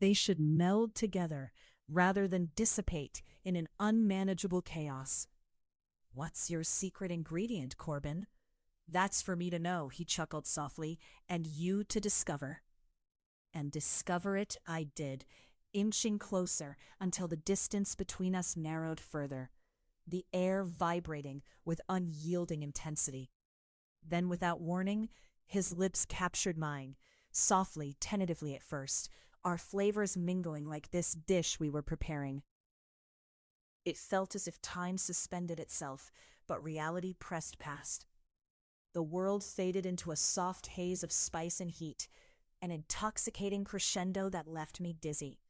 They should meld together rather than dissipate in an unmanageable chaos. "What's your secret ingredient, Corbin?" "That's for me to know," he chuckled softly, "and you to discover." And discover it I did, inching closer until the distance between us narrowed further, the air vibrating with unyielding intensity. Then, without warning, his lips captured mine, softly, tentatively at first, our flavors mingling like this dish we were preparing. It felt as if time suspended itself, but reality pressed past. The world faded into a soft haze of spice and heat, an intoxicating crescendo that left me dizzy.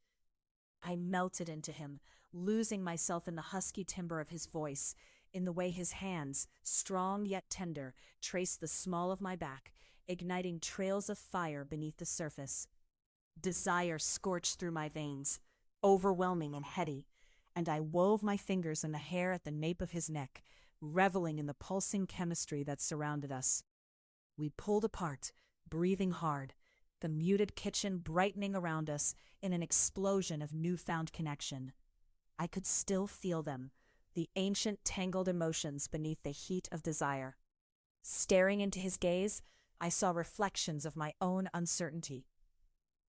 I melted into him, losing myself in the husky timbre of his voice, in the way his hands, strong yet tender, traced the small of my back, igniting trails of fire beneath the surface. Desire scorched through my veins, overwhelming and heady, and I wove my fingers in the hair at the nape of his neck, reveling in the pulsing chemistry that surrounded us. We pulled apart, breathing hard, the muted kitchen brightening around us in an explosion of newfound connection. I could still feel them, the ancient tangled emotions beneath the heat of desire. Staring into his gaze, I saw reflections of my own uncertainty.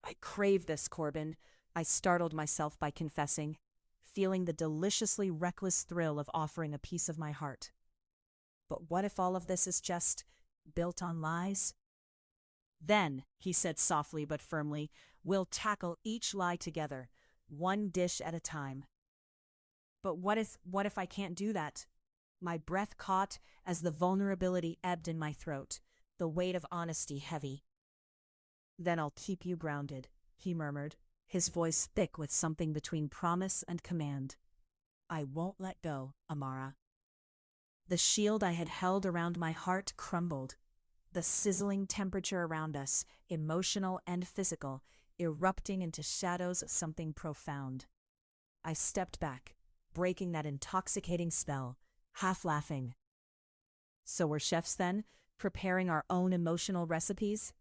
"I crave this, Corbin," I startled myself by confessing, feeling the deliciously reckless thrill of offering a piece of my heart. But what if all of this is just built on lies? "Then," he said softly but firmly, "we'll tackle each lie together, one dish at a time." "But what if I can't do that?" My breath caught as the vulnerability ebbed in my throat, the weight of honesty heavy. "Then I'll keep you grounded," he murmured, his voice thick with something between promise and command. "I won't let go, Amara." The shield I had held around my heart crumbled. The sizzling temperature around us, emotional and physical, erupting into shadows of something profound. I stepped back, breaking that intoxicating spell, half laughing. "So we're chefs then, preparing our own emotional recipes?"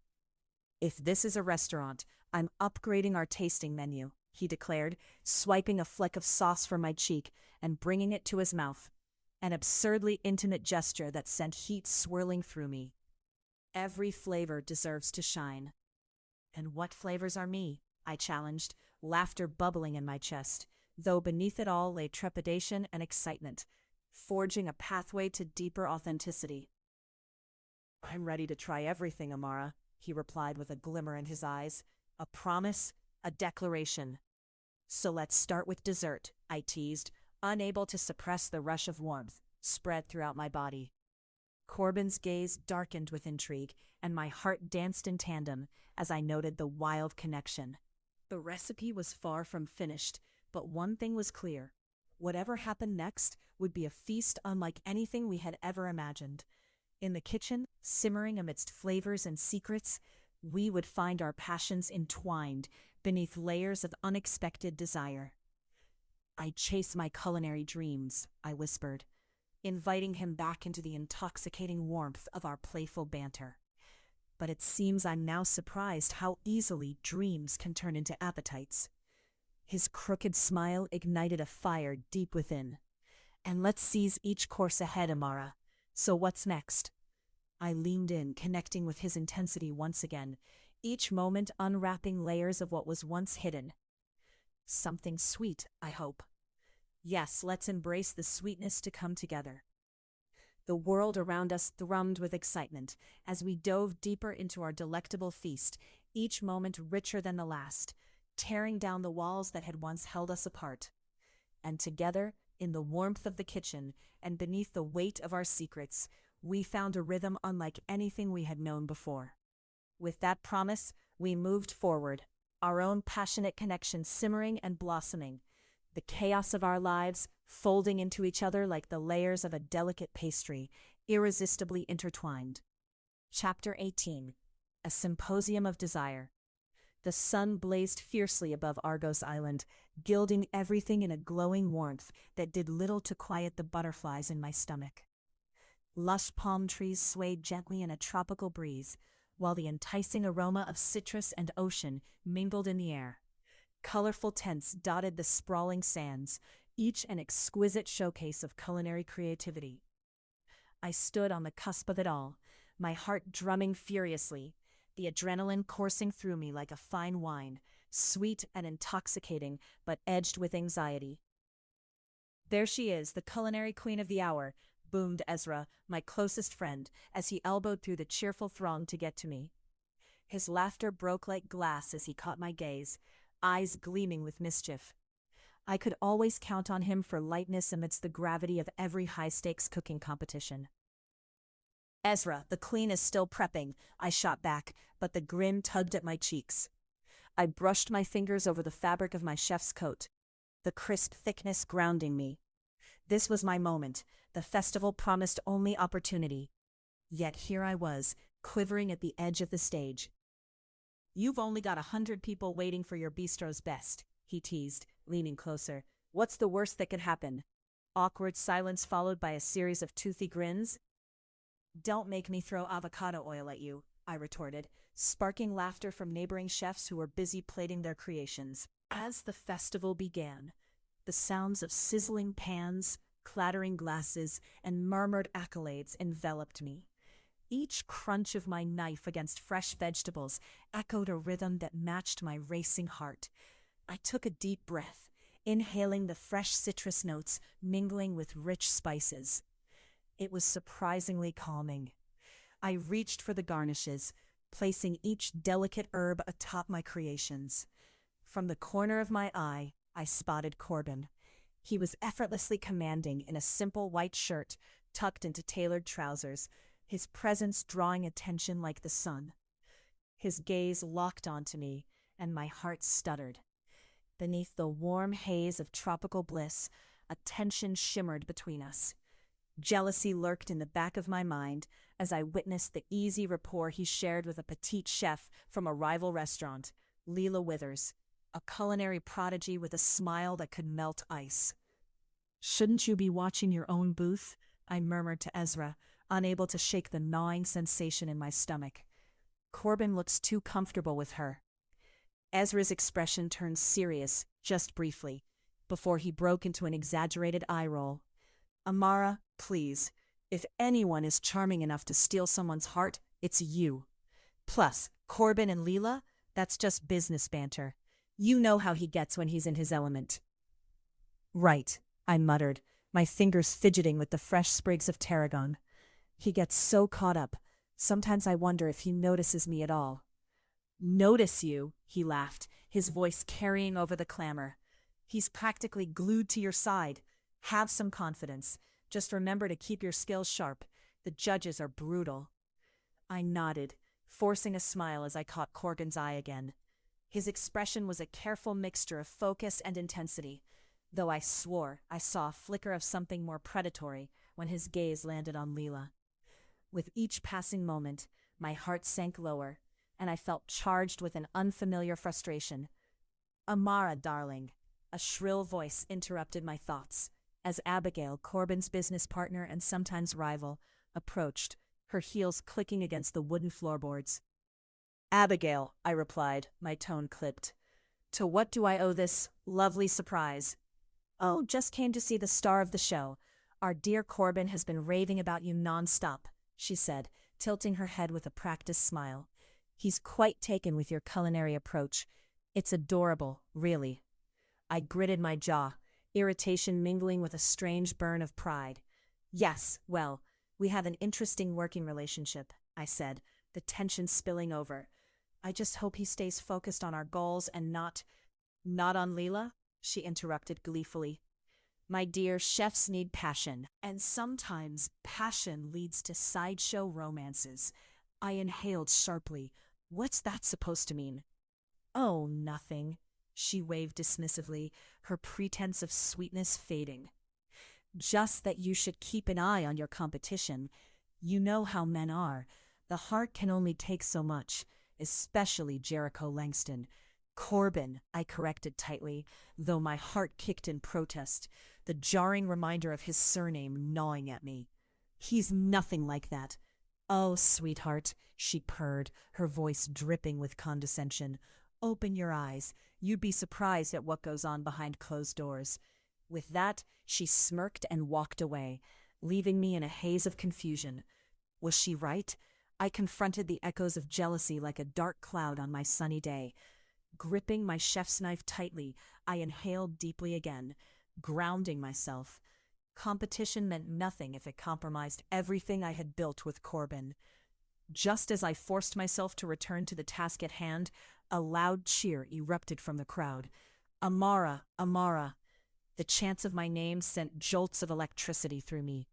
"If this is a restaurant, I'm upgrading our tasting menu," he declared, swiping a fleck of sauce from my cheek and bringing it to his mouth, an absurdly intimate gesture that sent heat swirling through me. "Every flavor deserves to shine." "And what flavors are me?" I challenged, laughter bubbling in my chest, though beneath it all lay trepidation and excitement, forging a pathway to deeper authenticity. "I'm ready to try everything, Amara," he replied with a glimmer in his eyes, a promise, a declaration. "So let's start with dessert," I teased, unable to suppress the rush of warmth spread throughout my body. Corbin's gaze darkened with intrigue, and my heart danced in tandem as I noted the wild connection. The recipe was far from finished, but one thing was clear. Whatever happened next would be a feast unlike anything we had ever imagined. In the kitchen, simmering amidst flavors and secrets, we would find our passions entwined beneath layers of unexpected desire. "I chase my culinary dreams," I whispered, inviting him back into the intoxicating warmth of our playful banter. But it seems I'm now surprised how easily dreams can turn into appetites. His crooked smile ignited a fire deep within. "And let's seize each course ahead, Amara. So what's next?" I leaned in, connecting with his intensity once again, each moment unwrapping layers of what was once hidden. "Something sweet, I hope." "Yes, let's embrace the sweetness to come together." The world around us thrummed with excitement as we dove deeper into our delectable feast, each moment richer than the last, tearing down the walls that had once held us apart. And together, in the warmth of the kitchen and beneath the weight of our secrets, we found a rhythm unlike anything we had known before. With that promise, we moved forward, our own passionate connection simmering and blossoming, the chaos of our lives folding into each other like the layers of a delicate pastry, irresistibly intertwined. Chapter 18. A Symposium of Desire. The sun blazed fiercely above Argos Island, gilding everything in a glowing warmth that did little to quiet the butterflies in my stomach. Lush palm trees swayed gently in a tropical breeze, while the enticing aroma of citrus and ocean mingled in the air. Colorful tents dotted the sprawling sands, each an exquisite showcase of culinary creativity. I stood on the cusp of it all, my heart drumming furiously, the adrenaline coursing through me like a fine wine, sweet and intoxicating, but edged with anxiety. "There she is, the culinary queen of the hour," boomed Ezra, my closest friend, as he elbowed through the cheerful throng to get to me. His laughter broke like glass as he caught my gaze, eyes gleaming with mischief. I could always count on him for lightness amidst the gravity of every high-stakes cooking competition. "Ezra, the queen is still prepping," I shot back, but the grin tugged at my cheeks. I brushed my fingers over the fabric of my chef's coat, the crisp thickness grounding me. This was my moment, the festival promised only opportunity. Yet here I was, quivering at the edge of the stage. "You've only got 100 people waiting for your bistro's best," he teased, leaning closer. "What's the worst that could happen?" Awkward silence followed by a series of toothy grins. "Don't make me throw avocado oil at you," I retorted, sparking laughter from neighboring chefs who were busy plating their creations. As the festival began, the sounds of sizzling pans, clattering glasses, and murmured accolades enveloped me. Each crunch of my knife against fresh vegetables echoed a rhythm that matched my racing heart. I took a deep breath, inhaling the fresh citrus notes mingling with rich spices. It was surprisingly calming. I reached for the garnishes, placing each delicate herb atop my creations. From the corner of my eye, I spotted Corbin. He was effortlessly commanding in a simple white shirt tucked into tailored trousers, his presence drawing attention like the sun. His gaze locked onto me, and my heart stuttered. Beneath the warm haze of tropical bliss, a tension shimmered between us. Jealousy lurked in the back of my mind as I witnessed the easy rapport he shared with a petite chef from a rival restaurant, Leela Withers, a culinary prodigy with a smile that could melt ice. "Shouldn't you be watching your own booth?" I murmured to Ezra, unable to shake the gnawing sensation in my stomach. "Corbin looks too comfortable with her." Ezra's expression turned serious, just briefly, before he broke into an exaggerated eye roll. "Amara, please, if anyone is charming enough to steal someone's heart, it's you. Plus, Corbin and Leela, that's just business banter. You know how he gets when he's in his element." "Right," I muttered, my fingers fidgeting with the fresh sprigs of tarragon. "He gets so caught up. Sometimes I wonder if he notices me at all." "Notice you?" he laughed, his voice carrying over the clamor. "He's practically glued to your side. Have some confidence. Just remember to keep your skills sharp. The judges are brutal." I nodded, forcing a smile as I caught Corbin's eye again. His expression was a careful mixture of focus and intensity, though I swore I saw a flicker of something more predatory when his gaze landed on Leela. With each passing moment, my heart sank lower, and I felt charged with an unfamiliar frustration. "Amara, darling," a shrill voice interrupted my thoughts, as Abigail, Corbin's business partner and sometimes rival, approached, her heels clicking against the wooden floorboards. "Abigail," I replied, my tone clipped. "To what do I owe this lovely surprise?" "Oh, just came to see the star of the show. Our dear Corbin has been raving about you non-stop," she said, tilting her head with a practiced smile. "He's quite taken with your culinary approach. It's adorable, really." I gritted my jaw, irritation mingling with a strange burn of pride. "Yes, well, we have an interesting working relationship," I said, the tension spilling over. "I just hope he stays focused on our goals and not—" "Not on Leela?" she interrupted gleefully. "My dear, chefs need passion, and sometimes passion leads to sideshow romances." I inhaled sharply. "What's that supposed to mean?" "Oh, nothing," she waved dismissively, her pretense of sweetness fading. "Just that you should keep an eye on your competition. You know how men are. The heart can only take so much, especially Jericho Langston." "Corbin," I corrected tightly, though my heart kicked in protest, the jarring reminder of his surname gnawing at me. "He's nothing like that." "Oh, sweetheart," she purred, her voice dripping with condescension. Open your eyes. You'd be surprised at what goes on behind closed doors. With that, she smirked and walked away, leaving me in a haze of confusion. Was she right? I confronted the echoes of jealousy like a dark cloud on my sunny day. Gripping my chef's knife tightly, I inhaled deeply again, grounding myself. Competition meant nothing if it compromised everything I had built with Corbin. Just as I forced myself to return to the task at hand, a loud cheer erupted from the crowd. Amara, Amara. The chants of my name sent jolts of electricity through me.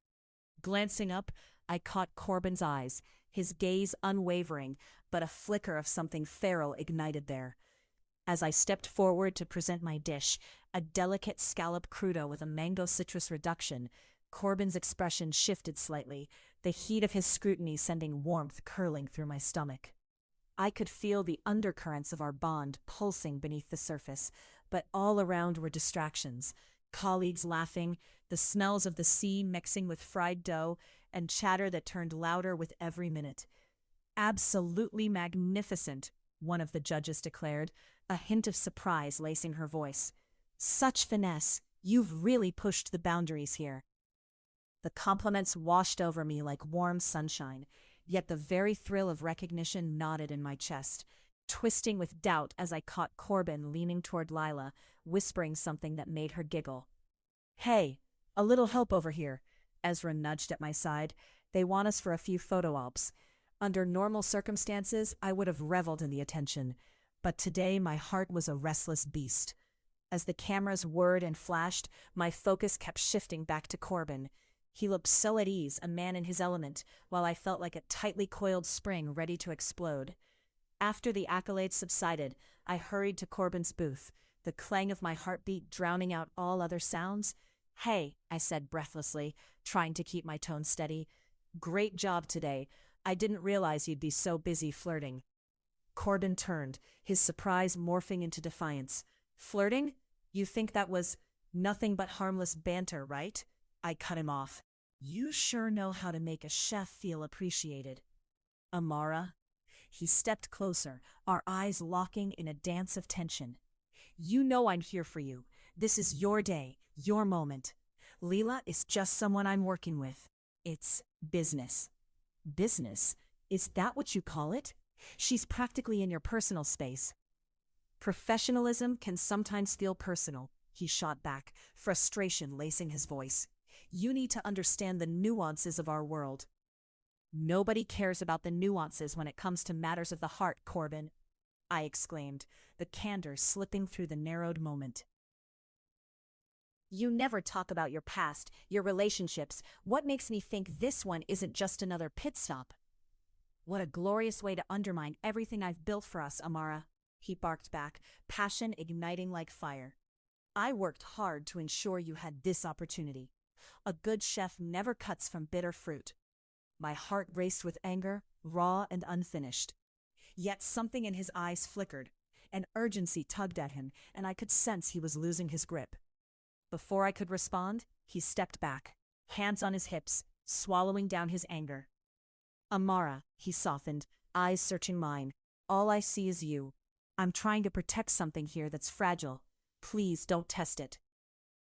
Glancing up, I caught Corbin's eyes, his gaze unwavering, but a flicker of something feral ignited there. As I stepped forward to present my dish, a delicate scallop crudo with a mango citrus reduction, Corbin's expression shifted slightly, the heat of his scrutiny sending warmth curling through my stomach. I could feel the undercurrents of our bond pulsing beneath the surface, but all around were distractions. Colleagues laughing, the smells of the sea mixing with fried dough, and chatter that turned louder with every minute. Absolutely magnificent, one of the judges declared, a hint of surprise lacing her voice. Such finesse, you've really pushed the boundaries here. The compliments washed over me like warm sunshine, yet the very thrill of recognition knotted in my chest, twisting with doubt as I caught Corbin leaning toward Lila, whispering something that made her giggle. Hey, a little help over here, Ezra nudged at my side. They want us for a few photo ops. Under normal circumstances, I would have reveled in the attention, but today my heart was a restless beast. As the cameras whirred and flashed, my focus kept shifting back to Corbin. He looked so at ease, a man in his element, while I felt like a tightly coiled spring ready to explode. After the accolades subsided, I hurried to Corbin's booth, the clang of my heartbeat drowning out all other sounds. Hey, I said breathlessly, trying to keep my tone steady. Great job today. I didn't realize you'd be so busy flirting. Corbin turned, his surprise morphing into defiance. Flirting? You think that was nothing but harmless banter, right? I cut him off. You sure know how to make a chef feel appreciated. Amara. He stepped closer, our eyes locking in a dance of tension. You know I'm here for you. This is your day, your moment. Leela is just someone I'm working with. It's business. Business? Is that what you call it? She's practically in your personal space. Professionalism can sometimes feel personal, he shot back, frustration lacing his voice. You need to understand the nuances of our world. Nobody cares about the nuances when it comes to matters of the heart, Corbin, I exclaimed, the candor slipping through the narrowed moment. You never talk about your past, your relationships. What makes me think this one isn't just another pit stop? What a glorious way to undermine everything I've built for us, Amara, he barked back, passion igniting like fire. I worked hard to ensure you had this opportunity. A good chef never cuts from bitter fruit. My heart raced with anger, raw and unfinished. Yet something in his eyes flickered. An urgency tugged at him, and I could sense he was losing his grip. Before I could respond, he stepped back, hands on his hips, swallowing down his anger. Amara, he softened, eyes searching mine. All I see is you. I'm trying to protect something here that's fragile. Please don't test it.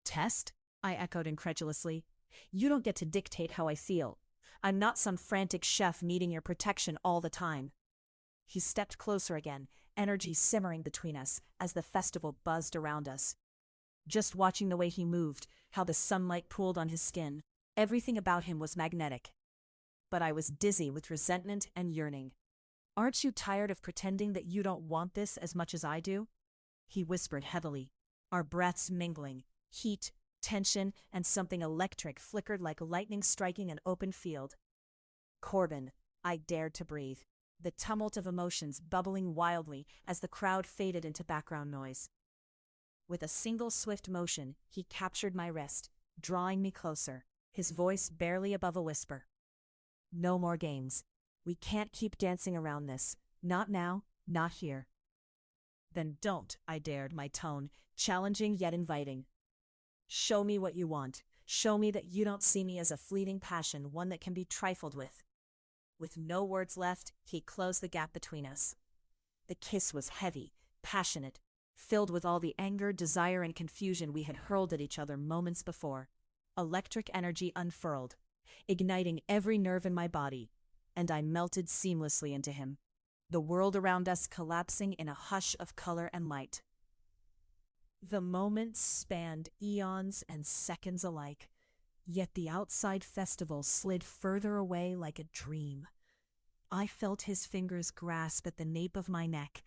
Test? I echoed incredulously. You don't get to dictate how I feel. I'm not some frantic chef needing your protection all the time. He stepped closer again, energy simmering between us as the festival buzzed around us. Just watching the way he moved, how the sunlight pooled on his skin, everything about him was magnetic. But I was dizzy with resentment and yearning. Aren't you tired of pretending that you don't want this as much as I do? He whispered heavily, our breaths mingling, heat, tension, and something electric flickered like lightning striking an open field. Corbin, I dared to breathe, the tumult of emotions bubbling wildly as the crowd faded into background noise. With a single swift motion, he captured my wrist, drawing me closer, his voice barely above a whisper. No more games. We can't keep dancing around this. Not now, not here. Then don't, I dared, my tone, challenging yet inviting. Show me what you want. Show me that you don't see me as a fleeting passion, one that can be trifled with. With no words left, he closed the gap between us. The kiss was heavy, passionate, filled with all the anger, desire, and confusion we had hurled at each other moments before. Electric energy unfurled, igniting every nerve in my body, and I melted seamlessly into him, the world around us collapsing in a hush of color and light. The moments spanned eons and seconds alike, yet the outside festival slid further away like a dream. I felt his fingers grasp at the nape of my neck,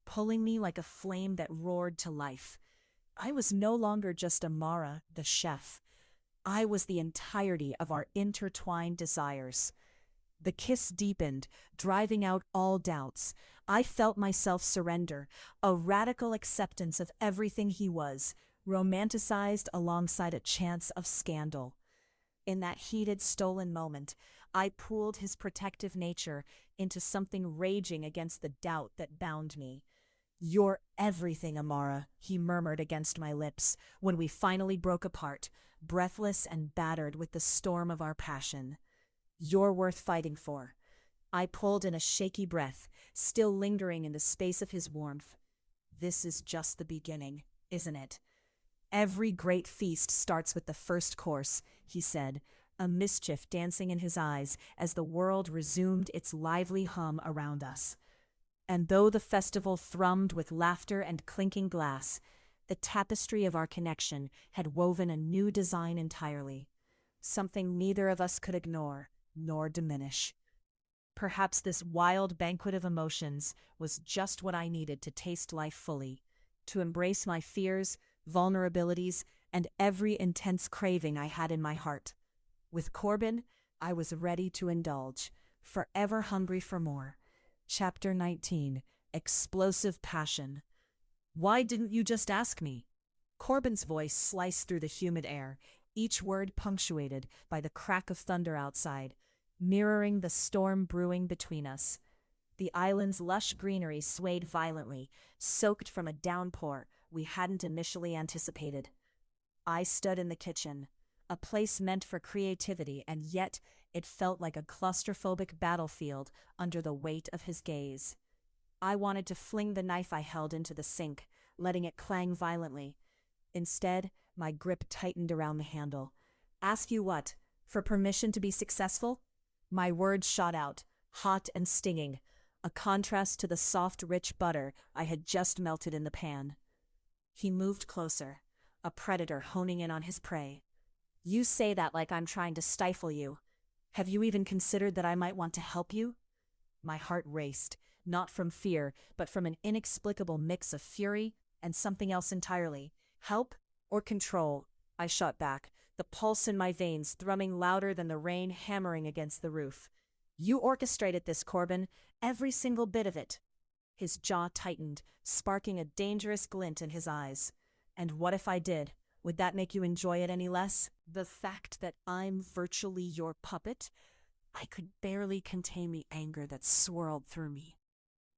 pulling me like a flame that roared to life. I was no longer just Amara, the chef. I was the entirety of our intertwined desires. The kiss deepened, driving out all doubts. I felt myself surrender, a radical acceptance of everything he was, romanticized alongside a chance of scandal. In that heated, stolen moment, I pooled his protective nature into something raging against the doubt that bound me. "You're everything, Amara," he murmured against my lips when we finally broke apart, breathless and battered with the storm of our passion. "You're worth fighting for." I pulled in a shaky breath, still lingering in the space of his warmth. "This is just the beginning, isn't it?" "Every great feast starts with the first course," he said, a mischief dancing in his eyes as the world resumed its lively hum around us. And though the festival thrummed with laughter and clinking glass, the tapestry of our connection had woven a new design entirely, something neither of us could ignore nor diminish. Perhaps this wild banquet of emotions was just what I needed to taste life fully, to embrace my fears, vulnerabilities, and every intense craving I had in my heart. With Corbin, I was ready to indulge, forever hungry for more. Chapter 19, Explosive Passion. "Why didn't you just ask me?" Corbin's voice sliced through the humid air, each word punctuated by the crack of thunder outside, mirroring the storm brewing between us. The island's lush greenery swayed violently, soaked from a downpour we hadn't initially anticipated. I stood in the kitchen, a place meant for creativity, and yet it felt like a claustrophobic battlefield under the weight of his gaze. I wanted to fling the knife I held into the sink, letting it clang violently. Instead, my grip tightened around the handle. "Ask you what? For permission to be successful?" My words shot out, hot and stinging, a contrast to the soft, rich butter I had just melted in the pan. He moved closer, a predator honing in on his prey. "You say that like I'm trying to stifle you. Have you even considered that I might want to help you?" My heart raced, not from fear, but from an inexplicable mix of fury and something else entirely. "Help or control?" I shot back, the pulse in my veins thrumming louder than the rain hammering against the roof. "You orchestrated this, Corbin, every single bit of it." His jaw tightened, sparking a dangerous glint in his eyes. "And what if I did? Would that make you enjoy it any less? The fact that I'm virtually your puppet?" I could barely contain the anger that swirled through me.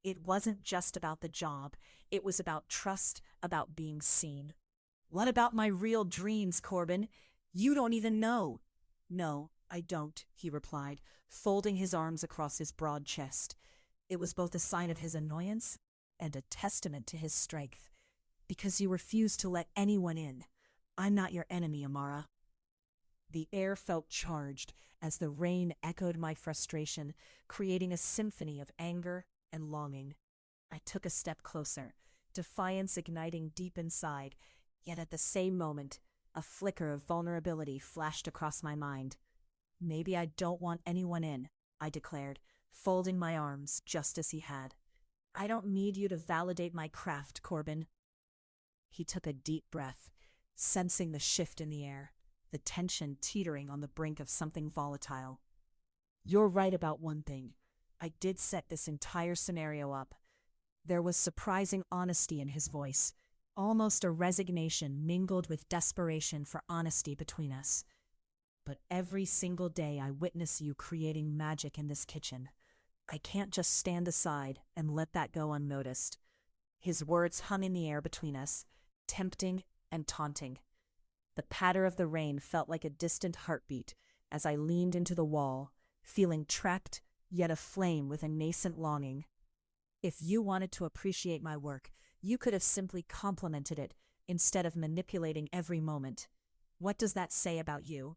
It wasn't just about the job. It was about trust, about being seen. "What about my real dreams, Corbin? You don't even know." "No, I don't," he replied, folding his arms across his broad chest. It was both a sign of his annoyance and a testament to his strength. "Because you refuse to let anyone in. I'm not your enemy, Amara." The air felt charged as the rain echoed my frustration, creating a symphony of anger and longing. I took a step closer, defiance igniting deep inside, yet at the same moment, a flicker of vulnerability flashed across my mind. "Maybe I don't want anyone in," I declared, folding my arms just as he had. "I don't need you to validate my craft, Corbin." He took a deep breath, sensing the shift in the air, the tension teetering on the brink of something volatile. "You're right about one thing. I did set this entire scenario up." There was surprising honesty in his voice, almost a resignation mingled with desperation for honesty between us. "But every single day I witness you creating magic in this kitchen. I can't just stand aside and let that go unnoticed." His words hung in the air between us, tempting and taunting. The patter of the rain felt like a distant heartbeat as I leaned into the wall, feeling trapped yet aflame with a nascent longing. "If you wanted to appreciate my work, You could have simply complimented it instead of manipulating every moment. What does that say about you?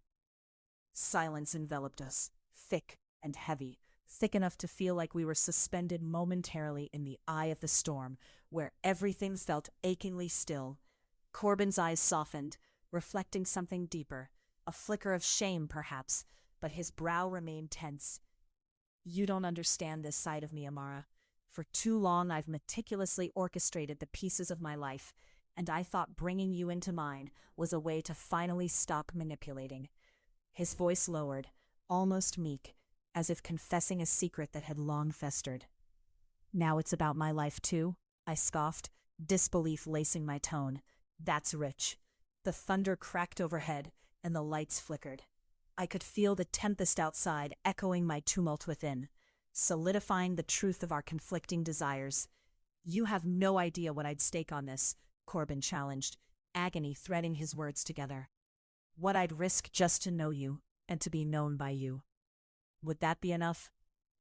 Silence enveloped us, thick and heavy, thick enough to feel like we were suspended momentarily in the eye of the storm, where everything felt achingly still. Corbin's eyes softened, reflecting something deeper, a flicker of shame perhaps, but his brow remained tense. You don't understand this side of me, Amara. For too long I've meticulously orchestrated the pieces of my life, and I thought bringing you into mine was a way to finally stop manipulating. His voice lowered, almost meek, as if confessing a secret that had long festered. Now it's about my life too, I scoffed, disbelief lacing my tone. That's rich. The thunder cracked overhead, and the lights flickered. I could feel the tempest outside echoing my tumult within, solidifying the truth of our conflicting desires. You have no idea what I'd stake on this, Corbin challenged, agony threading his words together. What I'd risk just to know you, and to be known by you. Would that be enough?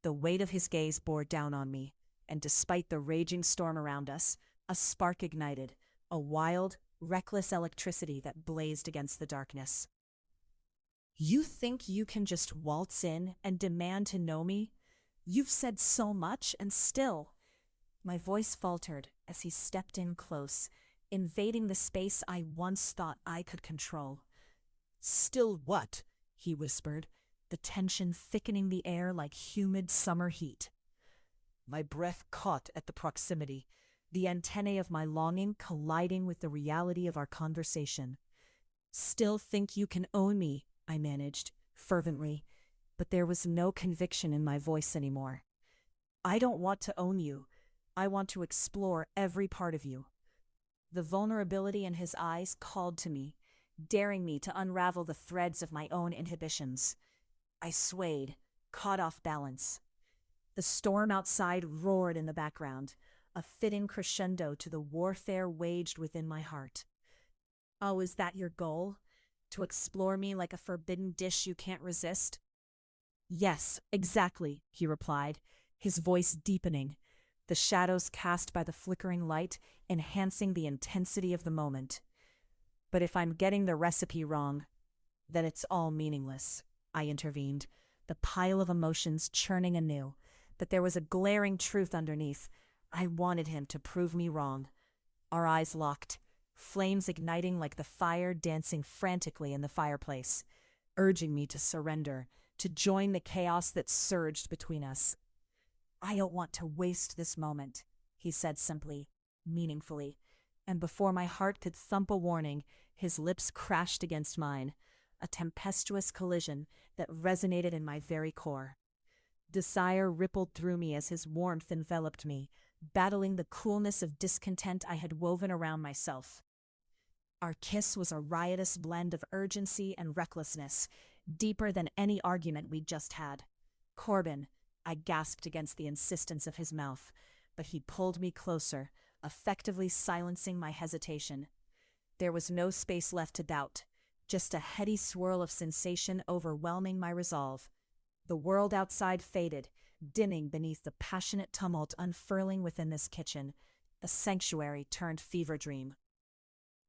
The weight of his gaze bore down on me, and despite the raging storm around us, a spark ignited, a wild, reckless electricity that blazed against the darkness. You think you can just waltz in and demand to know me? You've said so much, and still. My voice faltered as he stepped in close, invading the space I once thought I could control. Still what? He whispered, the tension thickening the air like humid summer heat. My breath caught at the proximity, the antennae of my longing colliding with the reality of our conversation. Still think you can own me, I managed, fervently, but there was no conviction in my voice anymore. I don't want to own you. I want to explore every part of you. The vulnerability in his eyes called to me, daring me to unravel the threads of my own inhibitions. I swayed, caught off balance. The storm outside roared in the background, a fitting crescendo to the warfare waged within my heart. Oh, is that your goal? To explore me like a forbidden dish you can't resist? Yes, exactly, he replied, his voice deepening, the shadows cast by the flickering light enhancing the intensity of the moment. But if I'm getting the recipe wrong, then it's all meaningless, I intervened, the pile of emotions churning anew. But there was a glaring truth underneath. I wanted him to prove me wrong. Our eyes locked, flames igniting like the fire dancing frantically in the fireplace, urging me to surrender, to join the chaos that surged between us. I don't want to waste this moment, he said simply, meaningfully, and before my heart could thump a warning, his lips crashed against mine, a tempestuous collision that resonated in my very core. Desire rippled through me as his warmth enveloped me, battling the coolness of discontent I had woven around myself. Our kiss was a riotous blend of urgency and recklessness, deeper than any argument we'd just had. Corbin, I gasped against the insistence of his mouth, but he pulled me closer, effectively silencing my hesitation. There was no space left to doubt, just a heady swirl of sensation overwhelming my resolve. The world outside faded, dimming beneath the passionate tumult unfurling within this kitchen. The sanctuary turned fever dream.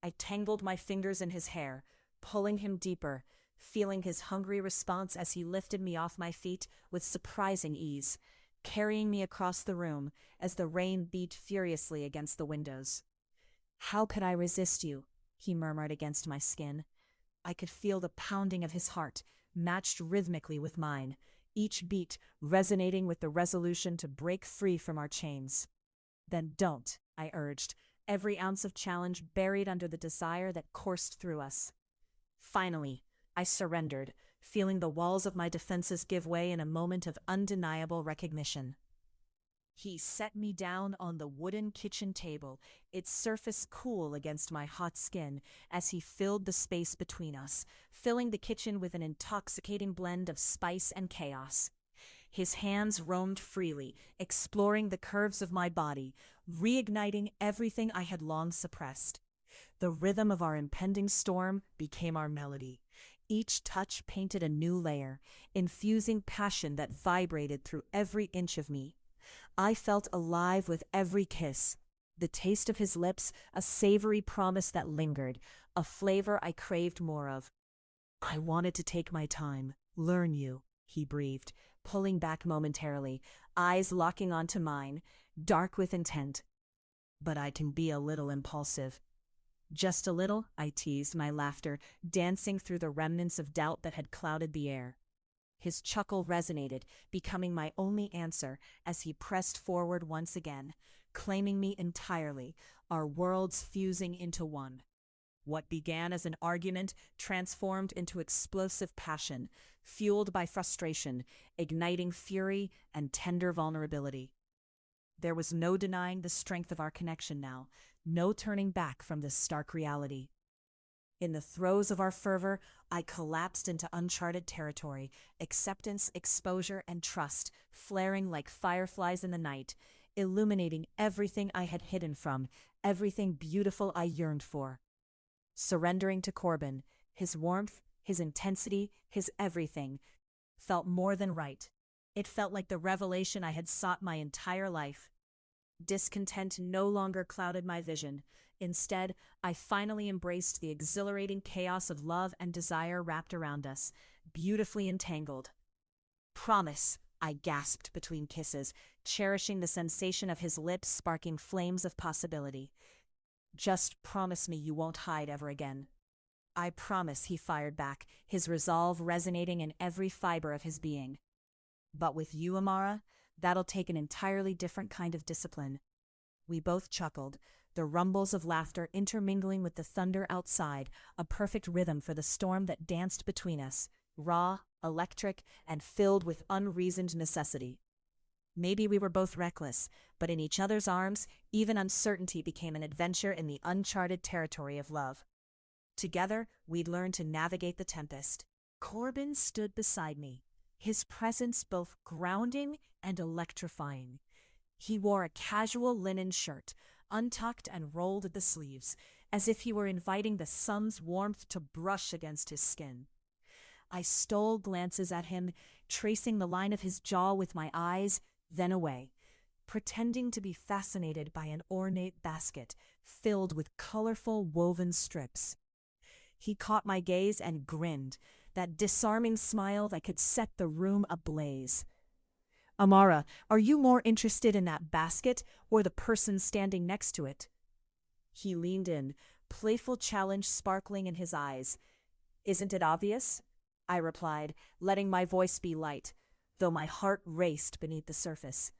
I tangled my fingers in his hair, pulling him deeper, feeling his hungry response as he lifted me off my feet with surprising ease, carrying me across the room as the rain beat furiously against the windows. How could I resist you? He murmured against my skin. I could feel the pounding of his heart, matched rhythmically with mine, each beat resonating with the resolution to break free from our chains. Then don't, I urged, every ounce of challenge buried under the desire that coursed through us. Finally, I surrendered, feeling the walls of my defenses give way in a moment of undeniable recognition. He set me down on the wooden kitchen table, its surface cool against my hot skin, as he filled the space between us, filling the kitchen with an intoxicating blend of spice and chaos. His hands roamed freely, exploring the curves of my body, reigniting everything I had long suppressed. The rhythm of our impending storm became our melody. Each touch painted a new layer, infusing passion that vibrated through every inch of me. I felt alive with every kiss, The taste of his lips, a savory promise that lingered, a flavor I craved more of. I wanted to take my time, learn you, he breathed, pulling back momentarily, eyes locking onto mine, dark with intent. But I can be a little impulsive. Just a little, I teased, my laughter dancing through the remnants of doubt that had clouded the air. His chuckle resonated, becoming my only answer as he pressed forward once again, claiming me entirely, our worlds fusing into one. What began as an argument transformed into explosive passion, fueled by frustration, igniting fury and tender vulnerability. There was no denying the strength of our connection now, no turning back from this stark reality. In the throes of our fervor, I collapsed into uncharted territory, acceptance, exposure, and trust, flaring like fireflies in the night, illuminating everything I had hidden from, everything beautiful I yearned for. Surrendering to Corbin, his warmth, his intensity, his everything, felt more than right. It felt like the revelation I had sought my entire life. Discontent no longer clouded my vision. Instead, I finally embraced the exhilarating chaos of love and desire wrapped around us, beautifully entangled. "Promise," I gasped between kisses, cherishing the sensation of his lips sparking flames of possibility. "Just promise me you won't hide ever again." "I promise," he fired back, his resolve resonating in every fiber of his being. "But with you, Amara, that'll take an entirely different kind of discipline." We both chuckled, the rumbles of laughter intermingling with the thunder outside, a perfect rhythm for the storm that danced between us, raw, electric, and filled with unreasoned necessity. Maybe we were both reckless, but in each other's arms, even uncertainty became an adventure in the uncharted territory of love. Together, we'd learn to navigate the tempest. Corbin stood beside me, his presence both grounding and electrifying. He wore a casual linen shirt, untucked and rolled at the sleeves, as if he were inviting the sun's warmth to brush against his skin. I stole glances at him, tracing the line of his jaw with my eyes, then away, pretending to be fascinated by an ornate basket filled with colorful woven strips. He caught my gaze and grinned, that disarming smile that could set the room ablaze. "Amara, are you more interested in that basket or the person standing next to it?" He leaned in, playful challenge sparkling in his eyes. "Isn't it obvious?" I replied, letting my voice be light, though my heart raced beneath the surface.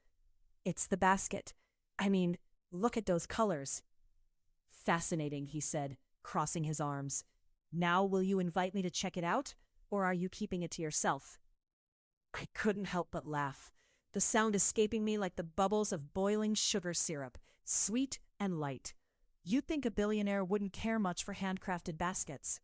"It's the basket. I mean, look at those colors." "Fascinating," he said, crossing his arms. "Now will you invite me to check it out, or are you keeping it to yourself?" I couldn't help but laugh, the sound escaping me like the bubbles of boiling sugar syrup, sweet and light. "You'd think a billionaire wouldn't care much for handcrafted baskets."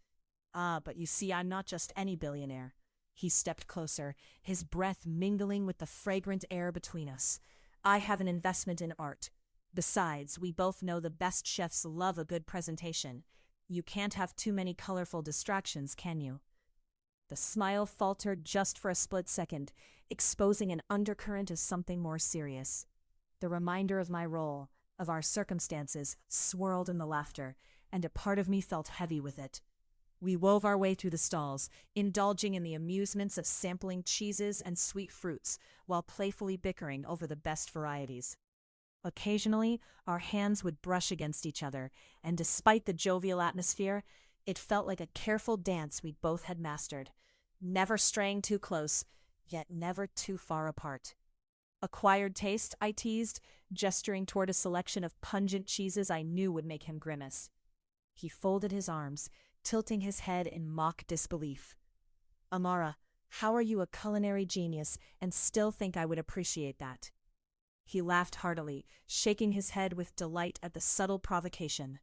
"Ah, but you see, I'm not just any billionaire." He stepped closer, his breath mingling with the fragrant air between us. "I have an investment in art. Besides, we both know the best chefs love a good presentation. You can't have too many colorful distractions, can you?" The smile faltered just for a split second, exposing an undercurrent of something more serious. The reminder of my role, of our circumstances, swirled in the laughter, and a part of me felt heavy with it. We wove our way through the stalls, indulging in the amusements of sampling cheeses and sweet fruits, while playfully bickering over the best varieties. Occasionally, our hands would brush against each other, and despite the jovial atmosphere, it felt like a careful dance we both had mastered, never straying too close, yet never too far apart. "Acquired taste," I teased, gesturing toward a selection of pungent cheeses I knew would make him grimace. He folded his arms, tilting his head in mock disbelief. "Amara, how are you a culinary genius and still think I would appreciate that?" He laughed heartily, shaking his head with delight at the subtle provocation.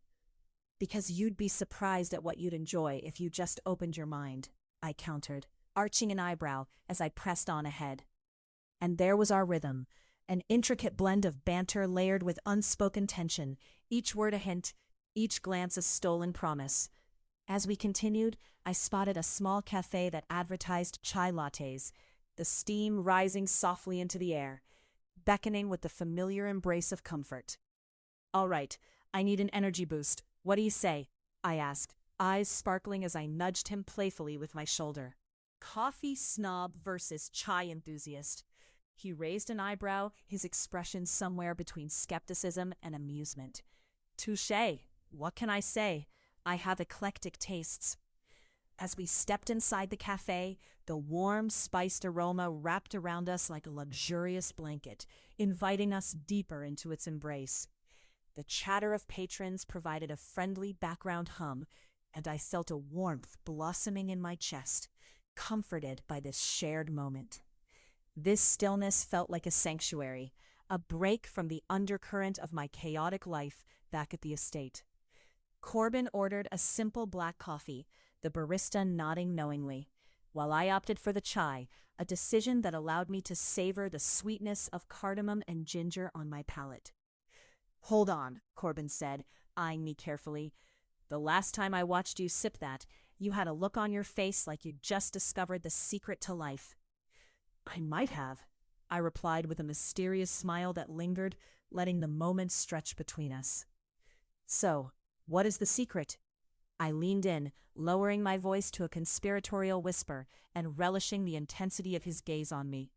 "Because you'd be surprised at what you'd enjoy if you just opened your mind," I countered, arching an eyebrow as I pressed on ahead. And there was our rhythm, an intricate blend of banter layered with unspoken tension, each word a hint, each glance a stolen promise. As we continued, I spotted a small cafe that advertised chai lattes, the steam rising softly into the air, beckoning with the familiar embrace of comfort. All right, I need an energy boost. What do you say? I asked, eyes sparkling as I nudged him playfully with my shoulder. Coffee snob versus chai enthusiast. He raised an eyebrow, his expression somewhere between skepticism and amusement. Touché. What can I say? I have eclectic tastes. As we stepped inside the cafe, the warm, spiced aroma wrapped around us like a luxurious blanket, inviting us deeper into its embrace. The chatter of patrons provided a friendly background hum, and I felt a warmth blossoming in my chest, comforted by this shared moment. This stillness felt like a sanctuary, a break from the undercurrent of my chaotic life back at the estate. Corbin ordered a simple black coffee, the barista nodding knowingly, while I opted for the chai, a decision that allowed me to savor the sweetness of cardamom and ginger on my palate. Hold on, Corbin said, eyeing me carefully. The last time I watched you sip that, you had a look on your face like you'd just discovered the secret to life. I might have, I replied with a mysterious smile that lingered, letting the moment stretch between us. So, what is the secret? I leaned in, lowering my voice to a conspiratorial whisper and relishing the intensity of his gaze on me.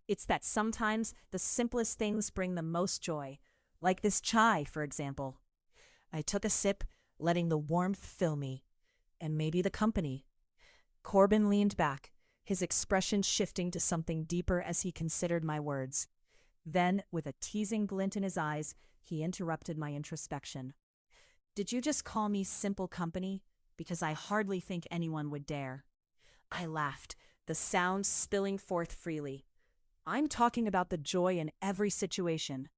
It's that sometimes the simplest things bring the most joy, like this chai, for example. I took a sip, letting the warmth fill me, and maybe the company. Corbin leaned back, his expression shifting to something deeper as he considered my words. Then, with a teasing glint in his eyes, he interrupted my introspection. Did you just call me simple company? Because I hardly think anyone would dare. I laughed, the sound spilling forth freely. I'm talking about the joy in every situation.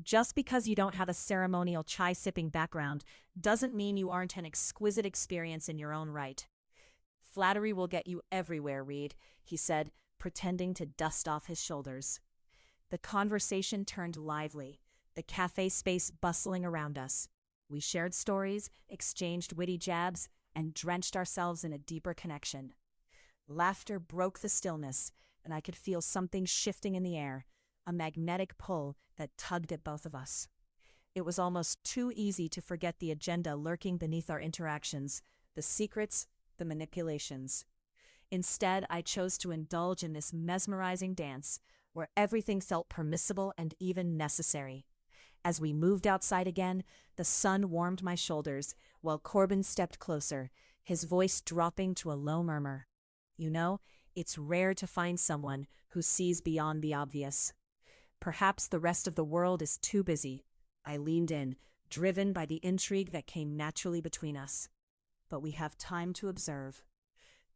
Just because you don't have a ceremonial chai-sipping background doesn't mean you aren't an exquisite experience in your own right. Flattery will get you everywhere, Reid, he said, pretending to dust off his shoulders. The conversation turned lively, the cafe space bustling around us. We shared stories, exchanged witty jabs, and drenched ourselves in a deeper connection. Laughter broke the stillness, and I could feel something shifting in the air, a magnetic pull that tugged at both of us. It was almost too easy to forget the agenda lurking beneath our interactions, the secrets, the manipulations. Instead, I chose to indulge in this mesmerizing dance, where everything felt permissible and even necessary. As we moved outside again, the sun warmed my shoulders, while Corbin stepped closer, his voice dropping to a low murmur. You know, it's rare to find someone who sees beyond the obvious. Perhaps the rest of the world is too busy. I leaned in, driven by the intrigue that came naturally between us. But we have time to observe.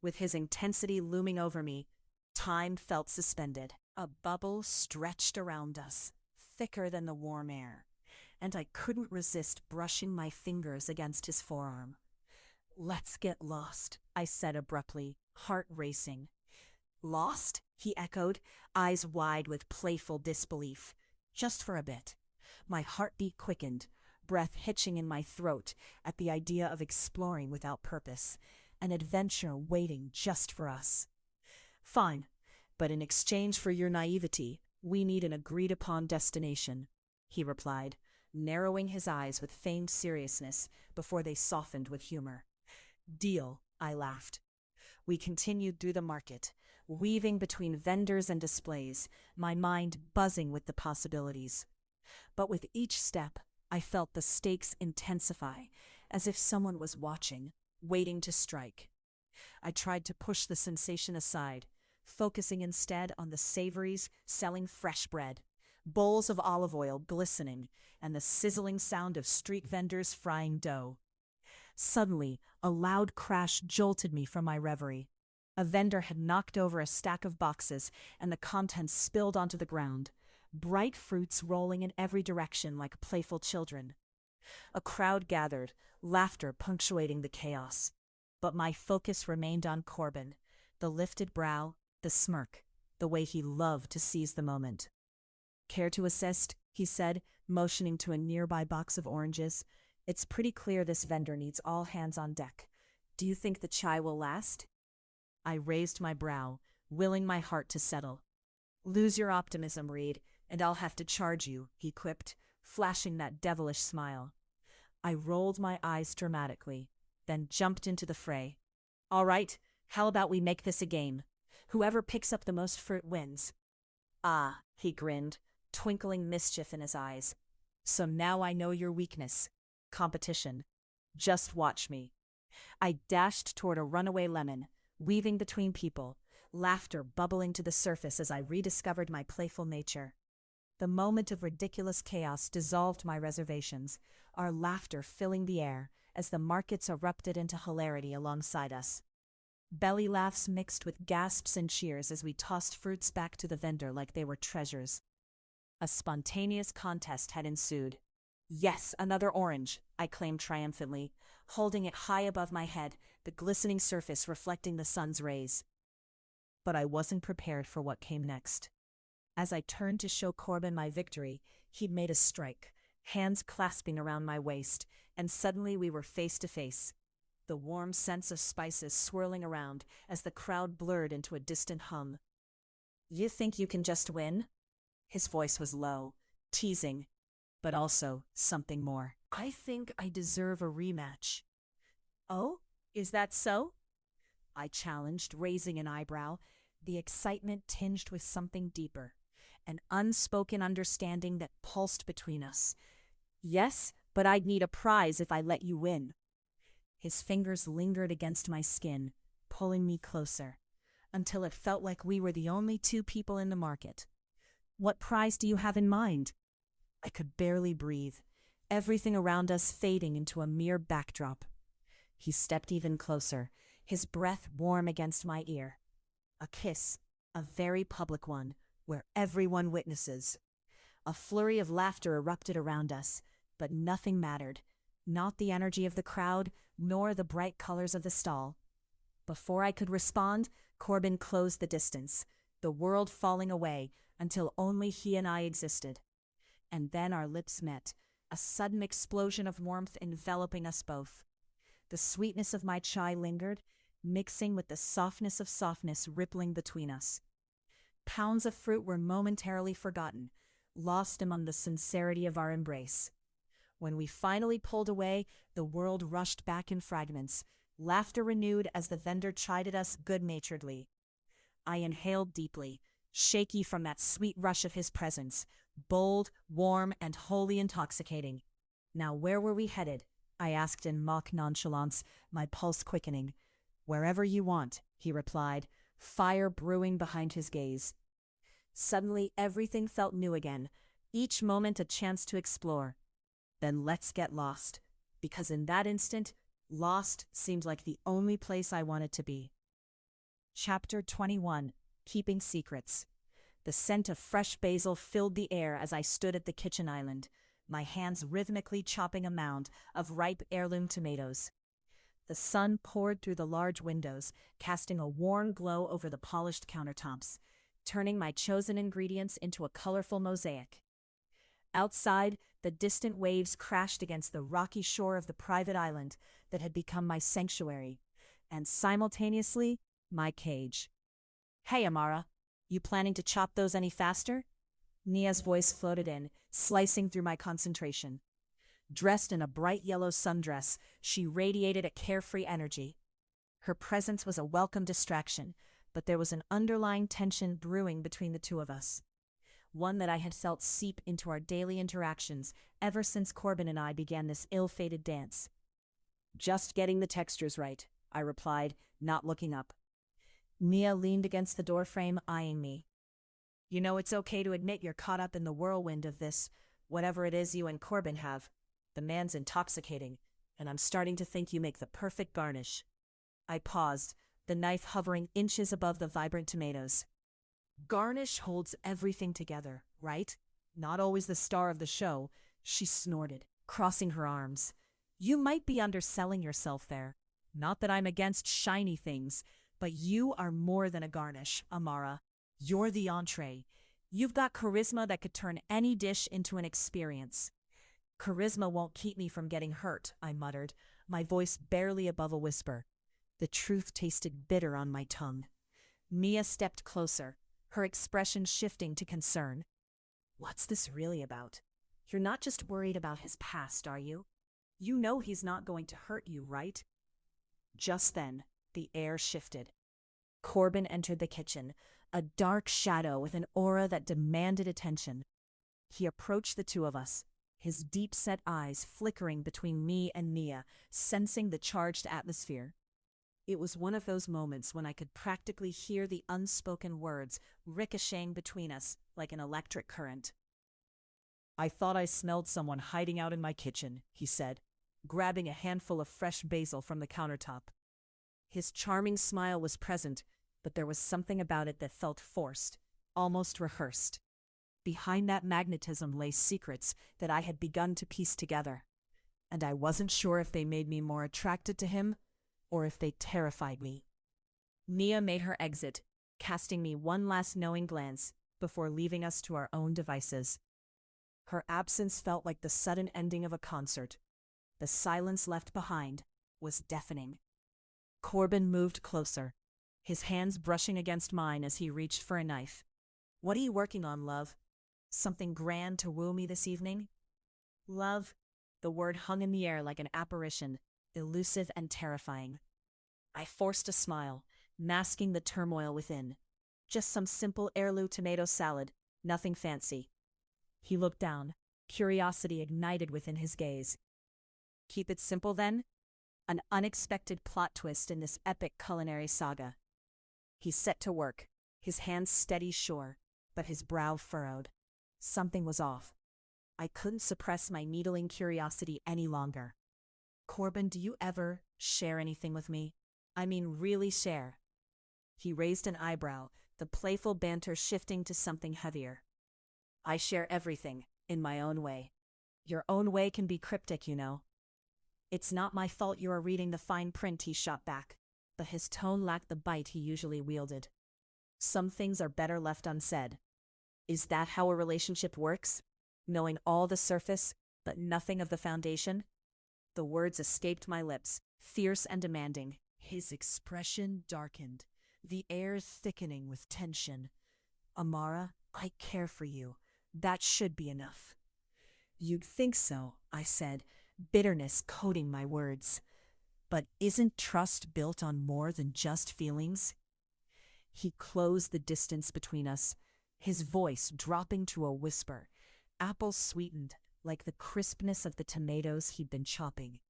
With his intensity looming over me, time felt suspended. A bubble stretched around us, thicker than the warm air, and I couldn't resist brushing my fingers against his forearm. Let's get lost, I said abruptly, heart racing. Lost? He echoed, eyes wide with playful disbelief. Just for a bit. My heartbeat quickened, breath hitching in my throat at the idea of exploring without purpose, an adventure waiting just for us. Fine, but in exchange for your naivety, we need an agreed-upon destination, he replied, narrowing his eyes with feigned seriousness before they softened with humor. Deal, I laughed. We continued through the market, weaving between vendors and displays, my mind buzzing with the possibilities. But with each step, I felt the stakes intensify, as if someone was watching, waiting to strike. I tried to push the sensation aside, focusing instead on the savories selling fresh bread, bowls of olive oil glistening, and the sizzling sound of street vendors frying dough. Suddenly, a loud crash jolted me from my reverie. A vendor had knocked over a stack of boxes, and the contents spilled onto the ground, bright fruits rolling in every direction like playful children. A crowd gathered, laughter punctuating the chaos. But my focus remained on Corbin, the lifted brow, the smirk, the way he loved to seize the moment. Care to assist? He said, motioning to a nearby box of oranges. It's pretty clear this vendor needs all hands on deck. Do you think the chai will last? I raised my brow, willing my heart to settle. Lose your optimism, Reid, and I'll have to charge you, he quipped, flashing that devilish smile. I rolled my eyes dramatically, then jumped into the fray. All right, how about we make this a game? Whoever picks up the most fruit wins. Ah, he grinned, twinkling mischief in his eyes. So now I know your weakness. Competition. Just watch me. I dashed toward a runaway lemon, weaving between people, laughter bubbling to the surface as I rediscovered my playful nature. The moment of ridiculous chaos dissolved my reservations, our laughter filling the air as the markets erupted into hilarity alongside us. Belly laughs mixed with gasps and cheers as we tossed fruits back to the vendor like they were treasures. A spontaneous contest had ensued. Yes, another orange, I claimed triumphantly, holding it high above my head, the glistening surface reflecting the sun's rays. But I wasn't prepared for what came next. As I turned to show Corbin my victory, he'd made a strike, hands clasping around my waist, and suddenly we were face to face. The warm scents of spices swirling around as the crowd blurred into a distant hum. You think you can just win? His voice was low, teasing, but also something more. I think I deserve a rematch. Oh, is that so? I challenged, raising an eyebrow, the excitement tinged with something deeper, an unspoken understanding that pulsed between us. Yes, but I'd need a prize if I let you win. His fingers lingered against my skin, pulling me closer, until it felt like we were the only two people in the market. What prize do you have in mind? I could barely breathe, everything around us fading into a mere backdrop. He stepped even closer, his breath warm against my ear. A kiss, a very public one, where everyone witnesses. A flurry of laughter erupted around us, but nothing mattered, not the energy of the crowd, nor the bright colors of the stall. Before I could respond, Corbin closed the distance, the world falling away until only he and I existed. And then our lips met, a sudden explosion of warmth enveloping us both. The sweetness of my chai lingered, mixing with the softness of softness rippling between us. Pounds of fruit were momentarily forgotten, lost among the sincerity of our embrace. When we finally pulled away, the world rushed back in fragments, laughter renewed as the vendor chided us good-naturedly. I inhaled deeply, shaky from that sweet rush of his presence, bold, warm, and wholly intoxicating. Now where were we headed? I asked in mock nonchalance, my pulse quickening. Wherever you want, he replied, fire brewing behind his gaze. Suddenly everything felt new again, each moment a chance to explore. Then let's get lost, because in that instant, lost seemed like the only place I wanted to be. Chapter 21. Keeping Secrets. The scent of fresh basil filled the air as I stood at the kitchen island, my hands rhythmically chopping a mound of ripe heirloom tomatoes. The sun poured through the large windows, casting a warm glow over the polished countertops, turning my chosen ingredients into a colorful mosaic. Outside, the distant waves crashed against the rocky shore of the private island that had become my sanctuary, and simultaneously, my cage. Hey, Amara, you planning to chop those any faster? Nia's voice floated in, slicing through my concentration. Dressed in a bright yellow sundress, she radiated a carefree energy. Her presence was a welcome distraction, but there was an underlying tension brewing between the two of us. One that I had felt seep into our daily interactions ever since Corbin and I began this ill-fated dance. Just getting the textures right, I replied, not looking up. Nia leaned against the doorframe, eyeing me. You know, it's okay to admit you're caught up in the whirlwind of this, whatever it is you and Corbin have. The man's intoxicating, and I'm starting to think you make the perfect garnish. I paused, the knife hovering inches above the vibrant tomatoes. Garnish holds everything together, right? Not always the star of the show, she snorted, crossing her arms. You might be underselling yourself there. Not that I'm against shiny things, but you are more than a garnish, Amara. You're the entree. You've got charisma that could turn any dish into an experience. Charisma won't keep me from getting hurt, I muttered, my voice barely above a whisper. The truth tasted bitter on my tongue. Mia stepped closer, her expression shifting to concern. What's this really about? You're not just worried about his past, are you? You know he's not going to hurt you, right? Just then, the air shifted. Corbin entered the kitchen, a dark shadow with an aura that demanded attention. He approached the two of us, his deep-set eyes flickering between me and Nia, sensing the charged atmosphere. It was one of those moments when I could practically hear the unspoken words ricocheting between us like an electric current. "I thought I smelled someone hiding out in my kitchen," he said, grabbing a handful of fresh basil from the countertop. His charming smile was present, but there was something about it that felt forced, almost rehearsed. Behind that magnetism lay secrets that I had begun to piece together, and I wasn't sure if they made me more attracted to him or if they terrified me. Nia made her exit, casting me one last knowing glance before leaving us to our own devices. Her absence felt like the sudden ending of a concert. The silence left behind was deafening. Corbin moved closer, his hands brushing against mine as he reached for a knife. "What are you working on, love? Something grand to woo me this evening?" Love, the word hung in the air like an apparition, elusive and terrifying. I forced a smile, masking the turmoil within. Just some simple heirloom tomato salad, nothing fancy. He looked down, curiosity ignited within his gaze. "Keep it simple, then?" An unexpected plot twist in this epic culinary saga. He set to work, his hands steady sure, but his brow furrowed. Something was off. I couldn't suppress my needling curiosity any longer. "Corbin, do you ever share anything with me? I mean, really share?" He raised an eyebrow, the playful banter shifting to something heavier. "I share everything, in my own way. Your own way can be cryptic, you know." "It's not my fault you are reading the fine print," he shot back, but his tone lacked the bite he usually wielded. "Some things are better left unsaid." "Is that how a relationship works? Knowing all the surface, but nothing of the foundation?" The words escaped my lips, fierce and demanding. His expression darkened, the air thickening with tension. "Amara, I care for you. That should be enough." "You'd think so," I said, bitterness coating my words. "But isn't trust built on more than just feelings?" He closed the distance between us, his voice dropping to a whisper, apple-sweetened like the crispness of the tomatoes he'd been chopping.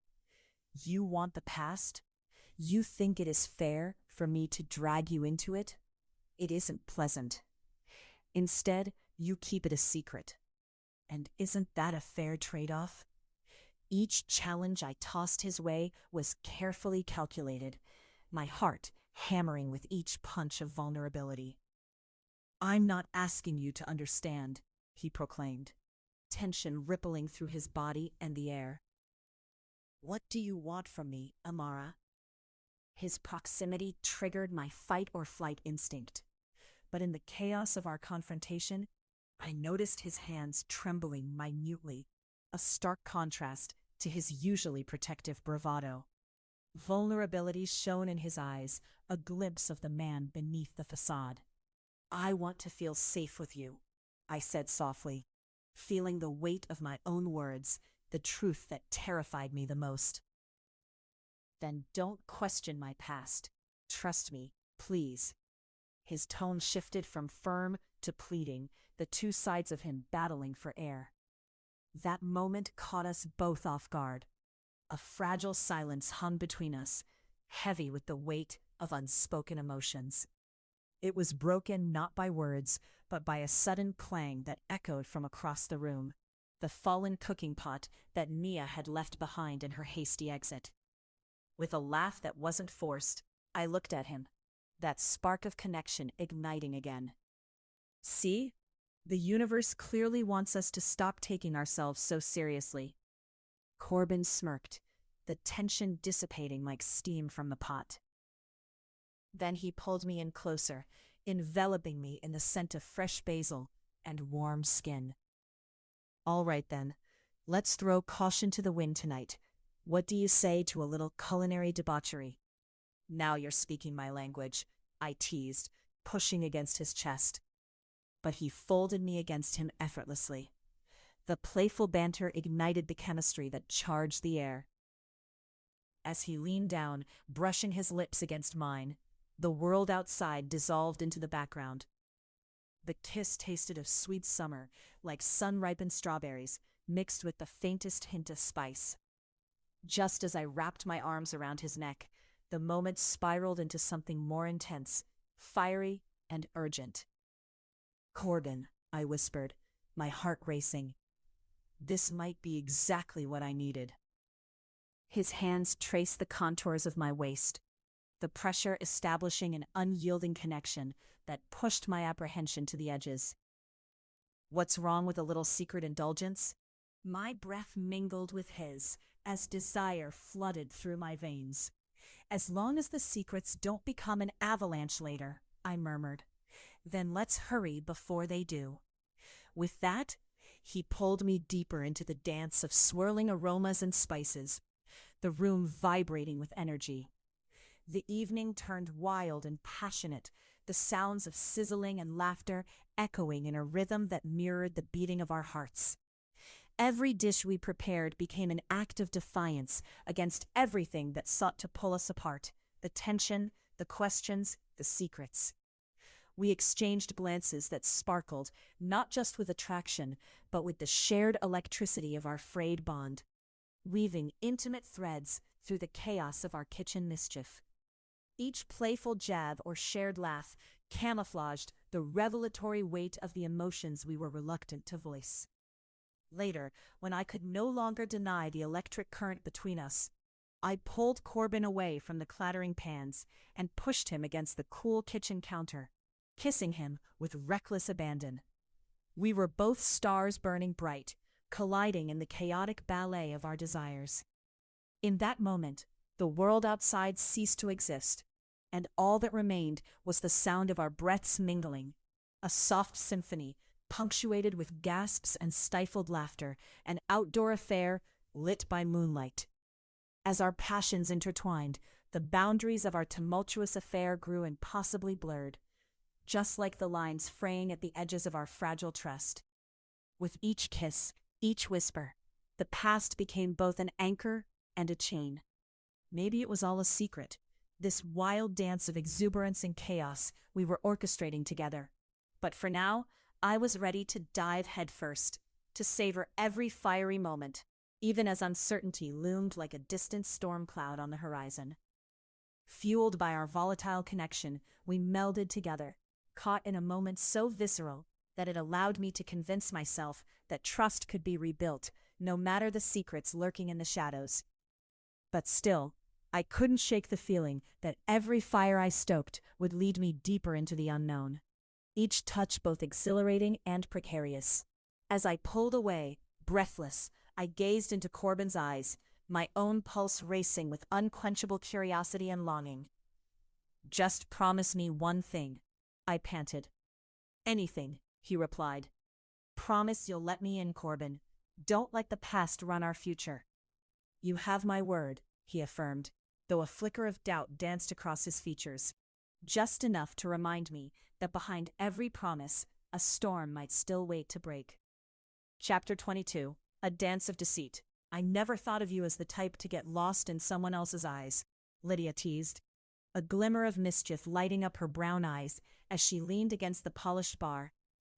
"You want the past? You think it is fair for me to drag you into it? It isn't pleasant. Instead, you keep it a secret. And isn't that a fair trade-off?" Each challenge I tossed his way was carefully calculated, my heart hammering with each punch of vulnerability. "I'm not asking you to understand," he proclaimed, tension rippling through his body and the air. "What do you want from me, Amara?" His proximity triggered my fight-or-flight instinct, but in the chaos of our confrontation, I noticed his hands trembling minutely, a stark contrast to his usually protective bravado. Vulnerability shone in his eyes, a glimpse of the man beneath the facade. "I want to feel safe with you," I said softly, feeling the weight of my own words, the truth that terrified me the most. "Then don't question my past. Trust me, please." His tone shifted from firm to pleading, the two sides of him battling for air. That moment caught us both off guard. A fragile silence hung between us, heavy with the weight of unspoken emotions. It was broken not by words, but by a sudden clang that echoed from across the room, the fallen cooking pot that Nia had left behind in her hasty exit. With a laugh that wasn't forced, I looked at him, that spark of connection igniting again. "See? The universe clearly wants us to stop taking ourselves so seriously." Corbin smirked, the tension dissipating like steam from the pot. Then he pulled me in closer, enveloping me in the scent of fresh basil and warm skin. "All right then, let's throw caution to the wind tonight. What do you say to a little culinary debauchery?" "Now you're speaking my language," I teased, pushing against his chest. But he folded me against him effortlessly. The playful banter ignited the chemistry that charged the air. As he leaned down, brushing his lips against mine, the world outside dissolved into the background. The kiss tasted of sweet summer, like sun-ripened strawberries, mixed with the faintest hint of spice. Just as I wrapped my arms around his neck, the moment spiraled into something more intense, fiery and urgent. "Corbin," I whispered, my heart racing. This might be exactly what I needed. His hands traced the contours of my waist, the pressure establishing an unyielding connection that pushed my apprehension to the edges. What's wrong with a little secret indulgence? My breath mingled with his as desire flooded through my veins. As long as the secrets don't become an avalanche later, I murmured. Then let's hurry before they do. With that, he pulled me deeper into the dance of swirling aromas and spices, the room vibrating with energy. The evening turned wild and passionate, the sounds of sizzling and laughter echoing in a rhythm that mirrored the beating of our hearts. Every dish we prepared became an act of defiance against everything that sought to pull us apart, the tension, the questions, the secrets. We exchanged glances that sparkled, not just with attraction, but with the shared electricity of our frayed bond, weaving intimate threads through the chaos of our kitchen mischief. Each playful jab or shared laugh camouflaged the revelatory weight of the emotions we were reluctant to voice. Later, when I could no longer deny the electric current between us, I pulled Corbin away from the clattering pans and pushed him against the cool kitchen counter, kissing him with reckless abandon. We were both stars burning bright, colliding in the chaotic ballet of our desires. In that moment, the world outside ceased to exist, and all that remained was the sound of our breaths mingling, a soft symphony punctuated with gasps and stifled laughter, an outdoor affair lit by moonlight. As our passions intertwined, the boundaries of our tumultuous affair grew impossibly blurred, just like the lines fraying at the edges of our fragile trust. With each kiss, each whisper, the past became both an anchor and a chain. Maybe it was all a secret, this wild dance of exuberance and chaos we were orchestrating together. But for now, I was ready to dive headfirst, to savor every fiery moment, even as uncertainty loomed like a distant storm cloud on the horizon. Fueled by our volatile connection, we melded together, caught in a moment so visceral that it allowed me to convince myself that trust could be rebuilt, no matter the secrets lurking in the shadows. But still, I couldn't shake the feeling that every fire I stoked would lead me deeper into the unknown, each touch both exhilarating and precarious. As I pulled away, breathless, I gazed into Corbin's eyes, my own pulse racing with unquenchable curiosity and longing. "Just promise me one thing," I panted. "Anything," he replied. "Promise you'll let me in, Corbin. Don't let the past run our future." "You have my word," he affirmed, though a flicker of doubt danced across his features, just enough to remind me that behind every promise, a storm might still wait to break. Chapter 22, A Dance of Deceit. "I never thought of you as the type to get lost in someone else's eyes," Lydia teased, a glimmer of mischief lighting up her brown eyes as she leaned against the polished bar,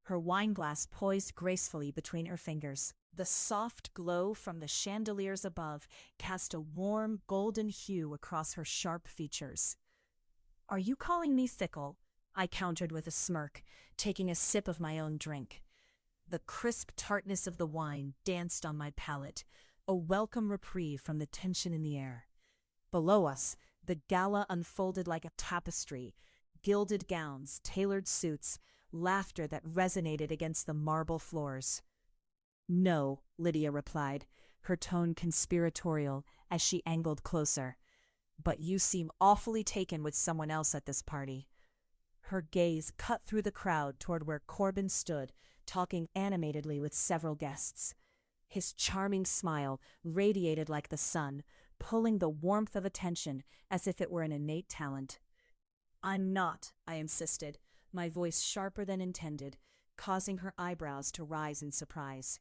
her wineglass poised gracefully between her fingers. The soft glow from the chandeliers above cast a warm, golden hue across her sharp features. "Are you calling me fickle?" I countered with a smirk, taking a sip of my own drink. The crisp tartness of the wine danced on my palate, a welcome reprieve from the tension in the air. Below us, the gala unfolded like a tapestry, gilded gowns, tailored suits, laughter that resonated against the marble floors. "No," Lydia replied, her tone conspiratorial as she angled closer. "But you seem awfully taken with someone else at this party." Her gaze cut through the crowd toward where Corbin stood, talking animatedly with several guests. His charming smile radiated like the sun, pulling the warmth of attention as if it were an innate talent. "I'm not," I insisted, my voice sharper than intended, causing her eyebrows to rise in surprise.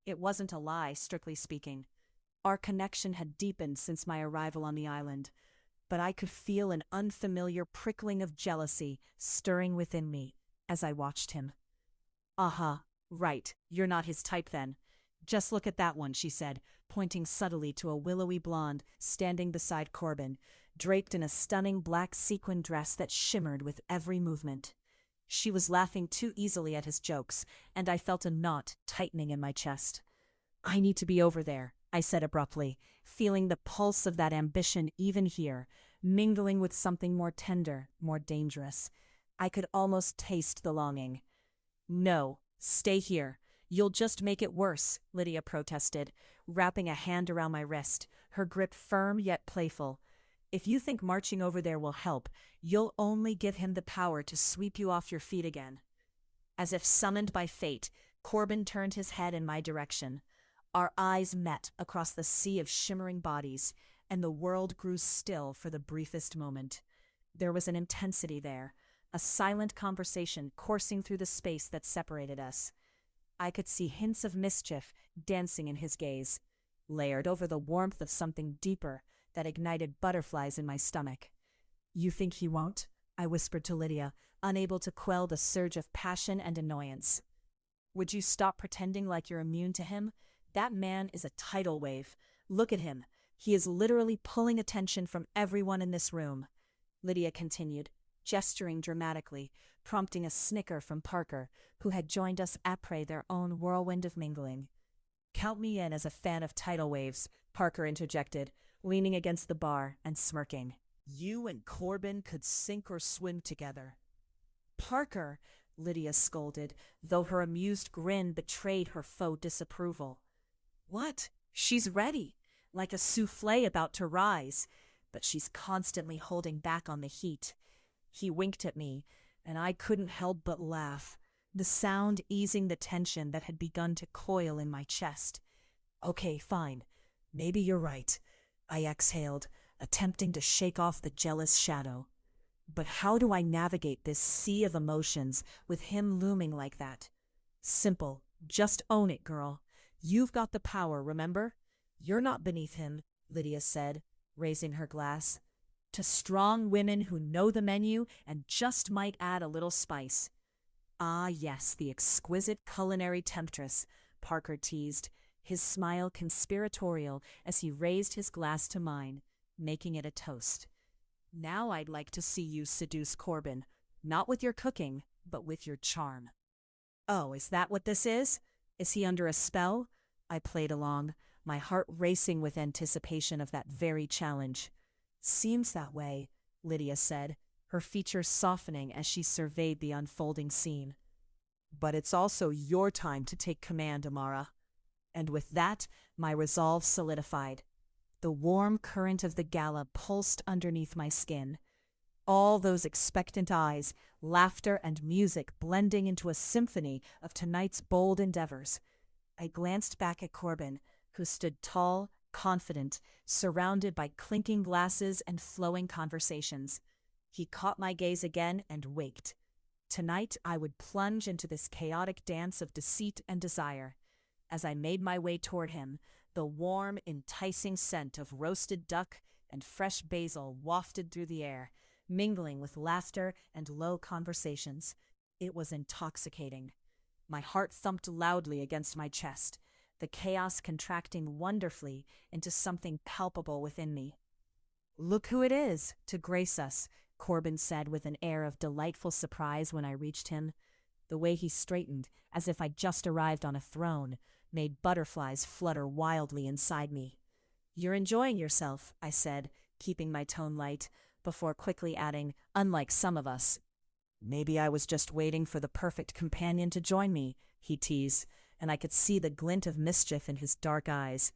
It wasn't a lie, strictly speaking. Our connection had deepened since my arrival on the island, but I could feel an unfamiliar prickling of jealousy stirring within me as I watched him. "Uh-huh, right, you're not his type then. Just look at that one," she said, pointing subtly to a willowy blonde standing beside Corbin, draped in a stunning black sequin dress that shimmered with every movement. She was laughing too easily at his jokes, and I felt a knot tightening in my chest. "I need to be over there," I said abruptly, feeling the pulse of that ambition even here, mingling with something more tender, more dangerous. I could almost taste the longing. "No, stay here. You'll just make it worse," Lydia protested, wrapping a hand around my wrist, her grip firm yet playful. "If you think marching over there will help, you'll only give him the power to sweep you off your feet again." As if summoned by fate, Corbin turned his head in my direction. Our eyes met across the sea of shimmering bodies, and the world grew still for the briefest moment. There was an intensity there, a silent conversation coursing through the space that separated us. I could see hints of mischief dancing in his gaze, layered over the warmth of something deeper that ignited butterflies in my stomach. "You think he won't?" I whispered to Lydia, unable to quell the surge of passion and annoyance. "Would you stop pretending like you're immune to him? That man is a tidal wave. Look at him. He is literally pulling attention from everyone in this room," Lydia continued, gesturing dramatically, prompting a snicker from Parker, who had joined us après their own whirlwind of mingling. "Count me in as a fan of tidal waves," Parker interjected, leaning against the bar and smirking. "You and Corbin could sink or swim together." "Parker," Lydia scolded, though her amused grin betrayed her faux disapproval. "What? She's ready, like a souffle about to rise, but she's constantly holding back on the heat." He winked at me, and I couldn't help but laugh, the sound easing the tension that had begun to coil in my chest. "Okay, fine. Maybe you're right," I exhaled, attempting to shake off the jealous shadow. "But how do I navigate this sea of emotions with him looming like that?" "Simple. Just own it, girl. You've got the power, remember? You're not beneath him," Lydia said, raising her glass. "To strong women who know the menu and just might add a little spice." "Ah, yes, the exquisite culinary temptress," Parker teased, his smile conspiratorial as he raised his glass to mine, making it a toast. "Now I'd like to see you seduce Corbin, not with your cooking, but with your charm." "Oh, is that what this is? Is he under a spell?" I played along, my heart racing with anticipation of that very challenge. "Seems that way," Lydia said, her features softening as she surveyed the unfolding scene. "But it's also your time to take command, Amara." And with that, my resolve solidified. The warm current of the gala pulsed underneath my skin. All those expectant eyes, laughter and music blending into a symphony of tonight's bold endeavors. I glanced back at Corbin, who stood tall, confident, surrounded by clinking glasses and flowing conversations. He caught my gaze again and waked. Tonight I would plunge into this chaotic dance of deceit and desire. As I made my way toward him, the warm, enticing scent of roasted duck and fresh basil wafted through the air, mingling with laughter and low conversations. It was intoxicating. My heart thumped loudly against my chest, the chaos contracting wonderfully into something palpable within me. "Look who it is, to grace us," Corbin said with an air of delightful surprise when I reached him. The way he straightened, as if I'd just arrived on a throne, made butterflies flutter wildly inside me. "You're enjoying yourself," I said, keeping my tone light, before quickly adding, "unlike some of us." "Maybe I was just waiting for the perfect companion to join me," he teased, and I could see the glint of mischief in his dark eyes.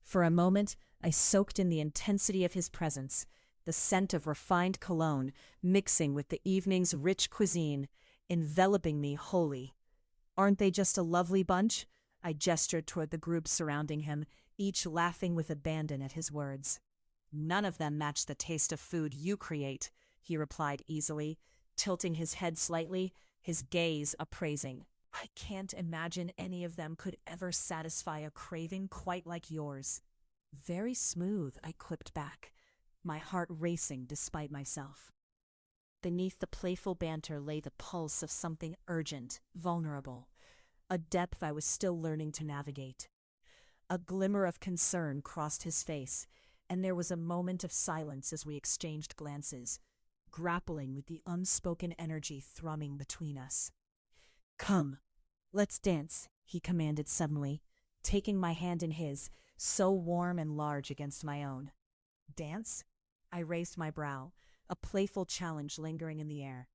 For a moment, I soaked in the intensity of his presence, the scent of refined cologne mixing with the evening's rich cuisine, enveloping me wholly. "Aren't they just a lovely bunch?" I gestured toward the group surrounding him, each laughing with abandon at his words. "None of them match the taste of food you create," he replied easily, tilting his head slightly, his gaze appraising. I can't imagine any of them could ever satisfy a craving quite like yours. Very smooth, I clipped back, my heart racing despite myself. Beneath the playful banter lay the pulse of something urgent, vulnerable, a depth I was still learning to navigate. A glimmer of concern crossed his face, and there was a moment of silence as we exchanged glances, grappling with the unspoken energy thrumming between us. Come, let's dance, he commanded suddenly, taking my hand in his, so warm and large against my own. Dance? I raised my brow, a playful challenge lingering in the air.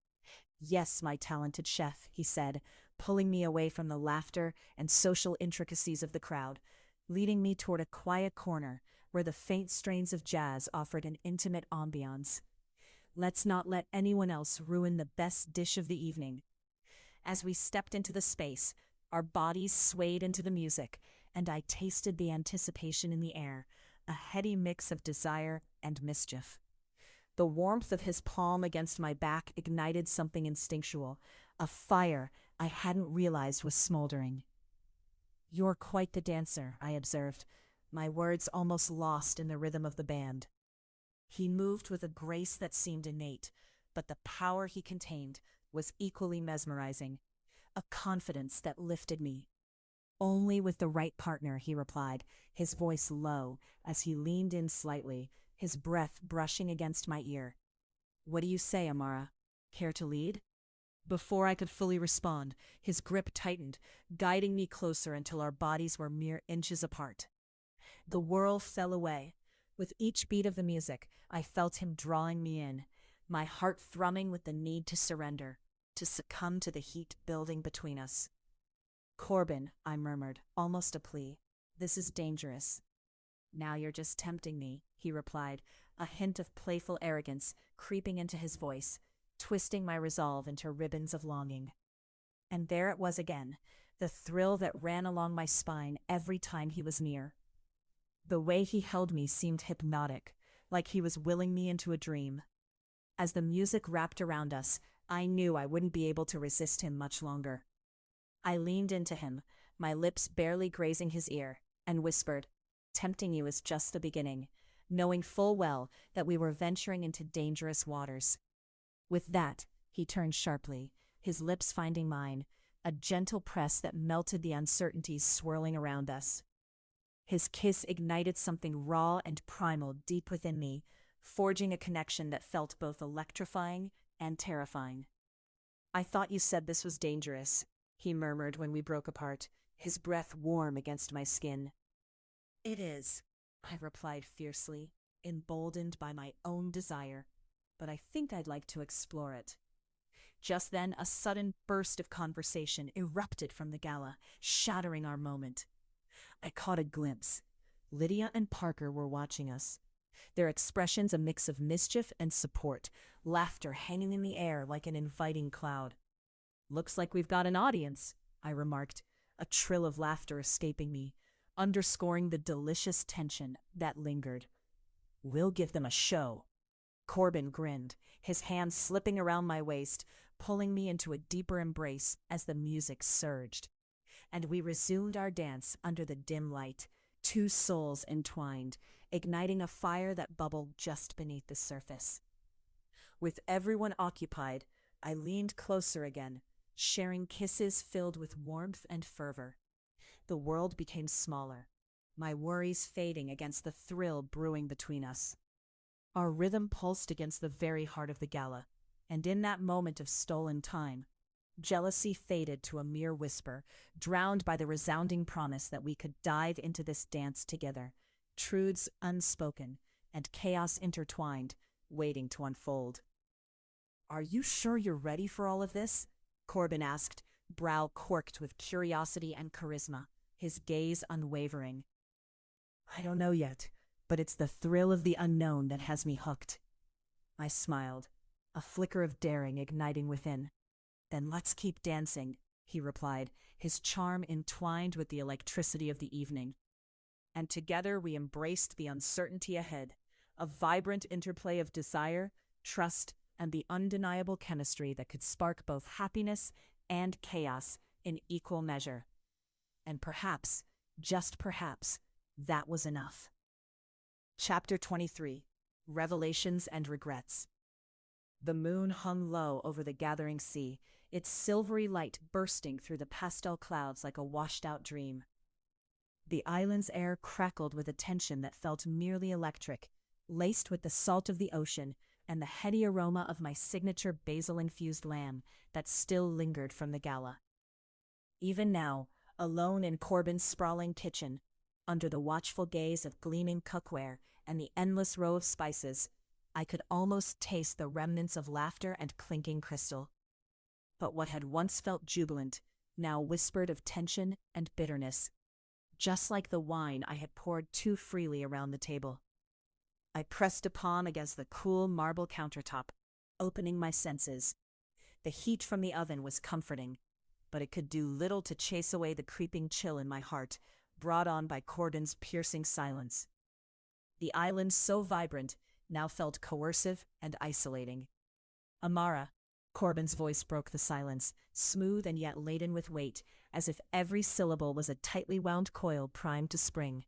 Yes, my talented chef, he said, pulling me away from the laughter and social intricacies of the crowd, leading me toward a quiet corner where the faint strains of jazz offered an intimate ambiance. Let's not let anyone else ruin the best dish of the evening. As we stepped into the space, our bodies swayed into the music, and I tasted the anticipation in the air, a heady mix of desire and mischief. The warmth of his palm against my back ignited something instinctual, a fire I hadn't realized was smoldering. You're quite the dancer, I observed, my words almost lost in the rhythm of the band. He moved with a grace that seemed innate, but the power he contained was equally mesmerizing, a confidence that lifted me. Only with the right partner, he replied, his voice low as he leaned in slightly, his breath brushing against my ear. What do you say, Amara? Care to lead? Before I could fully respond, his grip tightened, guiding me closer until our bodies were mere inches apart. The whirl fell away. With each beat of the music, I felt him drawing me in, my heart thrumming with the need to surrender, to succumb to the heat building between us. Corbin, I murmured, almost a plea. This is dangerous. Now you're just tempting me, he replied, a hint of playful arrogance creeping into his voice, twisting my resolve into ribbons of longing. And there it was again, the thrill that ran along my spine every time he was near. The way he held me seemed hypnotic, like he was willing me into a dream. As the music wrapped around us, I knew I wouldn't be able to resist him much longer. I leaned into him, my lips barely grazing his ear, and whispered, "Tempting you is just the beginning," knowing full well that we were venturing into dangerous waters. With that, he turned sharply, his lips finding mine, a gentle press that melted the uncertainties swirling around us. His kiss ignited something raw and primal deep within me, forging a connection that felt both electrifying and terrifying. "I thought you said this was dangerous," he murmured when we broke apart, his breath warm against my skin. "It is," I replied fiercely, emboldened by my own desire, "but I think I'd like to explore it." Just then, a sudden burst of conversation erupted from the gala, shattering our moment. I caught a glimpse. Lydia and Parker were watching us, their expressions a mix of mischief and support, laughter hanging in the air like an inviting cloud. "Looks like we've got an audience," I remarked, a trill of laughter escaping me, underscoring the delicious tension that lingered. "We'll give them a show." Corbin grinned, his hand slipping around my waist, pulling me into a deeper embrace as the music surged. And we resumed our dance under the dim light, two souls entwined, igniting a fire that bubbled just beneath the surface. With everyone occupied, I leaned closer again, sharing kisses filled with warmth and fervor. The world became smaller, my worries fading against the thrill brewing between us. Our rhythm pulsed against the very heart of the gala, and in that moment of stolen time, jealousy faded to a mere whisper, drowned by the resounding promise that we could dive into this dance together, truths unspoken and chaos intertwined, waiting to unfold. "Are you sure you're ready for all of this?" Corbin asked, brow corked with curiosity and charisma, his gaze unwavering. "I don't know yet, but it's the thrill of the unknown that has me hooked." I smiled, a flicker of daring igniting within. "Then let's keep dancing," he replied, his charm entwined with the electricity of the evening. And together we embraced the uncertainty ahead, a vibrant interplay of desire, trust, and the undeniable chemistry that could spark both happiness and chaos in equal measure. And perhaps, just perhaps, that was enough. Chapter 23. Revelations and Regrets. The moon hung low over the gathering sea, its silvery light bursting through the pastel clouds like a washed-out dream. The island's air crackled with a tension that felt merely electric, laced with the salt of the ocean and the heady aroma of my signature basil-infused lamb that still lingered from the gala. Even now, alone in Corbin's sprawling kitchen, under the watchful gaze of gleaming cookware and the endless row of spices, I could almost taste the remnants of laughter and clinking crystal. But what had once felt jubilant now whispered of tension and bitterness, just like the wine I had poured too freely around the table. I pressed a palm against the cool marble countertop, opening my senses. The heat from the oven was comforting, but it could do little to chase away the creeping chill in my heart, brought on by Corbin's piercing silence. The island, so vibrant, now felt coercive and isolating. Amara, Corbin's voice broke the silence, smooth and yet laden with weight, as if every syllable was a tightly wound coil primed to spring.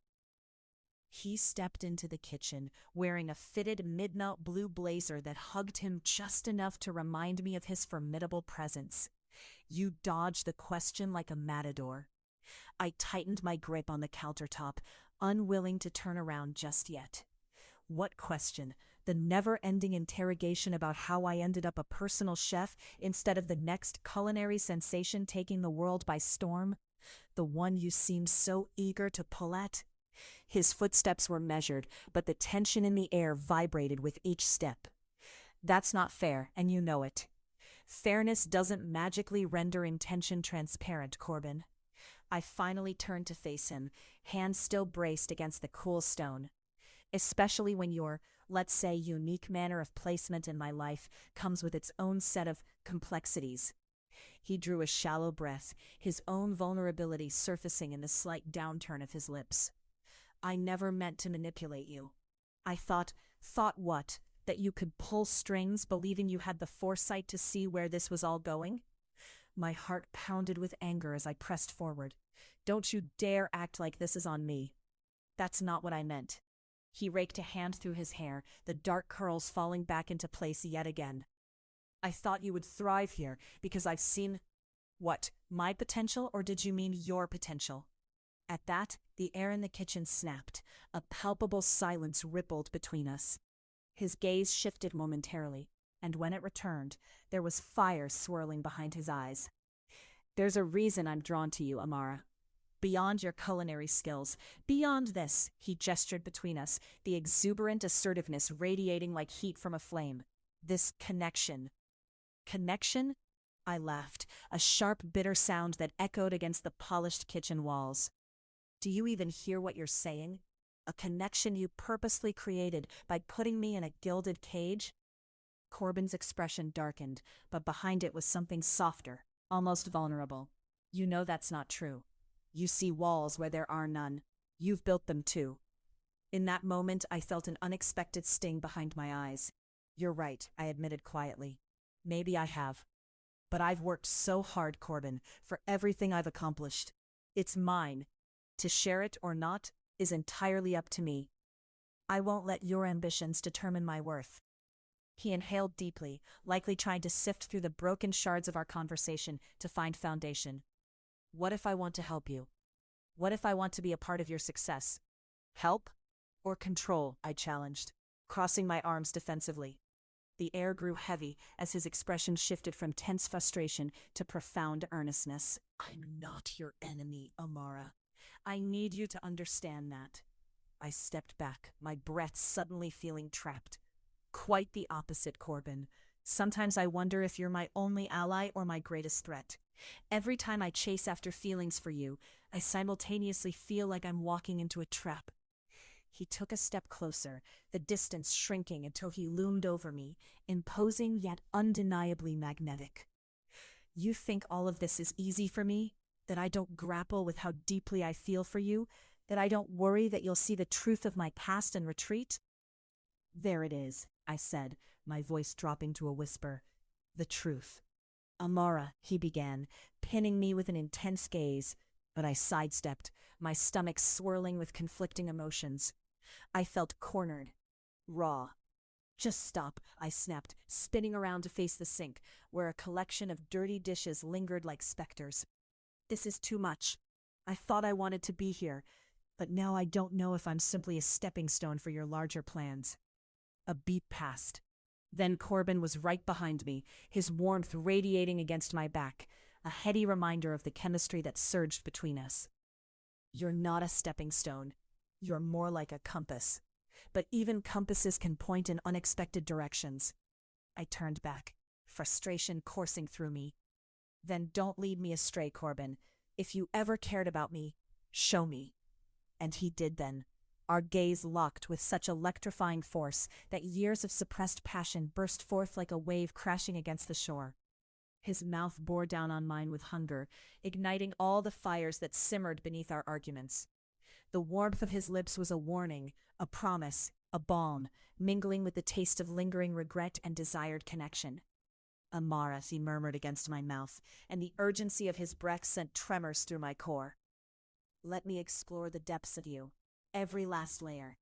He stepped into the kitchen, wearing a fitted midnight blue blazer that hugged him just enough to remind me of his formidable presence. You dodged the question like a matador. I tightened my grip on the countertop, unwilling to turn around just yet. What question? The never-ending interrogation about how I ended up a personal chef instead of the next culinary sensation taking the world by storm? The one you seemed so eager to pull at? His footsteps were measured, but the tension in the air vibrated with each step. That's not fair, and you know it. Fairness doesn't magically render intention transparent, Corbin. I finally turned to face him, hands still braced against the cool stone. Especially when your, let's say, unique manner of placement in my life comes with its own set of complexities. He drew a shallow breath, his own vulnerability surfacing in the slight downturn of his lips. I never meant to manipulate you. I thought what? That you could pull strings, believing you had the foresight to see where this was all going? My heart pounded with anger as I pressed forward. Don't you dare act like this is on me. That's not what I meant. He raked a hand through his hair, the dark curls falling back into place yet again. I thought you would thrive here because I've seen... What, my potential, or did you mean your potential? At that, the air in the kitchen snapped. A palpable silence rippled between us. His gaze shifted momentarily, and when it returned, there was fire swirling behind his eyes. There's a reason I'm drawn to you, Amara. Beyond your culinary skills, beyond this, he gestured between us, the exuberant assertiveness radiating like heat from a flame. This connection. Connection? I laughed, a sharp, bitter sound that echoed against the polished kitchen walls. Do you even hear what you're saying? A connection you purposely created by putting me in a gilded cage? Corbin's expression darkened, but behind it was something softer, almost vulnerable. You know that's not true. You see walls where there are none. You've built them too. In that moment, I felt an unexpected sting behind my eyes. You're right, I admitted quietly. Maybe I have. But I've worked so hard, Corbin, for everything I've accomplished. It's mine. To share it or not is entirely up to me. I won't let your ambitions determine my worth. He inhaled deeply, likely trying to sift through the broken shards of our conversation to find foundation. What if I want to help you? What if I want to be a part of your success? Help? Or control? I challenged, crossing my arms defensively. The air grew heavy as his expression shifted from tense frustration to profound earnestness. I'm not your enemy, Amara. I need you to understand that. I stepped back, my breath suddenly feeling trapped. Quite the opposite, Corbin. Sometimes I wonder if you're my only ally or my greatest threat. Every time I chase after feelings for you, I simultaneously feel like I'm walking into a trap. He took a step closer, the distance shrinking until he loomed over me, imposing yet undeniably magnetic. You think all of this is easy for me? That I don't grapple with how deeply I feel for you? That I don't worry that you'll see the truth of my past and retreat? There it is, I said, my voice dropping to a whisper. The truth. Amara, he began, pinning me with an intense gaze, but I sidestepped, my stomach swirling with conflicting emotions. I felt cornered, raw. Just stop, I snapped, spinning around to face the sink, where a collection of dirty dishes lingered like specters. This is too much. I thought I wanted to be here, but now I don't know if I'm simply a stepping stone for your larger plans. A beat passed. Then Corbin was right behind me, his warmth radiating against my back, a heady reminder of the chemistry that surged between us. You're not a stepping stone. You're more like a compass. But even compasses can point in unexpected directions. I turned back, frustration coursing through me. Then don't lead me astray, Corbin. If you ever cared about me, show me. And he did then. Our gaze locked with such electrifying force that years of suppressed passion burst forth like a wave crashing against the shore. His mouth bore down on mine with hunger, igniting all the fires that simmered beneath our arguments. The warmth of his lips was a warning, a promise, a balm, mingling with the taste of lingering regret and desired connection. Amara, he murmured against my mouth, and the urgency of his breath sent tremors through my core. Let me explore the depths of you, every last layer.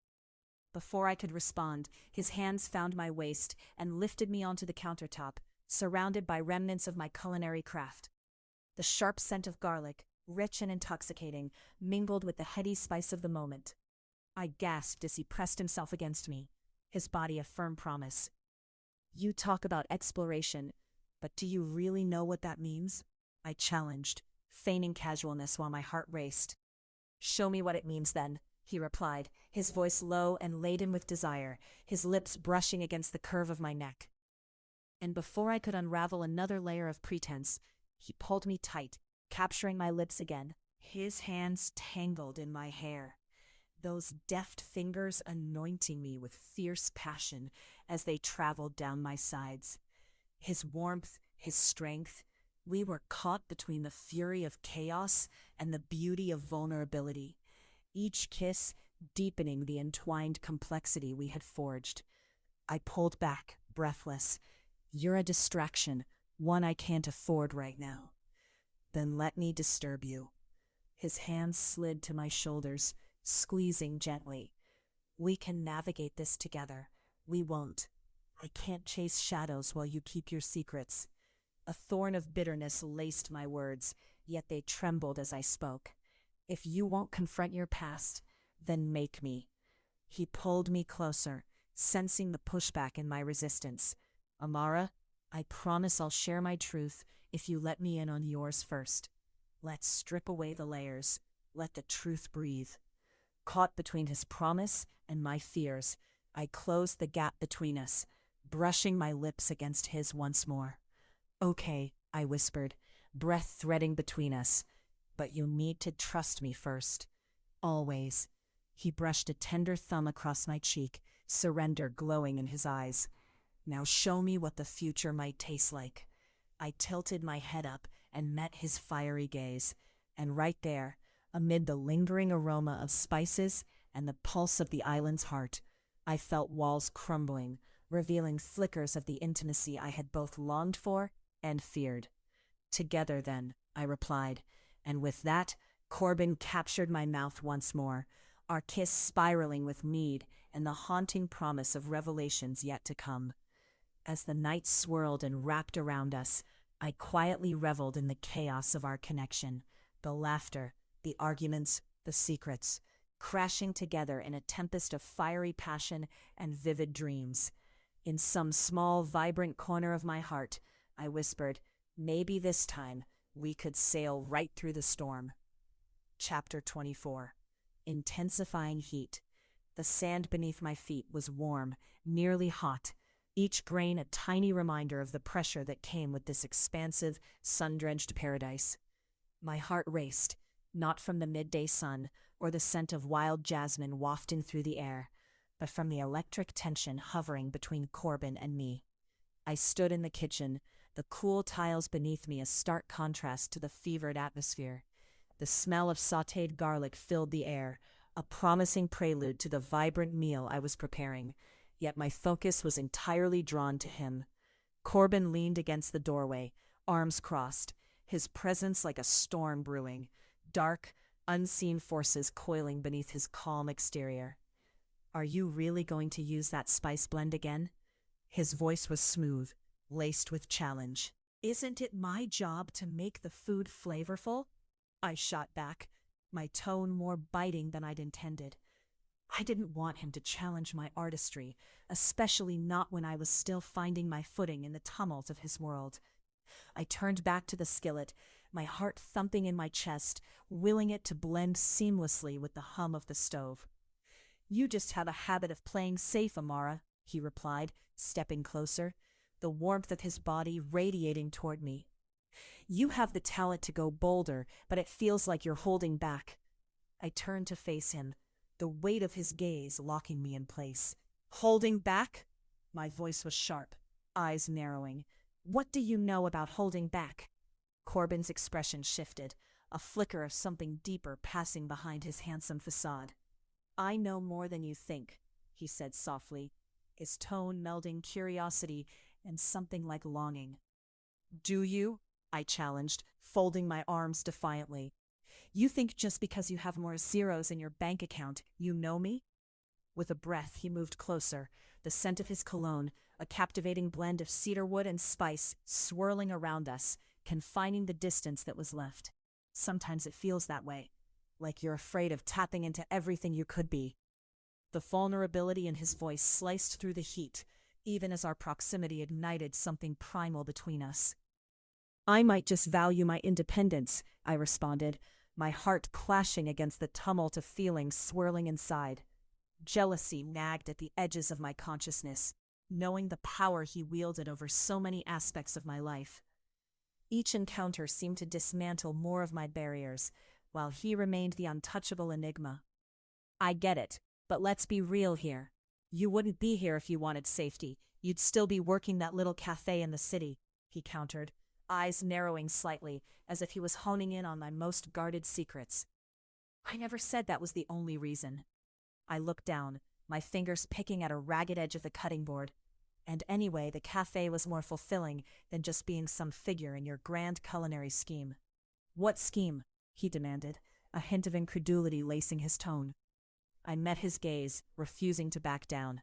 Before I could respond, his hands found my waist and lifted me onto the countertop, surrounded by remnants of my culinary craft. The sharp scent of garlic, rich and intoxicating, mingled with the heady spice of the moment. I gasped as he pressed himself against me, his body a firm promise. You talk about exploration, but do you really know what that means? I challenged, feigning casualness while my heart raced. Show me what it means then, he replied, his voice low and laden with desire, his lips brushing against the curve of my neck. And before I could unravel another layer of pretense, he pulled me tight, capturing my lips again, his hands tangled in my hair, those deft fingers anointing me with fierce passion as they traveled down my sides. His warmth, his strength, we were caught between the fury of chaos and the beauty of vulnerability, each kiss deepening the entwined complexity we had forged. I pulled back, breathless. You're a distraction, one I can't afford right now. Then let me disturb you. His hands slid to my shoulders, squeezing gently. We can navigate this together. We won't. I can't chase shadows while you keep your secrets. A thorn of bitterness laced my words, yet they trembled as I spoke. If you won't confront your past, then make me. He pulled me closer, sensing the pushback in my resistance. Amara, I promise I'll share my truth if you let me in on yours first. Let's strip away the layers. Let the truth breathe. Caught between his promise and my fears, I closed the gap between us, brushing my lips against his once more. Okay, I whispered, breath threading between us, but you need to trust me first. Always. He brushed a tender thumb across my cheek, surrender glowing in his eyes. Now show me what the future might taste like. I tilted my head up and met his fiery gaze, and right there, amid the lingering aroma of spices and the pulse of the island's heart, I felt walls crumbling, revealing flickers of the intimacy I had both longed for and feared. Together then, I replied, and with that, Corbin captured my mouth once more, our kiss spiraling with mead and the haunting promise of revelations yet to come. As the night swirled and wrapped around us, I quietly reveled in the chaos of our connection, the laughter, the arguments, the secrets, crashing together in a tempest of fiery passion and vivid dreams. In some small, vibrant corner of my heart, I whispered, maybe this time we could sail right through the storm. Chapter 24. Intensifying heat. The sand beneath my feet was warm, nearly hot, each grain a tiny reminder of the pressure that came with this expansive, sun-drenched paradise. My heart raced, not from the midday sun or the scent of wild jasmine wafting through the air, but from the electric tension hovering between Corbin and me. I stood in the kitchen, the cool tiles beneath me a stark contrast to the fevered atmosphere. The smell of sautéed garlic filled the air, a promising prelude to the vibrant meal I was preparing, yet my focus was entirely drawn to him. Corbin leaned against the doorway, arms crossed, his presence like a storm brewing, dark, unseen forces coiling beneath his calm exterior. Are you really going to use that spice blend again? His voice was smooth, laced with challenge. Isn't it my job to make the food flavorful? I shot back, my tone more biting than I'd intended. I didn't want him to challenge my artistry, especially not when I was still finding my footing in the tumult of his world. I turned back to the skillet, my heart thumping in my chest, willing it to blend seamlessly with the hum of the stove. You just have a habit of playing safe, Amara, he replied, stepping closer, the warmth of his body radiating toward me. You have the talent to go bolder, but it feels like you're holding back. I turned to face him, the weight of his gaze locking me in place. Holding back? My voice was sharp, eyes narrowing. What do you know about holding back? Corbin's expression shifted, a flicker of something deeper passing behind his handsome facade. I know more than you think, he said softly, his tone melding curiosity and something like longing. Do you? I challenged, folding my arms defiantly. You think just because you have more zeros in your bank account, you know me? With a breath, he moved closer, the scent of his cologne, a captivating blend of cedarwood and spice, swirling around us, confining the distance that was left. Sometimes it feels that way, like you're afraid of tapping into everything you could be. The vulnerability in his voice sliced through the heat, even as our proximity ignited something primal between us. I might just value my independence, I responded, my heart clashing against the tumult of feelings swirling inside. Jealousy nagged at the edges of my consciousness, knowing the power he wielded over so many aspects of my life. Each encounter seemed to dismantle more of my barriers, while he remained the untouchable enigma. I get it, but let's be real here. You wouldn't be here if you wanted safety. You'd still be working that little cafe in the city, he countered, eyes narrowing slightly, as if he was honing in on my most guarded secrets. I never said that was the only reason. I looked down, my fingers picking at a ragged edge of the cutting board. And anyway, the cafe was more fulfilling than just being some figure in your grand culinary scheme. What scheme? He demanded, a hint of incredulity lacing his tone. I met his gaze, refusing to back down.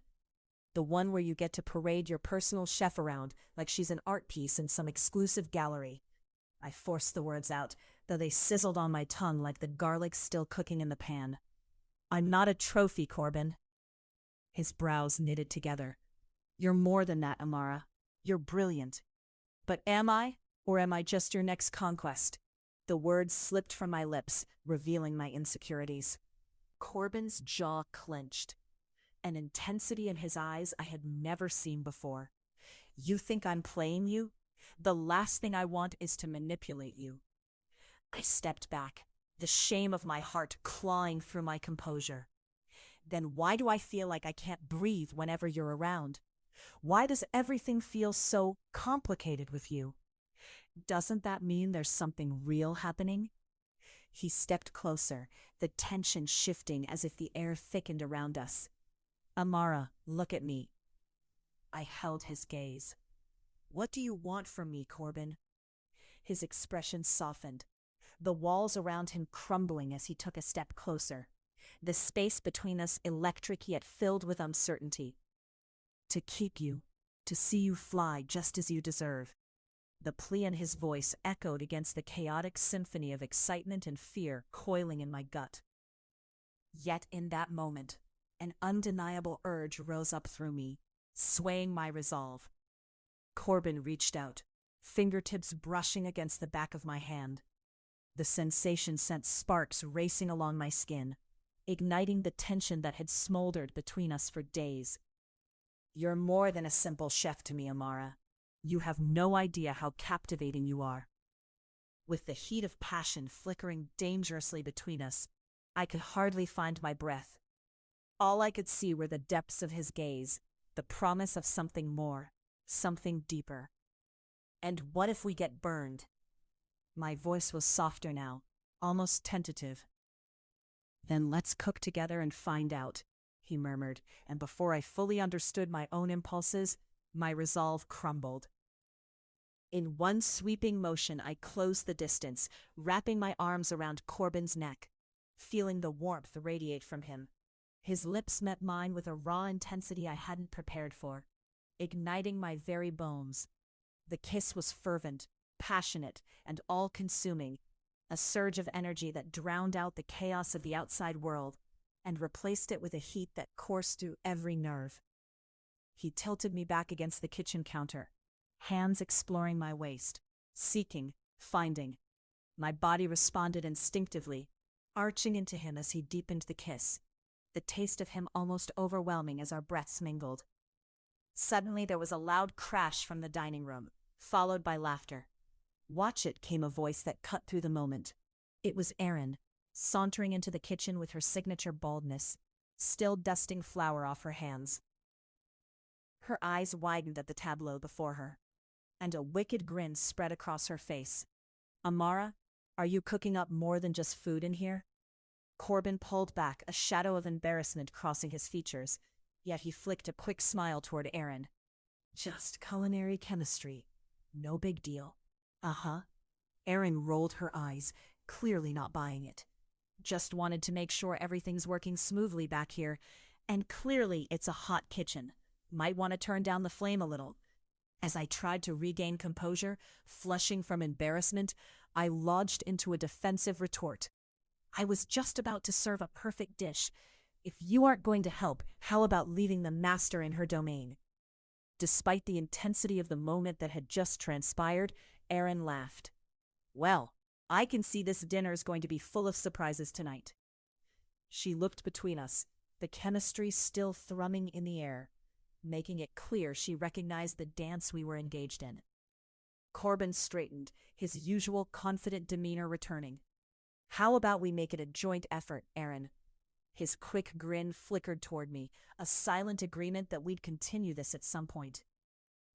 The one where you get to parade your personal chef around like she's an art piece in some exclusive gallery. I forced the words out, though they sizzled on my tongue like the garlic still cooking in the pan. I'm not a trophy, Corbin. His brows knitted together. You're more than that, Amara. You're brilliant. But am I, or am I just your next conquest? The words slipped from my lips, revealing my insecurities. Corbin's jaw clenched, an intensity in his eyes I had never seen before. You think I'm playing you? The last thing I want is to manipulate you. I stepped back, the shame of my heart clawing through my composure. Then why do I feel like I can't breathe whenever you're around? Why does everything feel so complicated with you? Doesn't that mean there's something real happening? He stepped closer, the tension shifting as if the air thickened around us. Amara, look at me. I held his gaze. What do you want from me, Corbin? His expression softened, the walls around him crumbling as he took a step closer, the space between us electric yet filled with uncertainty. To keep you, to see you fly just as you deserve. The plea in his voice echoed against the chaotic symphony of excitement and fear coiling in my gut. Yet in that moment, an undeniable urge rose up through me, swaying my resolve. Corbin reached out, fingertips brushing against the back of my hand. The sensation sent sparks racing along my skin, igniting the tension that had smoldered between us for days. You're more than a simple chef to me, Amara. You have no idea how captivating you are. With the heat of passion flickering dangerously between us, I could hardly find my breath. All I could see were the depths of his gaze, the promise of something more, something deeper. And what if we get burned? My voice was softer now, almost tentative. Then let's cook together and find out, he murmured, and before I fully understood my own impulses, my resolve crumbled. In one sweeping motion, I closed the distance, wrapping my arms around Corbin's neck, feeling the warmth radiate from him. His lips met mine with a raw intensity I hadn't prepared for, igniting my very bones. The kiss was fervent, passionate, and all-consuming, a surge of energy that drowned out the chaos of the outside world and replaced it with a heat that coursed through every nerve. He tilted me back against the kitchen counter, hands exploring my waist, seeking, finding. My body responded instinctively, arching into him as he deepened the kiss, the taste of him almost overwhelming as our breaths mingled. Suddenly there was a loud crash from the dining room, followed by laughter. "Watch it," came a voice that cut through the moment. It was Erin, sauntering into the kitchen with her signature baldness, still dusting flour off her hands. Her eyes widened at the tableau before her, and a wicked grin spread across her face. "Amara, are you cooking up more than just food in here?" Corbin pulled back, a shadow of embarrassment crossing his features, yet he flicked a quick smile toward Erin. "Just culinary chemistry. No big deal." "Uh-huh." Erin rolled her eyes, clearly not buying it. "Just wanted to make sure everything's working smoothly back here, and clearly it's a hot kitchen. Might want to turn down the flame a little." As I tried to regain composure, flushing from embarrassment, I lodged into a defensive retort. "I was just about to serve a perfect dish. If you aren't going to help, how about leaving the master in her domain?" Despite the intensity of the moment that had just transpired, Erin laughed. "Well, I can see this dinner's going to be full of surprises tonight." She looked between us, the chemistry still thrumming in the air, making it clear she recognized the dance we were engaged in. Corbin straightened, his usual confident demeanor returning. "How about we make it a joint effort, Erin?" His quick grin flickered toward me, a silent agreement that we'd continue this at some point.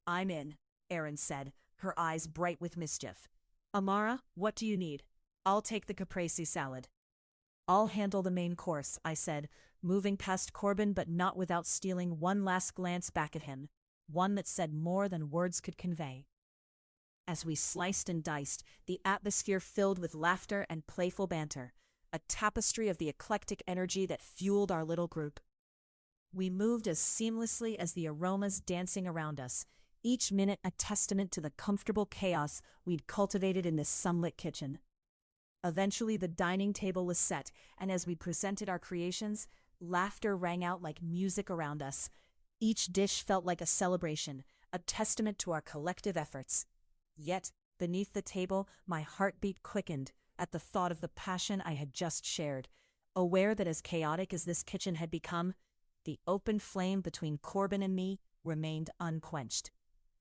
"I'm in," Erin said, her eyes bright with mischief. "Amara, what do you need? I'll take the caprese salad." "I'll handle the main course," I said, moving past Corbin but not without stealing one last glance back at him, one that said more than words could convey. As we sliced and diced, the atmosphere filled with laughter and playful banter, a tapestry of the eclectic energy that fueled our little group. We moved as seamlessly as the aromas dancing around us, each minute a testament to the comfortable chaos we'd cultivated in this sunlit kitchen. Eventually the dining table was set, and as we presented our creations, laughter rang out like music around us. Each dish felt like a celebration, a testament to our collective efforts. Yet, beneath the table, my heartbeat quickened at the thought of the passion I had just shared, aware that as chaotic as this kitchen had become, the open flame between Corbin and me remained unquenched.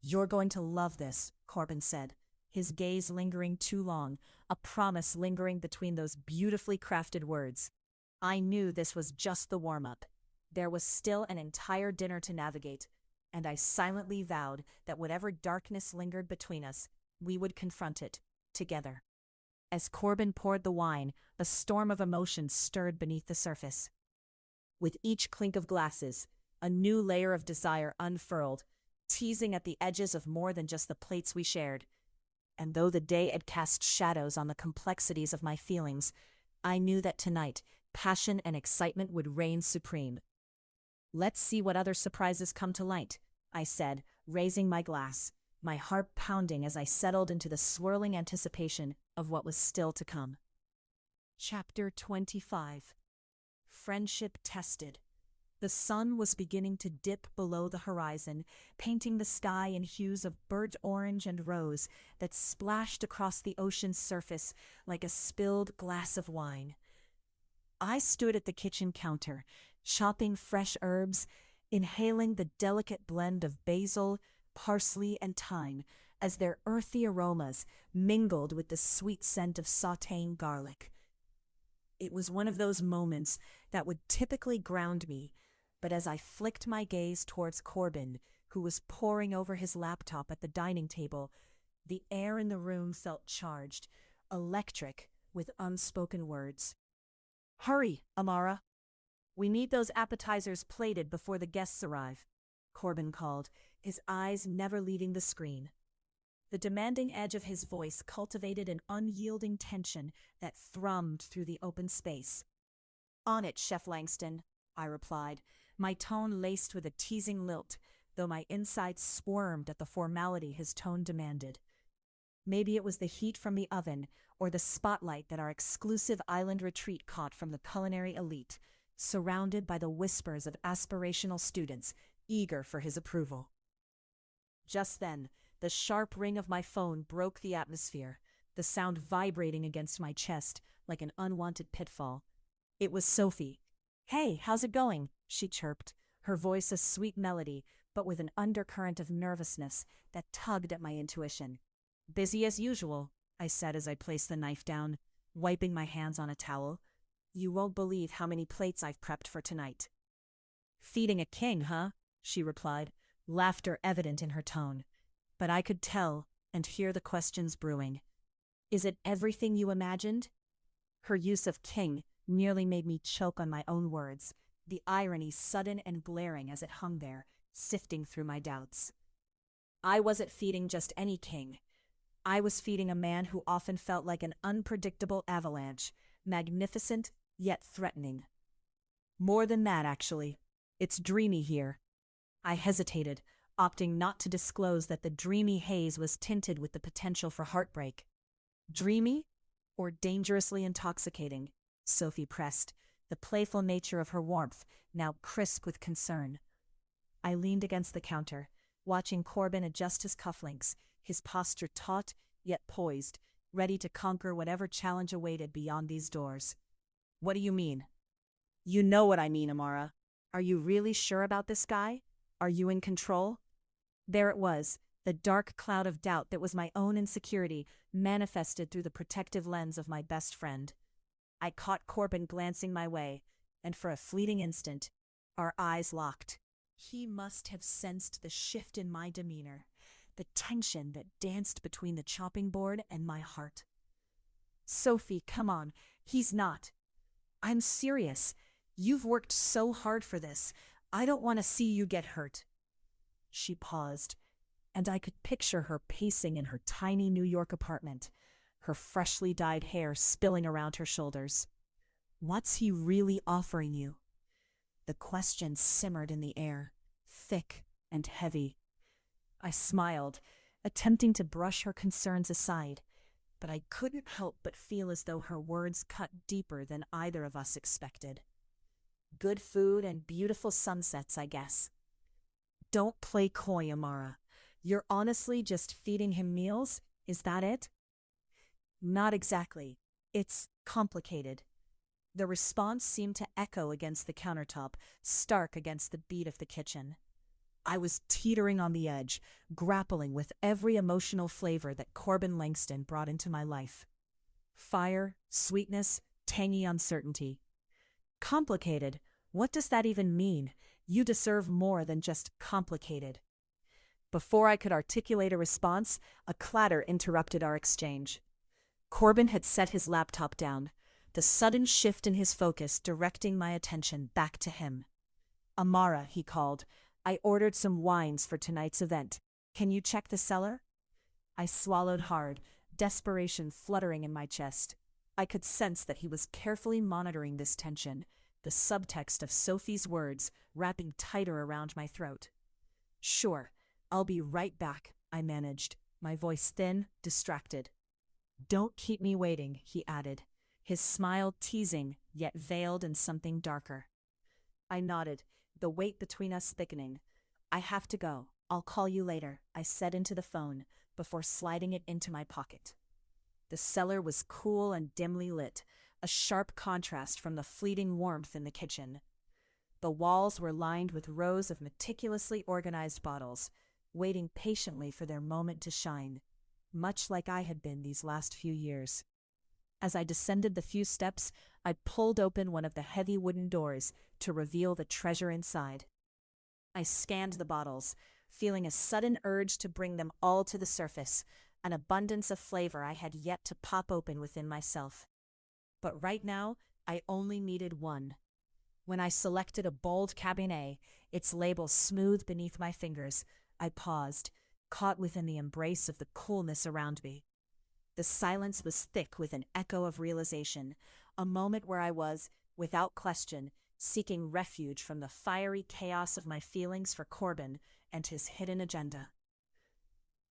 "You're going to love this," Corbin said, his gaze lingering too long, a promise lingering between those beautifully crafted words. I knew this was just the warm-up. There was still an entire dinner to navigate, and I silently vowed that whatever darkness lingered between us, we would confront it, together. As Corbin poured the wine, a storm of emotions stirred beneath the surface. With each clink of glasses, a new layer of desire unfurled, teasing at the edges of more than just the plates we shared. And though the day had cast shadows on the complexities of my feelings, I knew that tonight, passion and excitement would reign supreme. "Let's see what other surprises come to light," I said, raising my glass, my heart pounding as I settled into the swirling anticipation of what was still to come. Chapter 25. Friendship Tested. The sun was beginning to dip below the horizon, painting the sky in hues of burnt orange and rose that splashed across the ocean's surface like a spilled glass of wine. I stood at the kitchen counter, chopping fresh herbs, inhaling the delicate blend of basil, parsley, and thyme as their earthy aromas mingled with the sweet scent of sautéing garlic. It was one of those moments that would typically ground me, but as I flicked my gaze towards Corbin, who was poring over his laptop at the dining table, the air in the room felt charged, electric, with unspoken words. "Hurry, Amara. We need those appetizers plated before the guests arrive," Corbin called, his eyes never leaving the screen. The demanding edge of his voice cultivated an unyielding tension that thrummed through the open space. "On it, Chef Langston," I replied, my tone laced with a teasing lilt, though my insides squirmed at the formality his tone demanded. Maybe it was the heat from the oven, or the spotlight that our exclusive island retreat caught from the culinary elite, surrounded by the whispers of aspirational students eager for his approval. Just then, the sharp ring of my phone broke the atmosphere, the sound vibrating against my chest like an unwanted pitfall. It was Sophie. "Hey, how's it going?" she chirped, her voice a sweet melody, but with an undercurrent of nervousness that tugged at my intuition. "Busy as usual," I said as I placed the knife down, wiping my hands on a towel. "You won't believe how many plates I've prepped for tonight." "Feeding a king, huh?" she replied, laughter evident in her tone. But I could tell and hear the questions brewing. "Is it everything you imagined?" Her use of king nearly made me choke on my own words, the irony sudden and glaring as it hung there, sifting through my doubts. I wasn't feeding just any king. I was feeding a man who often felt like an unpredictable avalanche, magnificent yet threatening. More than that, actually. It's dreamy here. I hesitated, opting not to disclose that the dreamy haze was tinted with the potential for heartbreak. "Dreamy? Or dangerously intoxicating?" Sophie pressed, the playful nature of her warmth now crisp with concern. I leaned against the counter, watching Corbin adjust his cufflinks, his posture taut yet poised, ready to conquer whatever challenge awaited beyond these doors. "What do you mean?" "You know what I mean, Amara. Are you really sure about this guy? Are you in control?" There it was, the dark cloud of doubt that was my own insecurity, manifested through the protective lens of my best friend. I caught Corbin glancing my way, and for a fleeting instant, our eyes locked. He must have sensed the shift in my demeanor, the tension that danced between the chopping board and my heart. "Sophie, come on, he's not. I'm serious. You've worked so hard for this. I don't want to see you get hurt." She paused, and I could picture her pacing in her tiny New York apartment, her freshly dyed hair spilling around her shoulders. "What's he really offering you?" The question simmered in the air, thick and heavy. I smiled, attempting to brush her concerns aside, but I couldn't help but feel as though her words cut deeper than either of us expected. "Good food and beautiful sunsets, I guess." "Don't play coy, Amara. You're honestly just feeding him meals? Is that it?" "Not exactly. It's complicated." The response seemed to echo against the countertop, stark against the beat of the kitchen. I was teetering on the edge, grappling with every emotional flavor that Corbin Langston brought into my life. Fire, sweetness, tangy uncertainty. Complicated? What does that even mean? You deserve more than just complicated. Before I could articulate a response, a clatter interrupted our exchange. Corbin had set his laptop down, the sudden shift in his focus directing my attention back to him. "Amara," he called, "I ordered some wines for tonight's event. Can you check the cellar?" I swallowed hard, desperation fluttering in my chest. I could sense that he was carefully monitoring this tension, the subtext of Sophie's words wrapping tighter around my throat. "Sure, I'll be right back," I managed, my voice thin, distracted. "Don't keep me waiting," he added, his smile teasing, yet veiled in something darker. I nodded, the weight between us thickening. "I have to go. I'll call you later," I said into the phone, before sliding it into my pocket. The cellar was cool and dimly lit, a sharp contrast from the fleeting warmth in the kitchen. The walls were lined with rows of meticulously organized bottles, waiting patiently for their moment to shine, much like I had been these last few years. As I descended the few steps, I pulled open one of the heavy wooden doors to reveal the treasure inside. I scanned the bottles, feeling a sudden urge to bring them all to the surface, an abundance of flavor I had yet to pop open within myself. But right now, I only needed one. When I selected a bold Cabernet, its label smooth beneath my fingers, I paused, caught within the embrace of the coolness around me. The silence was thick with an echo of realization, a moment where I was, without question, seeking refuge from the fiery chaos of my feelings for Corbin and his hidden agenda.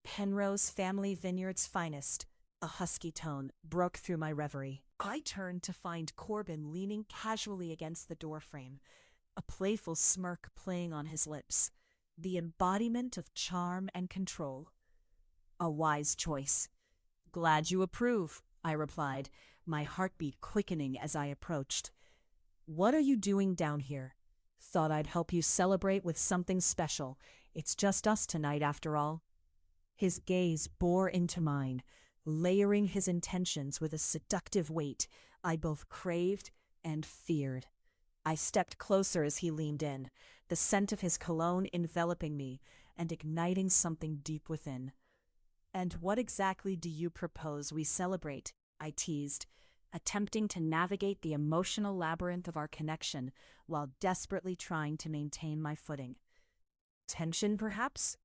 Penrose Family Vineyard's finest, a husky tone, broke through my reverie. I turned to find Corbin leaning casually against the doorframe, a playful smirk playing on his lips, the embodiment of charm and control. A wise choice. Glad you approve, I replied, my heartbeat quickening as I approached. What are you doing down here? Thought I'd help you celebrate with something special. It's just us tonight, after all. His gaze bore into mine, layering his intentions with a seductive weight I both craved and feared. I stepped closer as he leaned in, the scent of his cologne enveloping me and igniting something deep within. And what exactly do you propose we celebrate? I teased, attempting to navigate the emotional labyrinth of our connection while desperately trying to maintain my footing. Tension, perhaps?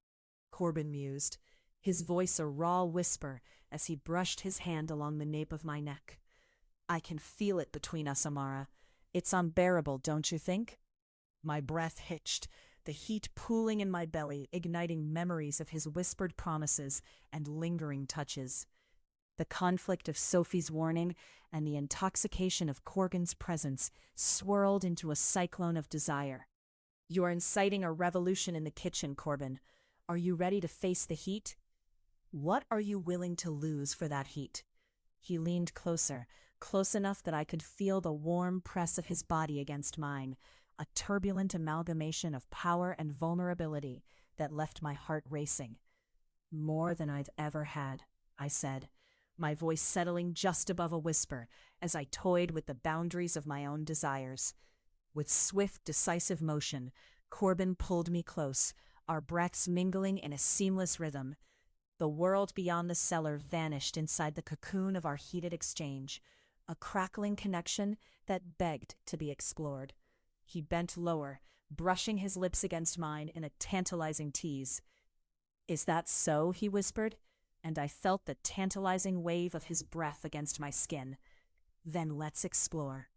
Corbin mused, his voice a raw whisper as he brushed his hand along the nape of my neck. I can feel it between us, Amara. It's unbearable, don't you think? My breath hitched, the heat pooling in my belly, igniting memories of his whispered promises and lingering touches. The conflict of Sophie's warning and the intoxication of Corbin's presence swirled into a cyclone of desire. You are inciting a revolution in the kitchen, Corbin. Are you ready to face the heat? What are you willing to lose for that heat? He leaned closer, close enough that I could feel the warm press of his body against mine, a turbulent amalgamation of power and vulnerability that left my heart racing. More than I'd ever had, I said, my voice settling just above a whisper as I toyed with the boundaries of my own desires. With swift, decisive motion, Corbin pulled me close, our breaths mingling in a seamless rhythm. The world beyond the cellar vanished inside the cocoon of our heated exchange, a crackling connection that begged to be explored. He bent lower, brushing his lips against mine in a tantalizing tease. Is that so? He whispered, and I felt the tantalizing wave of his breath against my skin. Then let's explore.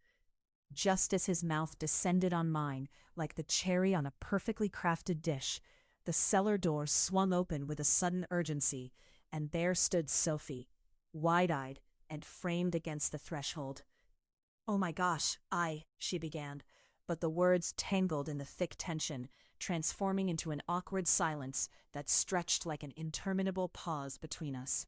Just as his mouth descended on mine, like the cherry on a perfectly crafted dish, the cellar door swung open with a sudden urgency, and there stood Sophie, wide-eyed and framed against the threshold. Oh my gosh, she began, but the words tangled in the thick tension, transforming into an awkward silence that stretched like an interminable pause between us.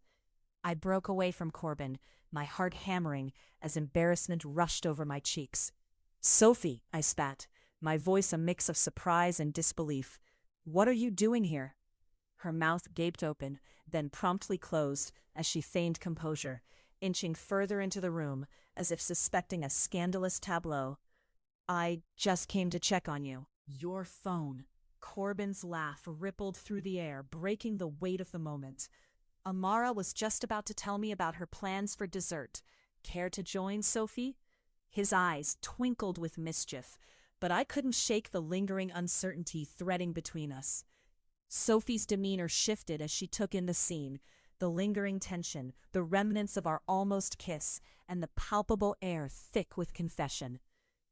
I broke away from Corbin, my heart hammering as embarrassment rushed over my cheeks. Sophie, I spat, my voice a mix of surprise and disbelief. What are you doing here? Her mouth gaped open, then promptly closed as she feigned composure, inching further into the room as if suspecting a scandalous tableau. I just came to check on you. Your phone. Corbin's laugh rippled through the air, breaking the weight of the moment. Amara was just about to tell me about her plans for dessert. Care to join, Sophie? His eyes twinkled with mischief, but I couldn't shake the lingering uncertainty threading between us. Sophie's demeanor shifted as she took in the scene, the lingering tension, the remnants of our almost kiss, and the palpable air thick with confession.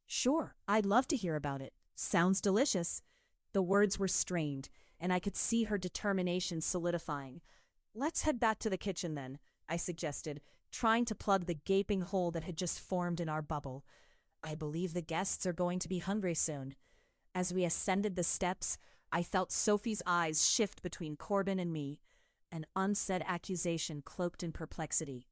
Sure, I'd love to hear about it. Sounds delicious. The words were strained, and I could see her determination solidifying. Let's head back to the kitchen then, I suggested, trying to plug the gaping hole that had just formed in our bubble. I believe the guests are going to be hungry soon. As we ascended the steps, I felt Sophie's eyes shift between Corbin and me, an unsaid accusation cloaked in perplexity.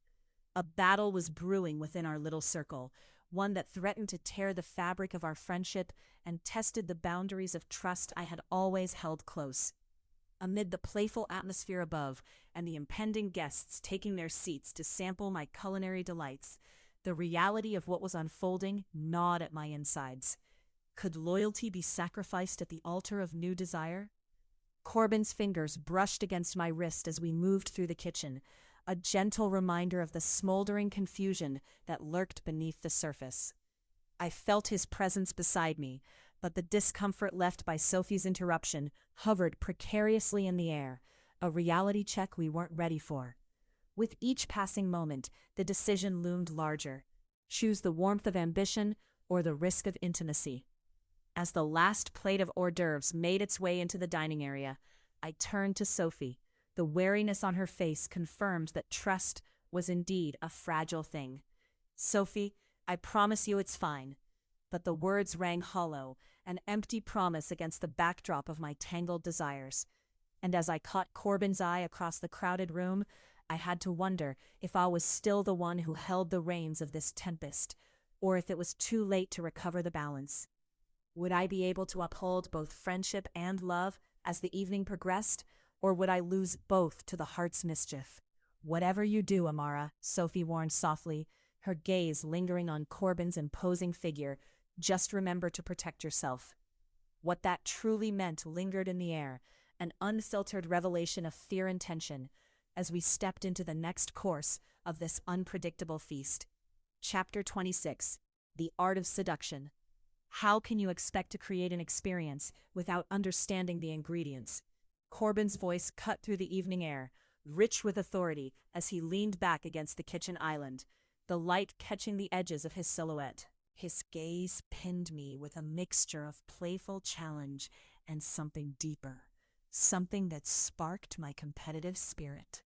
A battle was brewing within our little circle, one that threatened to tear the fabric of our friendship and tested the boundaries of trust I had always held close. Amid the playful atmosphere above and the impending guests taking their seats to sample my culinary delights, the reality of what was unfolding gnawed at my insides. Could loyalty be sacrificed at the altar of new desire? Corbin's fingers brushed against my wrist as we moved through the kitchen, a gentle reminder of the smoldering confusion that lurked beneath the surface. I felt his presence beside me, but the discomfort left by Sophie's interruption hovered precariously in the air, a reality check we weren't ready for. With each passing moment, the decision loomed larger. Choose the warmth of ambition or the risk of intimacy. As the last plate of hors d'oeuvres made its way into the dining area, I turned to Sophie. The wariness on her face confirmed that trust was indeed a fragile thing. Sophie, I promise you it's fine. But the words rang hollow, an empty promise against the backdrop of my tangled desires. And as I caught Corbin's eye across the crowded room, I had to wonder if I was still the one who held the reins of this tempest, or if it was too late to recover the balance. Would I be able to uphold both friendship and love as the evening progressed, or would I lose both to the heart's mischief? Whatever you do, Amara, Sophie warned softly, her gaze lingering on Corbin's imposing figure, just remember to protect yourself. What that truly meant lingered in the air, an unfiltered revelation of fear and tension, as we stepped into the next course of this unpredictable feast. Chapter 26, The Art of Seduction. How can you expect to create an experience without understanding the ingredients? Corbin's voice cut through the evening air, rich with authority, as he leaned back against the kitchen island, the light catching the edges of his silhouette. His gaze pinned me with a mixture of playful challenge and something deeper, something that sparked my competitive spirit.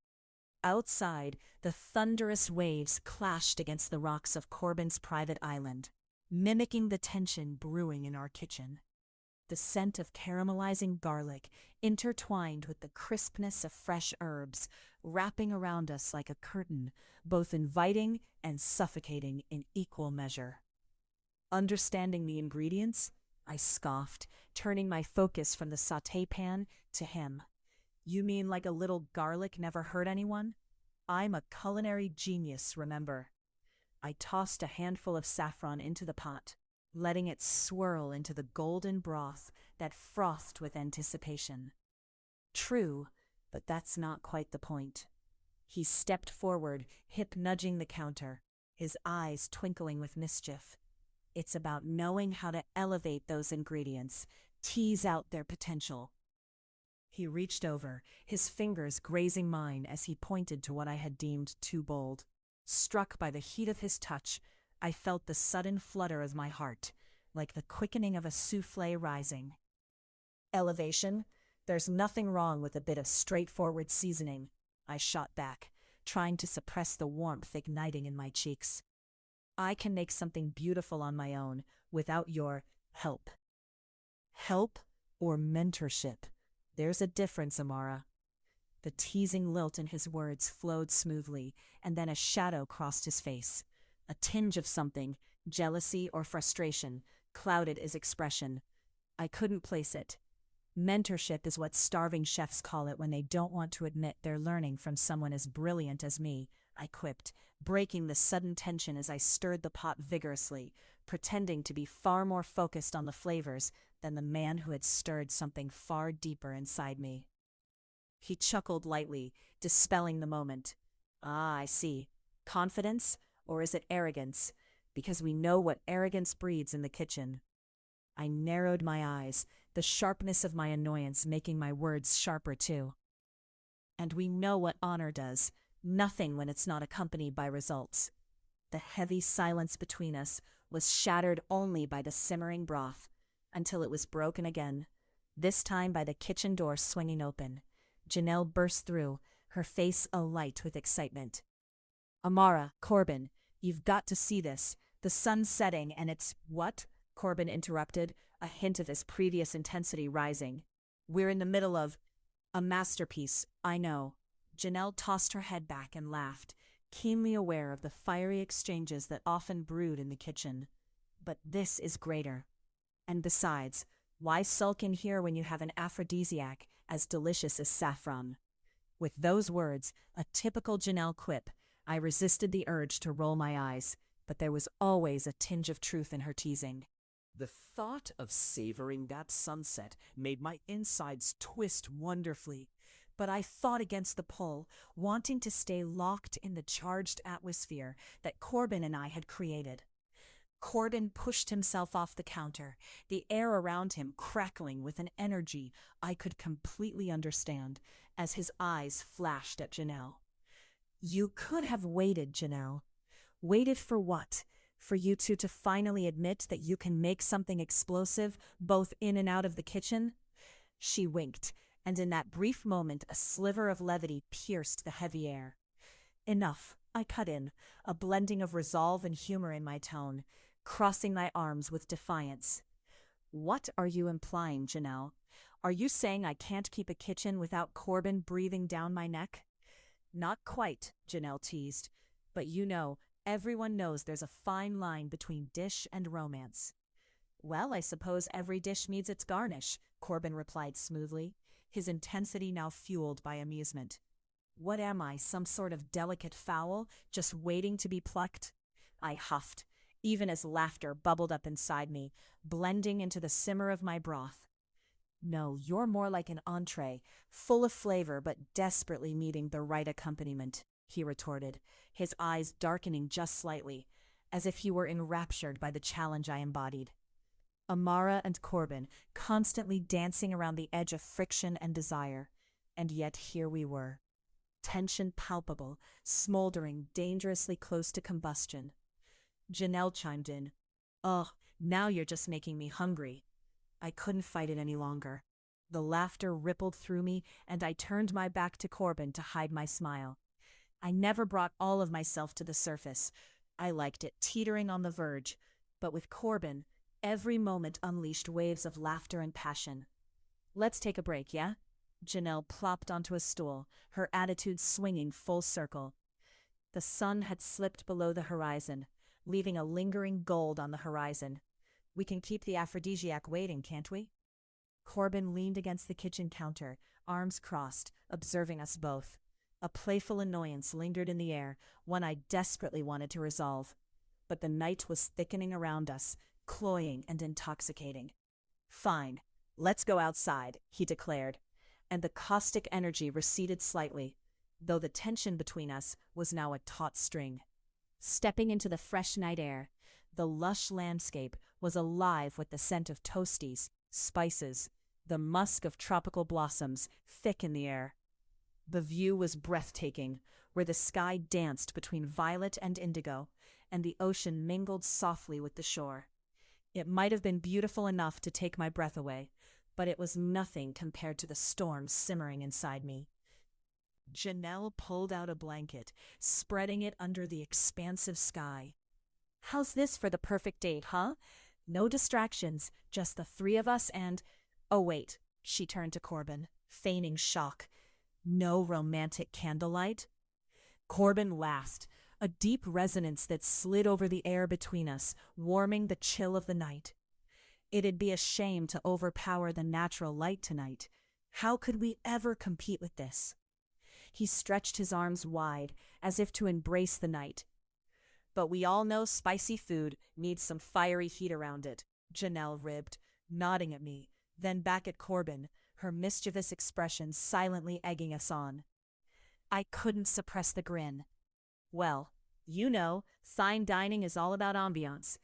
Outside, the thunderous waves clashed against the rocks of Corbin's private island, mimicking the tension brewing in our kitchen. The scent of caramelizing garlic intertwined with the crispness of fresh herbs, wrapping around us like a curtain, both inviting and suffocating in equal measure. Understanding the ingredients, I scoffed, turning my focus from the sauté pan to him. You mean like a little garlic never hurt anyone? I'm a culinary genius, remember. I tossed a handful of saffron into the pot, letting it swirl into the golden broth that frothed with anticipation. True, but that's not quite the point. He stepped forward, hip nudging the counter, his eyes twinkling with mischief. It's about knowing how to elevate those ingredients, tease out their potential. He reached over, his fingers grazing mine as he pointed to what I had deemed too bold. Struck by the heat of his touch, I felt the sudden flutter of my heart, like the quickening of a souffle rising. Elevation? There's nothing wrong with a bit of straightforward seasoning, I shot back, trying to suppress the warmth igniting in my cheeks. I can make something beautiful on my own, without your help. Help or mentorship? There's a difference, Amara. The teasing lilt in his words flowed smoothly, and then a shadow crossed his face. A tinge of something, jealousy or frustration, clouded his expression. I couldn't place it. Mentorship is what starving chefs call it when they don't want to admit they're learning from someone as brilliant as me, I quipped, breaking the sudden tension as I stirred the pot vigorously, pretending to be far more focused on the flavors than the man who had stirred something far deeper inside me. He chuckled lightly, dispelling the moment. Ah, I see. Confidence? Or is it arrogance? Because we know what arrogance breeds in the kitchen. I narrowed my eyes, the sharpness of my annoyance making my words sharper too. And we know what honor does, nothing when it's not accompanied by results. The heavy silence between us was shattered only by the simmering broth, until it was broken again, this time by the kitchen door swinging open. Janelle burst through, her face alight with excitement. Amara, Corbin, you've got to see this. The sun's setting and it's— What? Corbin interrupted, a hint of his previous intensity rising. We're in the middle of— A masterpiece, I know. Janelle tossed her head back and laughed, keenly aware of the fiery exchanges that often brewed in the kitchen. But this is greater. And besides, why sulk in here when you have an aphrodisiac as delicious as saffron? With those words, a typical Janelle quip, I resisted the urge to roll my eyes, but there was always a tinge of truth in her teasing. The thought of savoring that sunset made my insides twist wonderfully, But I fought against the pull, wanting to stay locked in the charged atmosphere that Corbin and I had created. Corbin pushed himself off the counter, the air around him crackling with an energy I could completely understand as his eyes flashed at Janelle. You could have waited, Janelle. Waited for what? For you two to finally admit that you can make something explosive both in and out of the kitchen? She winked, and in that brief moment a sliver of levity pierced the heavy air. Enough, I cut in, a blending of resolve and humor in my tone, crossing my arms with defiance. What are you implying, Janelle? Are you saying I can't keep a kitchen without Corbin breathing down my neck? Not quite, Janelle teased, but you know, everyone knows there's a fine line between dish and romance. Well, I suppose every dish needs its garnish, Corbin replied smoothly, his intensity now fueled by amusement. What am I, some sort of delicate fowl, just waiting to be plucked? I huffed, even as laughter bubbled up inside me, blending into the simmer of my broth. No, you're more like an entree, full of flavor but desperately needing the right accompaniment, he retorted, his eyes darkening just slightly, as if he were enraptured by the challenge I embodied. Amara and Corbin, constantly dancing around the edge of friction and desire, and yet here we were. Tension palpable, smoldering dangerously close to combustion. Janelle chimed in. Oh, now you're just making me hungry. I couldn't fight it any longer. The laughter rippled through me, and I turned my back to Corbin to hide my smile. I never brought all of myself to the surface. I liked it teetering on the verge, but with Corbin, every moment unleashed waves of laughter and passion. Let's take a break, yeah? Janelle plopped onto a stool, her attitude swinging full circle. The sun had slipped below the horizon, leaving a lingering gold on the horizon. We can keep the aphrodisiac waiting, can't we? Corbin leaned against the kitchen counter, arms crossed, observing us both. A playful annoyance lingered in the air, one I desperately wanted to resolve. But the night was thickening around us, cloying and intoxicating. Fine, let's go outside, he declared, and the caustic energy receded slightly, though the tension between us was now a taut string. Stepping into the fresh night air, the lush landscape was alive with the scent of toasties, spices, the musk of tropical blossoms thick in the air. The view was breathtaking, where the sky danced between violet and indigo, and the ocean mingled softly with the shore. It might have been beautiful enough to take my breath away, but it was nothing compared to the storm simmering inside me. Janelle pulled out a blanket, spreading it under the expansive sky. How's this for the perfect date, huh? No distractions, just the three of us and… Oh wait, she turned to Corbin, feigning shock. No romantic candlelight? Corbin laughed, a deep resonance that slid over the air between us, warming the chill of the night. It'd be a shame to overpower the natural light tonight. How could we ever compete with this? He stretched his arms wide, as if to embrace the night. But we all know spicy food needs some fiery heat around it, Janelle ribbed, nodding at me, then back at Corbin, her mischievous expression silently egging us on. I couldn't suppress the grin. Well, you know, fine dining is all about ambiance.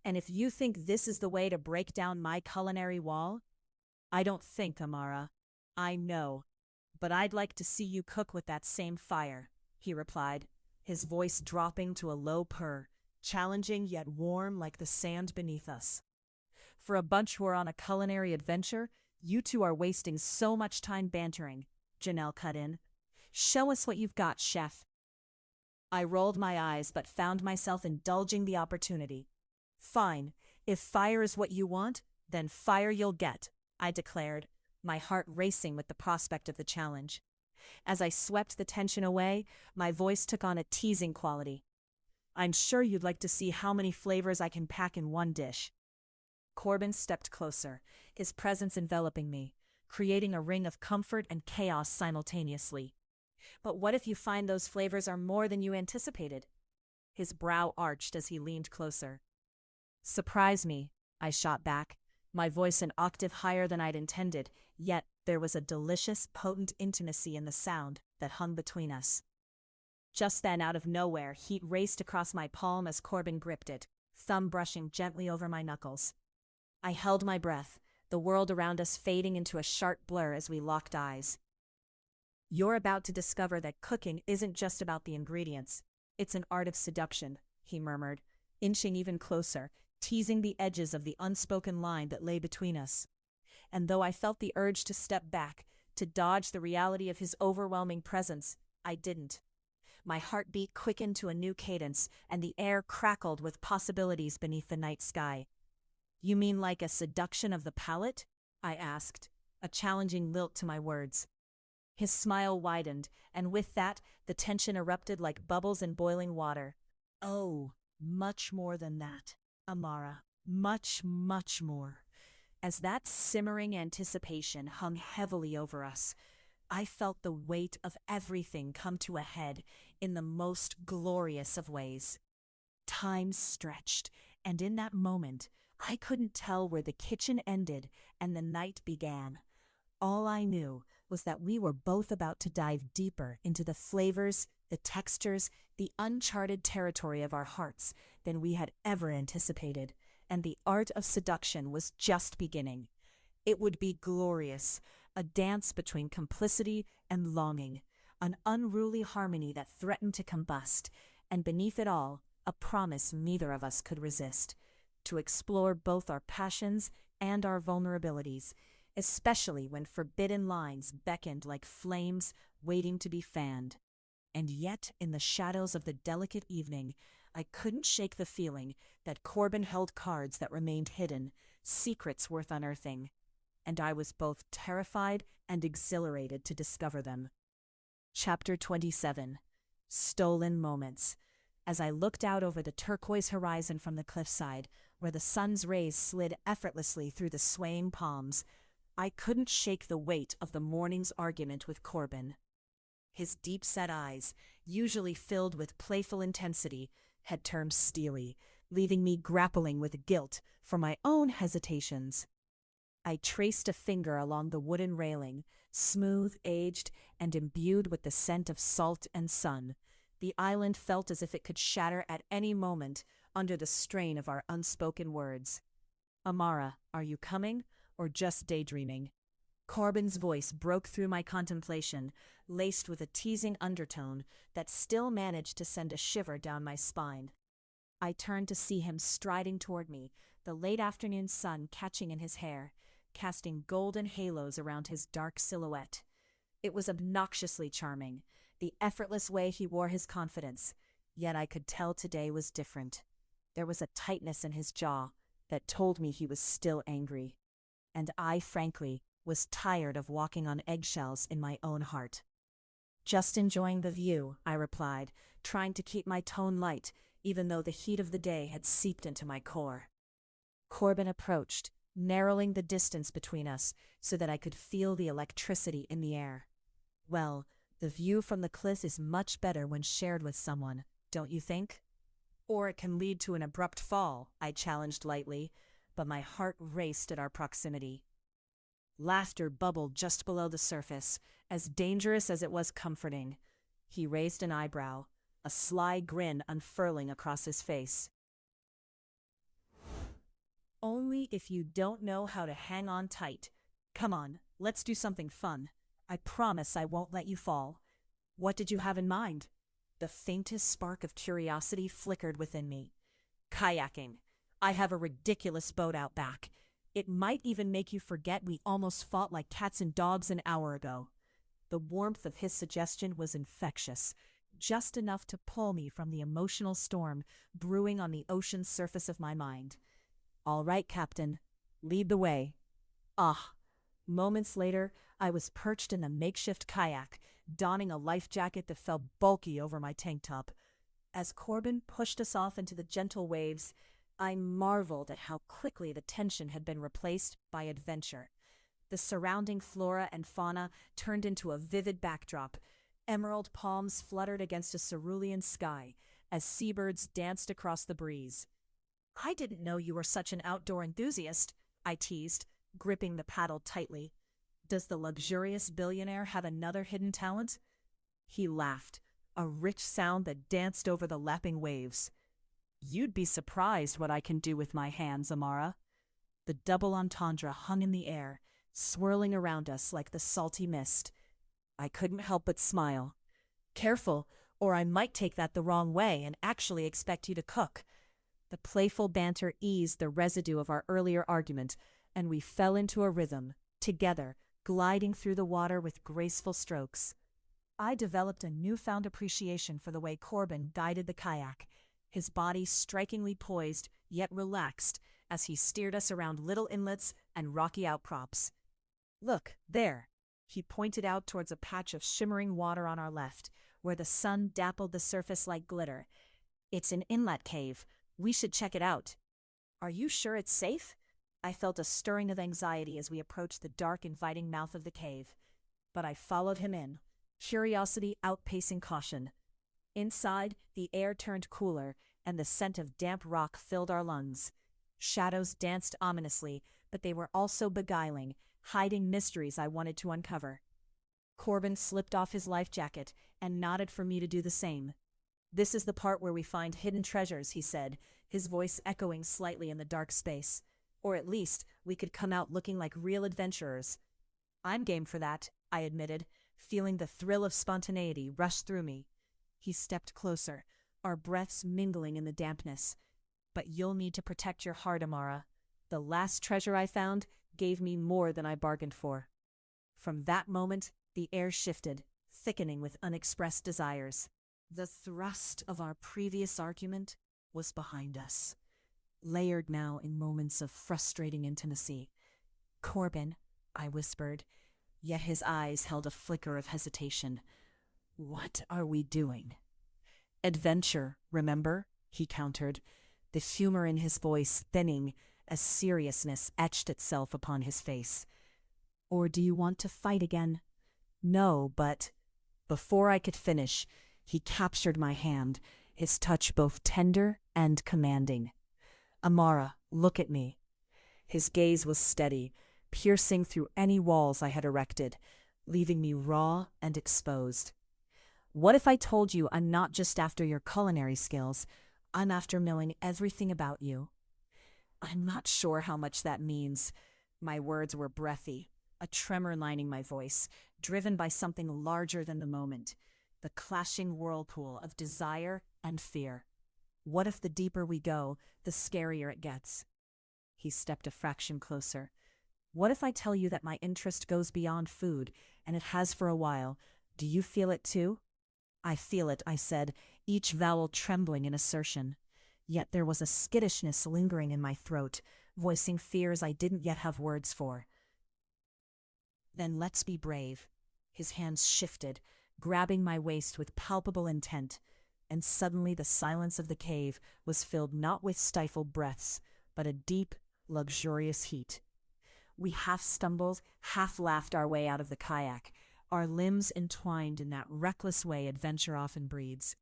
And if you think this is the way to break down my culinary wall, I don't think, Amara. I know. But I'd like to see you cook with that same fire, he replied, his voice dropping to a low purr, challenging yet warm like the sand beneath us. For a bunch who are on a culinary adventure, you two are wasting so much time bantering, Janelle cut in. Show us what you've got, chef. I rolled my eyes but found myself indulging the opportunity. Fine, if fire is what you want, then fire you'll get, I declared, my heart racing with the prospect of the challenge. As I swept the tension away, my voice took on a teasing quality. I'm sure you'd like to see how many flavors I can pack in one dish. Corbin stepped closer, his presence enveloping me, creating a ring of comfort and chaos simultaneously. But what if you find those flavors are more than you anticipated? His brow arched as he leaned closer. Surprise me, I shot back, my voice an octave higher than I'd intended, yet there was a delicious, potent intimacy in the sound that hung between us. Just then, out of nowhere, heat raced across my palm as Corbin gripped it, thumb brushing gently over my knuckles. I held my breath, the world around us fading into a sharp blur as we locked eyes. "You're about to discover that cooking isn't just about the ingredients. It's an art of seduction," he murmured, inching even closer, teasing the edges of the unspoken line that lay between us. And though I felt the urge to step back, to dodge the reality of his overwhelming presence, I didn't. My heartbeat quickened to a new cadence, and the air crackled with possibilities beneath the night sky. "You mean like a seduction of the palate?" I asked, a challenging lilt to my words. His smile widened, and with that, the tension erupted like bubbles in boiling water. "Oh, much more than that, Amara. Much, much more." As that simmering anticipation hung heavily over us, I felt the weight of everything come to a head in the most glorious of ways. Time stretched, and in that moment, I couldn't tell where the kitchen ended and the night began. All I knew was that we were both about to dive deeper into the flavors, the textures, the uncharted territory of our hearts than we had ever anticipated, and the art of seduction was just beginning. It would be glorious, a dance between complicity and longing, an unruly harmony that threatened to combust, and beneath it all, a promise neither of us could resist, to explore both our passions and our vulnerabilities, especially when forbidden lines beckoned like flames waiting to be fanned. And yet, in the shadows of the delicate evening, I couldn't shake the feeling that Corbin held cards that remained hidden, secrets worth unearthing, and I was both terrified and exhilarated to discover them. Chapter 27. Stolen Moments. As I looked out over the turquoise horizon from the cliffside, where the sun's rays slid effortlessly through the swaying palms, I couldn't shake the weight of the morning's argument with Corbin. His deep-set eyes, usually filled with playful intensity, had turned steely, leaving me grappling with guilt for my own hesitations. I traced a finger along the wooden railing, smooth, aged, and imbued with the scent of salt and sun. The island felt as if it could shatter at any moment under the strain of our unspoken words. "Amara, are you coming, or just daydreaming?" Corbin's voice broke through my contemplation, laced with a teasing undertone that still managed to send a shiver down my spine. I turned to see him striding toward me, the late afternoon sun catching in his hair, casting golden halos around his dark silhouette. It was obnoxiously charming, the effortless way he wore his confidence, yet I could tell today was different. There was a tightness in his jaw that told me he was still angry, and I, frankly, was tired of walking on eggshells in my own heart. "Just enjoying the view," I replied, trying to keep my tone light, even though the heat of the day had seeped into my core. Corbin approached, narrowing the distance between us so that I could feel the electricity in the air. "Well, the view from the cliff is much better when shared with someone, don't you think?" "Or it can lead to an abrupt fall," I challenged lightly, but my heart raced at our proximity. Laughter bubbled just below the surface, as dangerous as it was comforting. He raised an eyebrow, a sly grin unfurling across his face. "Only if you don't know how to hang on tight. Come on, let's do something fun. I promise I won't let you fall." "What did you have in mind?" The faintest spark of curiosity flickered within me. "Kayaking. I have a ridiculous boat out back. It might even make you forget we almost fought like cats and dogs an hour ago." The warmth of his suggestion was infectious, just enough to pull me from the emotional storm brewing on the ocean's surface of my mind. "All right, Captain. Lead the way." Ah! Moments later, I was perched in the makeshift kayak, donning a life jacket that felt bulky over my tank top. As Corbin pushed us off into the gentle waves, I marveled at how quickly the tension had been replaced by adventure. The surrounding flora and fauna turned into a vivid backdrop. Emerald palms fluttered against a cerulean sky as seabirds danced across the breeze. "I didn't know you were such an outdoor enthusiast," I teased, gripping the paddle tightly. "Does the luxurious billionaire have another hidden talent?" He laughed, a rich sound that danced over the lapping waves. You'd be surprised what I can do with my hands, Amara. The double entendre hung in the air, swirling around us like the salty mist. I couldn't help but smile. Careful, or I might take that the wrong way and actually expect you to cook. The playful banter eased the residue of our earlier argument, and we fell into a rhythm, together, gliding through the water with graceful strokes. I developed a newfound appreciation for the way Corbin guided the kayak, his body strikingly poised, yet relaxed, as he steered us around little inlets and rocky outcrops. Look, there! He pointed out towards a patch of shimmering water on our left, where the sun dappled the surface like glitter. It's an inlet cave. We should check it out. Are you sure it's safe? I felt a stirring of anxiety as we approached the dark, inviting mouth of the cave. But I followed him in, curiosity outpacing caution. Inside, the air turned cooler, and the scent of damp rock filled our lungs. Shadows danced ominously, but they were also beguiling, hiding mysteries I wanted to uncover. Corbin slipped off his life jacket and nodded for me to do the same. "This is the part where we find hidden treasures," he said, his voice echoing slightly in the dark space. "Or at least, we could come out looking like real adventurers." "I'm game for that," I admitted, feeling the thrill of spontaneity rush through me. He stepped closer, our breaths mingling in the dampness. "But you'll need to protect your heart, Amara. The last treasure I found gave me more than I bargained for." From that moment, the air shifted, thickening with unexpressed desires. The thrust of our previous argument was behind us, layered now in moments of frustrating intimacy. "Corbin," I whispered, yet his eyes held a flicker of hesitation. "What are we doing?" "Adventure, remember?" he countered, the humor in his voice thinning as seriousness etched itself upon his face. "Or do you want to fight again?" "No, but—" Before I could finish, he captured my hand, his touch both tender and commanding. "Amara, look at me." His gaze was steady, piercing through any walls I had erected, leaving me raw and exposed. "What if I told you I'm not just after your culinary skills, I'm after knowing everything about you?" "I'm not sure how much that means." My words were breathy, a tremor lining my voice, driven by something larger than the moment, the clashing whirlpool of desire and fear. "What if the deeper we go, the scarier it gets?" He stepped a fraction closer. "What if I tell you that my interest goes beyond food, and it has for a while? Do you feel it too?" "I feel it," I said, each vowel trembling in assertion. Yet there was a skittishness lingering in my throat, voicing fears I didn't yet have words for. "Then let's be brave." His hands shifted, grabbing my waist with palpable intent, and suddenly the silence of the cave was filled not with stifled breaths, but a deep, luxurious heat. We half stumbled, half laughed our way out of the kayak, our limbs entwined in that reckless way adventure often breeds.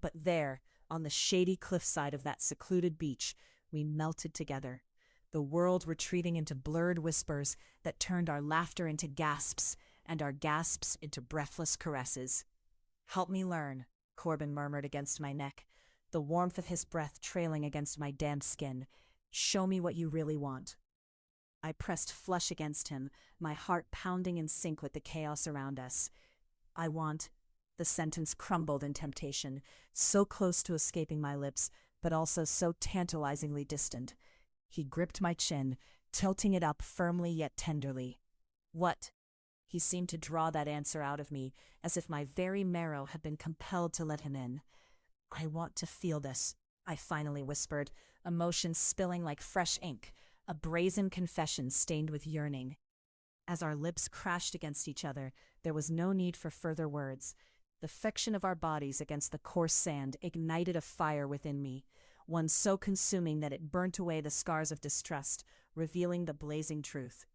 But there, on the shady cliffside of that secluded beach, we melted together, the world retreating into blurred whispers that turned our laughter into gasps and our gasps into breathless caresses. "Help me learn," Corbin murmured against my neck, the warmth of his breath trailing against my damp skin. "Show me what you really want." I pressed flush against him, my heart pounding in sync with the chaos around us. "I want—" The sentence crumbled in temptation, so close to escaping my lips, but also so tantalizingly distant. He gripped my chin, tilting it up firmly yet tenderly. "What?" He seemed to draw that answer out of me, as if my very marrow had been compelled to let him in. "I want to feel this," I finally whispered, emotions spilling like fresh ink, a brazen confession stained with yearning. As our lips crashed against each other, there was no need for further words. The friction of our bodies against the coarse sand ignited a fire within me, one so consuming that it burnt away the scars of distrust, revealing the blazing truth.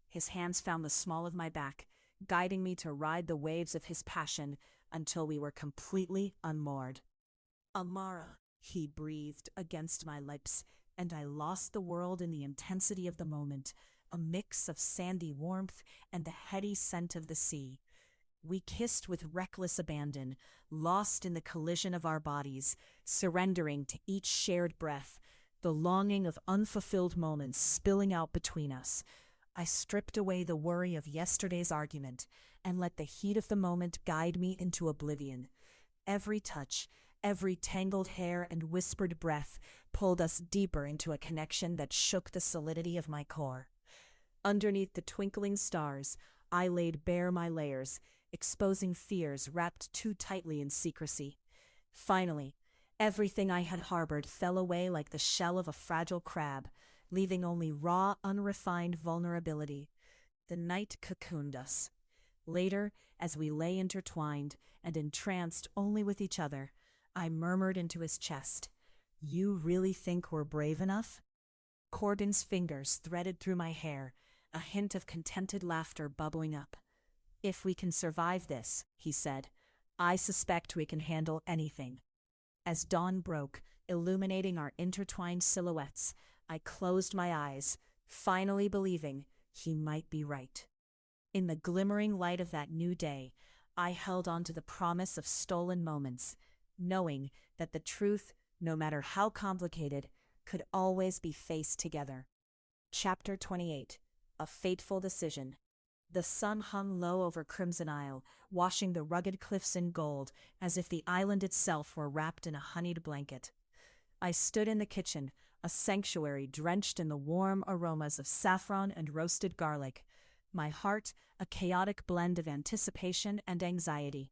His hands found the small of my back, guiding me to ride the waves of his passion until we were completely unmoored. "Amara," he breathed against my lips, and I lost the world in the intensity of the moment, a mix of sandy warmth and the heady scent of the sea. We kissed with reckless abandon, lost in the collision of our bodies, surrendering to each shared breath, the longing of unfulfilled moments spilling out between us. I stripped away the worry of yesterday's argument and let the heat of the moment guide me into oblivion. Every touch, every tangled hair and whispered breath pulled us deeper into a connection that shook the solidity of my core. Underneath the twinkling stars, I laid bare my layers, exposing fears wrapped too tightly in secrecy. Finally, everything I had harbored fell away like the shell of a fragile crab, leaving only raw, unrefined vulnerability. The night cocooned us. Later, as we lay intertwined and entranced only with each other, I murmured into his chest, "You really think we're brave enough?" Corbin's fingers threaded through my hair, a hint of contented laughter bubbling up. "If we can survive this," he said, "I suspect we can handle anything." As dawn broke, illuminating our intertwined silhouettes, I closed my eyes, finally believing he might be right. In the glimmering light of that new day, I held on to the promise of stolen moments, knowing that the truth, no matter how complicated, could always be faced together. Chapter 28. A Fateful Decision. The sun hung low over Crimson Isle, washing the rugged cliffs in gold, as if the island itself were wrapped in a honeyed blanket. I stood in the kitchen, a sanctuary drenched in the warm aromas of saffron and roasted garlic, my heart a chaotic blend of anticipation and anxiety.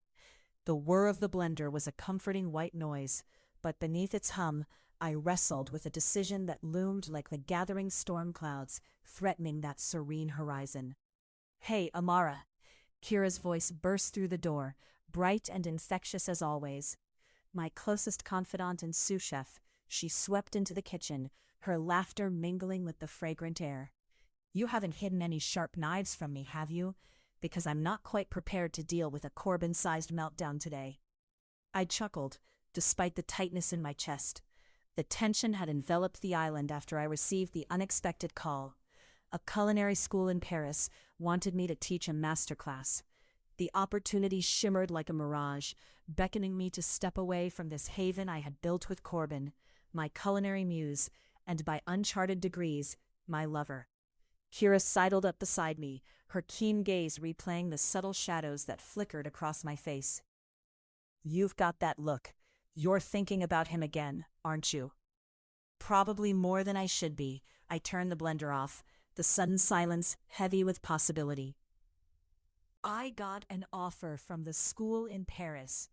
The whir of the blender was a comforting white noise, but beneath its hum, I wrestled with a decision that loomed like the gathering storm clouds, threatening that serene horizon. "Hey, Amara." Kira's voice burst through the door, bright and infectious as always. My closest confidant and sous chef, she swept into the kitchen, her laughter mingling with the fragrant air. "You haven't hidden any sharp knives from me, have you? Because I'm not quite prepared to deal with a Corbin-sized meltdown today." I chuckled, despite the tightness in my chest. The tension had enveloped the island after I received the unexpected call. A culinary school in Paris wanted me to teach a masterclass. The opportunity shimmered like a mirage, beckoning me to step away from this haven I had built with Corbin, my culinary muse, and by uncharted degrees, my lover. Kira sidled up beside me, her keen gaze replaying the subtle shadows that flickered across my face. "You've got that look. You're thinking about him again, aren't you?" "Probably more than I should be." I turned the blender off, the sudden silence heavy with possibility. "I got an offer from the school in Paris."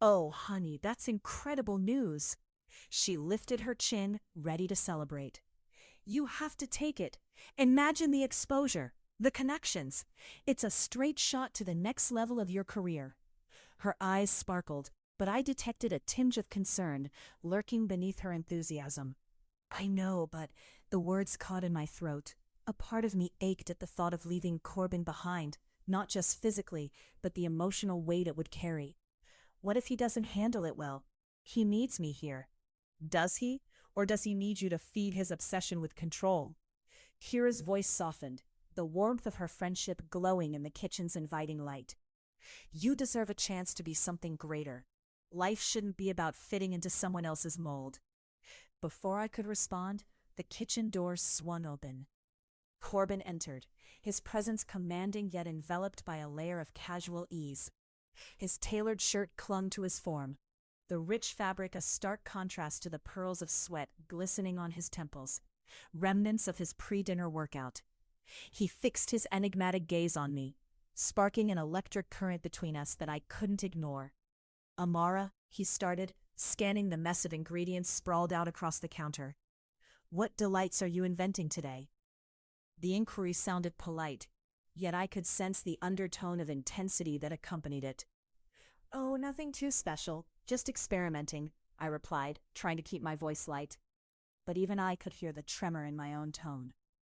"Oh, honey, that's incredible news." She lifted her chin, ready to celebrate. "You have to take it. Imagine the exposure, the connections. It's a straight shot to the next level of your career." Her eyes sparkled, but I detected a tinge of concern lurking beneath her enthusiasm. "I know, but..." The words caught in my throat. A part of me ached at the thought of leaving Corbin behind, not just physically, but the emotional weight it would carry. What if he doesn't handle it well? He needs me here. Does he? Or does he need you to feed his obsession with control? Kira's voice softened, the warmth of her friendship glowing in the kitchen's inviting light. "You deserve a chance to be something greater. Life shouldn't be about fitting into someone else's mold." Before I could respond, the kitchen door swung open. Corbin entered, his presence commanding yet enveloped by a layer of casual ease. His tailored shirt clung to his form, the rich fabric a stark contrast to the pearls of sweat glistening on his temples, remnants of his pre-dinner workout. He fixed his enigmatic gaze on me, sparking an electric current between us that I couldn't ignore. "Amara," he started, scanning the mess of ingredients sprawled out across the counter. "What delights are you inventing today?" The inquiry sounded polite, yet I could sense the undertone of intensity that accompanied it. "Oh, nothing too special, just experimenting," I replied, trying to keep my voice light. But even I could hear the tremor in my own tone.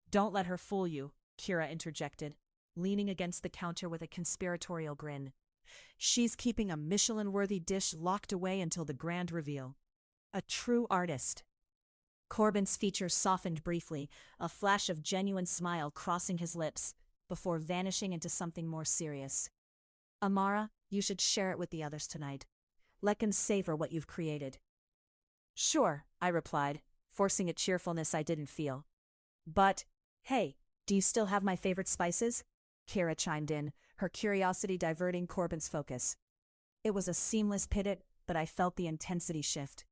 "Don't let her fool you," Kira interjected, leaning against the counter with a conspiratorial grin. "She's keeping a Michelin-worthy dish locked away until the grand reveal. A true artist." Corbin's features softened briefly, a flash of genuine smile crossing his lips, before vanishing into something more serious. Amara, you should share it with the others tonight. Let them savor what you've created. Sure, I replied, forcing a cheerfulness I didn't feel. But, hey, do you still have my favorite spices? Kira chimed in, her curiosity diverting Corbin's focus. It was a seamless pivot, but I felt the intensity shift.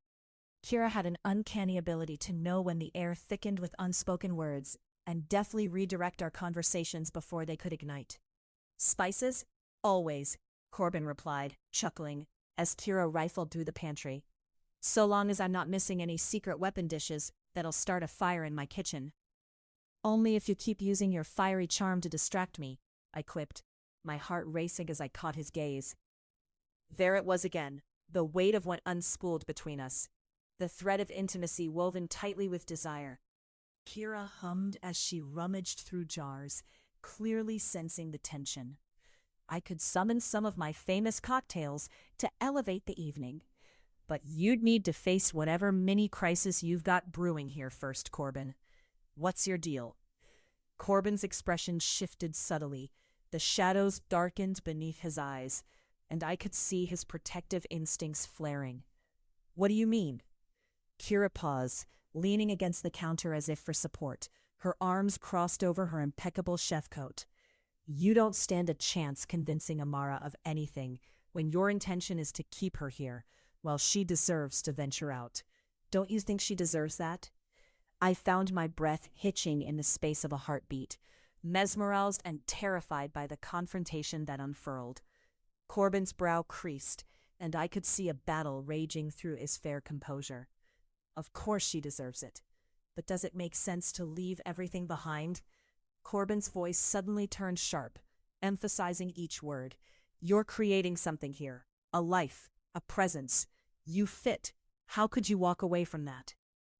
Kira had an uncanny ability to know when the air thickened with unspoken words, and deftly redirect our conversations before they could ignite. Spices? Always, Corbin replied, chuckling, as Kira rifled through the pantry. So long as I'm not missing any secret weapon dishes that'll start a fire in my kitchen. Only if you keep using your fiery charm to distract me, I quipped, my heart racing as I caught his gaze. There it was again, the weight of what unspooled between us, the thread of intimacy woven tightly with desire. Kira hummed as she rummaged through jars, clearly sensing the tension. I could summon some of my famous cocktails to elevate the evening. But you'd need to face whatever mini-crisis you've got brewing here first, Corbin. What's your deal? Corbin's expression shifted subtly. The shadows darkened beneath his eyes, and I could see his protective instincts flaring. What do you mean? Kira paused, leaning against the counter as if for support, her arms crossed over her impeccable chef coat. You don't stand a chance convincing Amara of anything when your intention is to keep her here, while she deserves to venture out. Don't you think she deserves that? I found my breath hitching in the space of a heartbeat, mesmerized and terrified by the confrontation that unfurled. Corbin's brow creased, and I could see a battle raging through his fair composure. Of course she deserves it. But does it make sense to leave everything behind? Corbin's voice suddenly turned sharp, emphasizing each word. You're creating something here. A life. A presence. You fit. How could you walk away from that?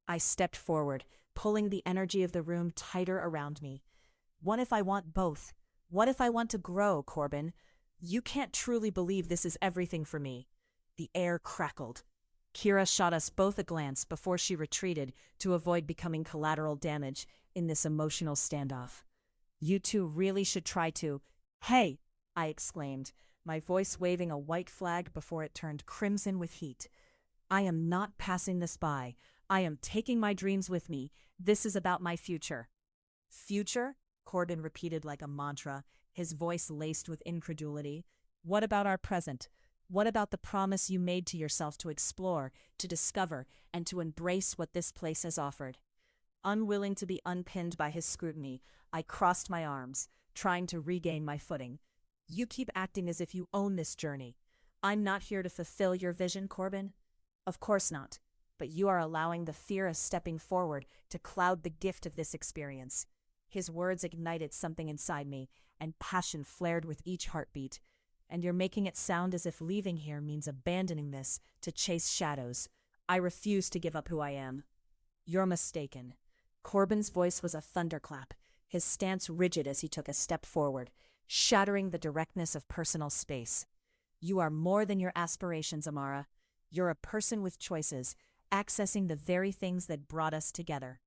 I stepped forward, pulling the energy of the room tighter around me. What if I want both? What if I want to grow, Corbin? You can't truly believe this is everything for me. The air crackled. Kira shot us both a glance before she retreated to avoid becoming collateral damage in this emotional standoff. You two really should try to— Hey! I exclaimed, my voice waving a white flag before it turned crimson with heat. I am not passing this by. I am taking my dreams with me. This is about my future. Future? Corbin repeated like a mantra, his voice laced with incredulity. What about our present? What about the promise you made to yourself to explore, to discover, and to embrace what this place has offered? Unwilling to be unpinned by his scrutiny, I crossed my arms, trying to regain my footing. You keep acting as if you own this journey. I'm not here to fulfill your vision, Corbin. Of course not, but you are allowing the fear of stepping forward to cloud the gift of this experience. His words ignited something inside me, and passion flared with each heartbeat. And you're making it sound as if leaving here means abandoning this to chase shadows. I refuse to give up who I am. You're mistaken. Corbin's voice was a thunderclap, his stance rigid as he took a step forward, shattering the directness of personal space. You are more than your aspirations, Amara. You're a person with choices, accessing the very things that brought us together.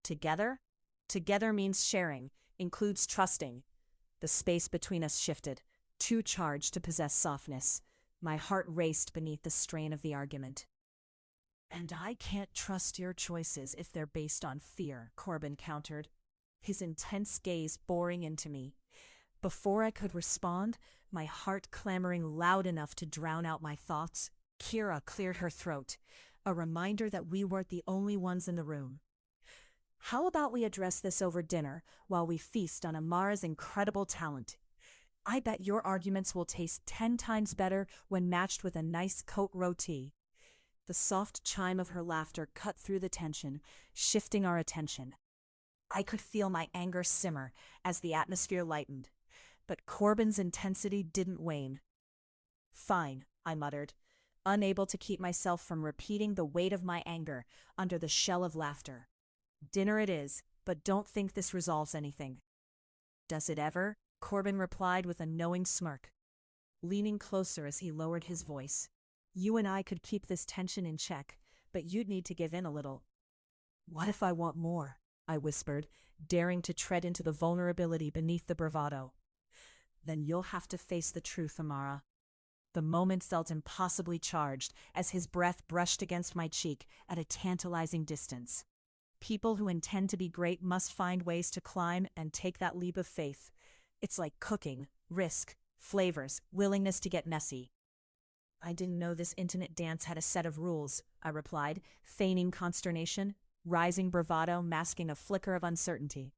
Together? Together means sharing, includes trusting. The space between us shifted, too charged to possess softness. My heart raced beneath the strain of the argument. And I can't trust your choices if they're based on fear, Corbin countered, his intense gaze boring into me. Before I could respond, my heart clamoring loud enough to drown out my thoughts, Kira cleared her throat, a reminder that we weren't the only ones in the room. How about we address this over dinner while we feast on Amara's incredible talent? I bet your arguments will taste 10 times better when matched with a nice coat roti. The soft chime of her laughter cut through the tension, shifting our attention. I could feel my anger simmer as the atmosphere lightened, but Corbin's intensity didn't wane. Fine, I muttered, unable to keep myself from repeating the weight of my anger under the shell of laughter. Dinner it is, but don't think this resolves anything. Does it ever? Corbin replied with a knowing smirk, leaning closer as he lowered his voice. You and I could keep this tension in check, but you'd need to give in a little. What if I want more? I whispered, daring to tread into the vulnerability beneath the bravado. Then you'll have to face the truth, Amara. The moment felt impossibly charged as his breath brushed against my cheek at a tantalizing distance. People who intend to be great must find ways to climb and take that leap of faith. It's like cooking, risk, flavors, willingness to get messy. I didn't know this intimate dance had a set of rules, I replied, feigning consternation, rising bravado masking a flicker of uncertainty.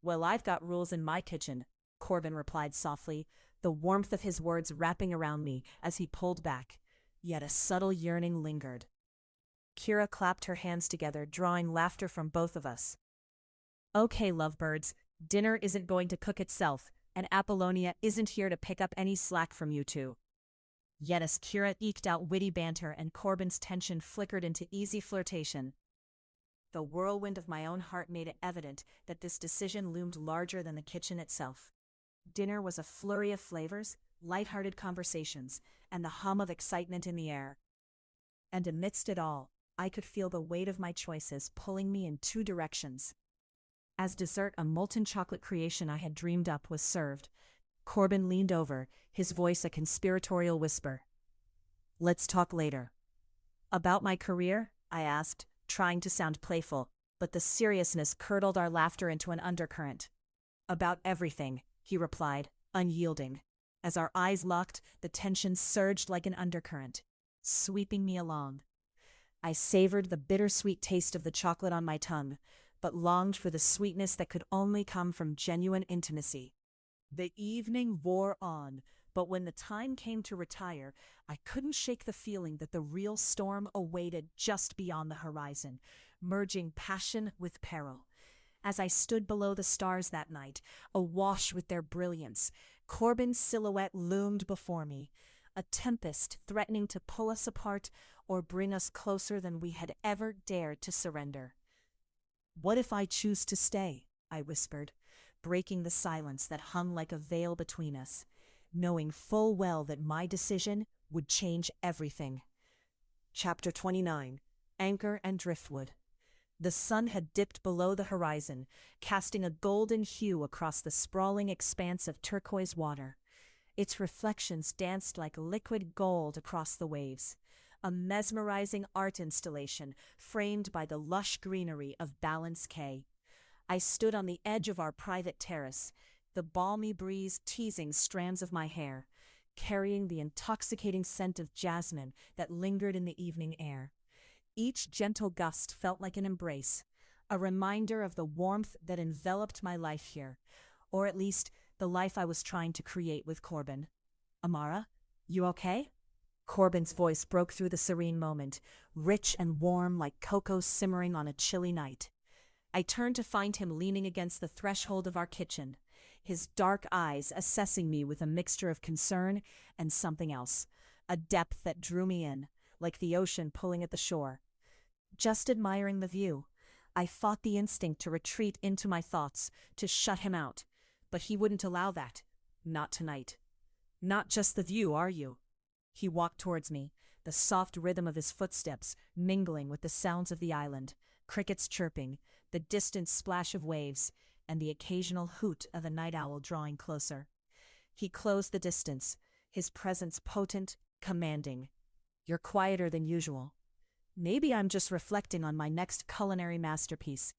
Well, I've got rules in my kitchen, Corbin replied softly, the warmth of his words wrapping around me as he pulled back, yet a subtle yearning lingered. Kira clapped her hands together, drawing laughter from both of us. Okay, lovebirds, dinner isn't going to cook itself, and Apollonia isn't here to pick up any slack from you two. Yet as Kira eked out witty banter and Corbin's tension flickered into easy flirtation, the whirlwind of my own heart made it evident that this decision loomed larger than the kitchen itself. Dinner was a flurry of flavors, light-hearted conversations, and the hum of excitement in the air. And amidst it all, I could feel the weight of my choices pulling me in two directions. As dessert, a molten chocolate creation I had dreamed up was served. Corbin leaned over, his voice a conspiratorial whisper. Let's talk later. About my career? I asked, trying to sound playful, but the seriousness curdled our laughter into an undercurrent. About everything, he replied, unyielding. As our eyes locked, the tension surged like an undercurrent, sweeping me along. I savored the bittersweet taste of the chocolate on my tongue, but longed for the sweetness that could only come from genuine intimacy. The evening wore on, but when the time came to retire, I couldn't shake the feeling that the real storm awaited just beyond the horizon, merging passion with peril. As I stood below the stars that night, awash with their brilliance, Corbin's silhouette loomed before me, a tempest threatening to pull us apart or bring us closer than we had ever dared to surrender. What if I choose to stay? I whispered, breaking the silence that hung like a veil between us, knowing full well that my decision would change everything. Chapter 29. Anchor and Driftwood. The sun had dipped below the horizon, casting a golden hue across the sprawling expanse of turquoise water. Its reflections danced like liquid gold across the waves, a mesmerizing art installation framed by the lush greenery of Balance Cay. I stood on the edge of our private terrace, the balmy breeze teasing strands of my hair, carrying the intoxicating scent of jasmine that lingered in the evening air. Each gentle gust felt like an embrace, a reminder of the warmth that enveloped my life here, or at least the life I was trying to create with Corbin. Amara, you okay? Corbin's voice broke through the serene moment, rich and warm like cocoa simmering on a chilly night. I turned to find him leaning against the threshold of our kitchen, his dark eyes assessing me with a mixture of concern and something else, a depth that drew me in, like the ocean pulling at the shore. Just admiring the view, I fought the instinct to retreat into my thoughts, to shut him out, but he wouldn't allow that. Not tonight. Not just the view, are you? He walked towards me, the soft rhythm of his footsteps mingling with the sounds of the island, crickets chirping, the distant splash of waves, and the occasional hoot of a night owl drawing closer. He closed the distance, his presence potent, commanding. You're quieter than usual. Maybe I'm just reflecting on my next culinary masterpiece.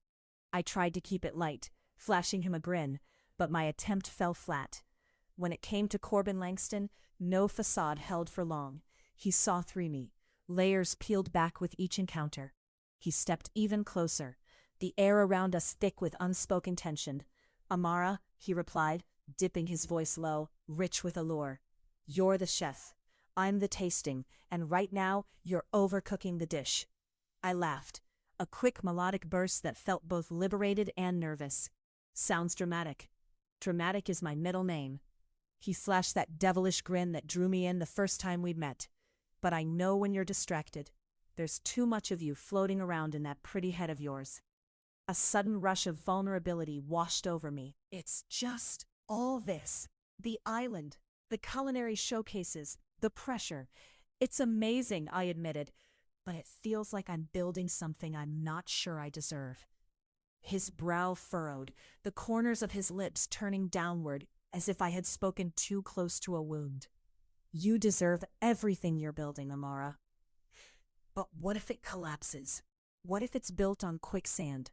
I tried to keep it light, flashing him a grin, but my attempt fell flat. When it came to Corbin Langston, no facade held for long. He saw through me, layers peeled back with each encounter. He stepped even closer, the air around us thick with unspoken tension. Amara, he replied, dipping his voice low, rich with allure. You're the chef. I'm the tasting, and right now, you're overcooking the dish. I laughed, a quick melodic burst that felt both liberated and nervous. Sounds dramatic. Dramatic is my middle name. He flashed that devilish grin that drew me in the first time we'd met. But I know when you're distracted. There's too much of you floating around in that pretty head of yours. A sudden rush of vulnerability washed over me. It's just all this. The island, the culinary showcases, the pressure. It's amazing, I admitted, but it feels like I'm building something I'm not sure I deserve. His brow furrowed, the corners of his lips turning downward, as if I had spoken too close to a wound. You deserve everything you're building, Amara. But what if it collapses? What if it's built on quicksand?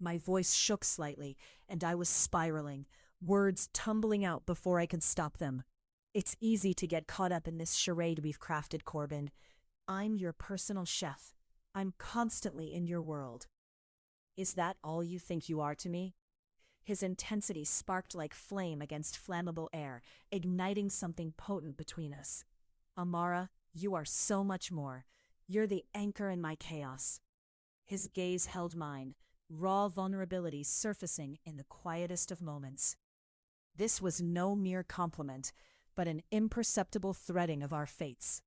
My voice shook slightly, and I was spiraling, words tumbling out before I could stop them. It's easy to get caught up in this charade we've crafted, Corbin. I'm your personal chef. I'm constantly in your world. Is that all you think you are to me? His intensity sparked like flame against flammable air, igniting something potent between us. Amara, you are so much more. You're the anchor in my chaos. His gaze held mine, raw vulnerability surfacing in the quietest of moments. This was no mere compliment, but an imperceptible threading of our fates.